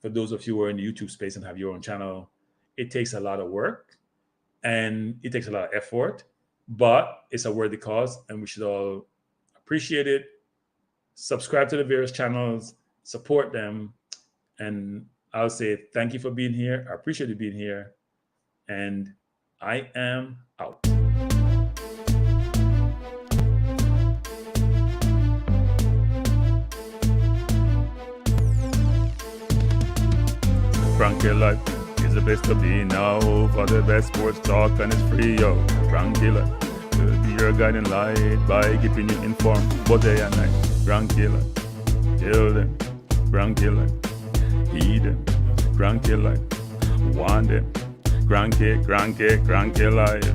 for those of you who are in the YouTube space and have your own channel. It takes a lot of work and it takes a lot of effort, but it's a worthy cause and we should all appreciate it. Subscribe to the various channels, support them. And I'll say thank you for being here. I appreciate you being here. And I am out. Frankie Life is the best to be now. For the best sports talk and it's free, yo. Frankie Life will be your guiding light by keeping you informed both day and night. Frankie Life, tell them. Frankie Life, heed them. Frankie Life, want them. Frankie Life.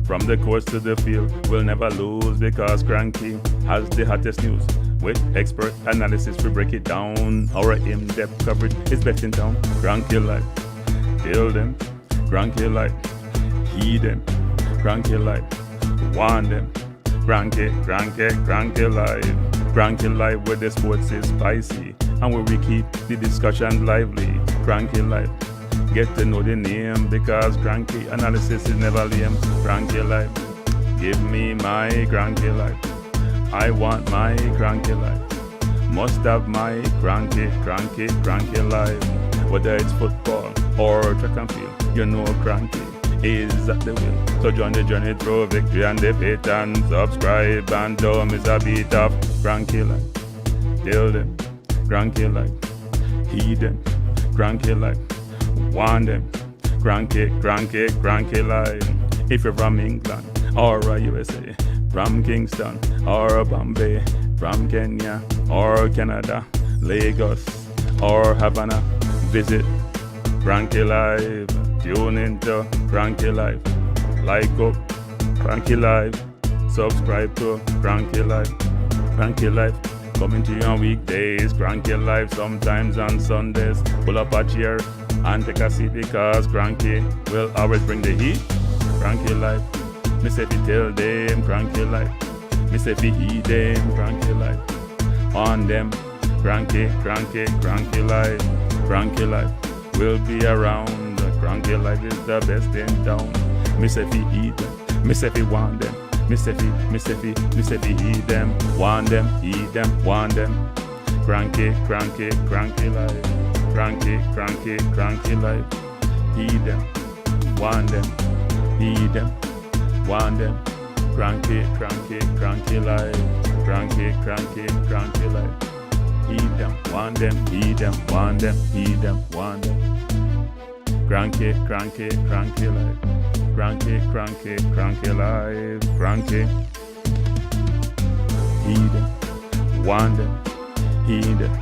From the courts to the field, we'll never lose because Cranky has the hottest news. With expert analysis, we break it down. Our in-depth coverage is best in town. Cranky Life, tell them. Cranky Life, heed them. Cranky Life, want them. Cranky Life. Cranky Life where the sports is spicy and where we keep the discussion lively. Cranky Life, get to know the name because cranky analysis is never lame. Cranky Life, give me my cranky life. I want my cranky life. Must have my cranky life. Whether it's football or track and field, you know cranky is at the wheel. So join the journey through victory and defeat and subscribe and don't miss a beat of cranky life. Tell them, cranky life. Heed them, cranky life. Want them, cranky life. If you're from England or USA, from Kingston or Bombay, from Kenya or Canada, Lagos or Havana, visit Cranky Live. Tune into Cranky Live. Like up Cranky Live. Subscribe to Cranky Live. Cranky Live. Coming to you on weekdays. Cranky Live sometimes on Sundays. Pull up a chair and take a seat because Cranky will always bring the heat. Cranky Live. Me say fi tell them Cranky Live. Me say fi heed them Cranky Live. On them Cranky Live. Cranky Live will be around. Cranky Live is the best in town. Me say fi heed them. Me say fi want them. Me say fi heed them. Want them, heed them, want them. Cranky Live. Cranky Live. Heed them, want them, heed them, want them. Cranky Live. Cranky Live. Heed them, want them, heed them, want them, heed them, want them. Cranky Live. Cranky Live. Cranky. Heed them, want them, heed them,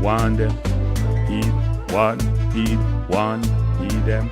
want them, heed, want, heed them.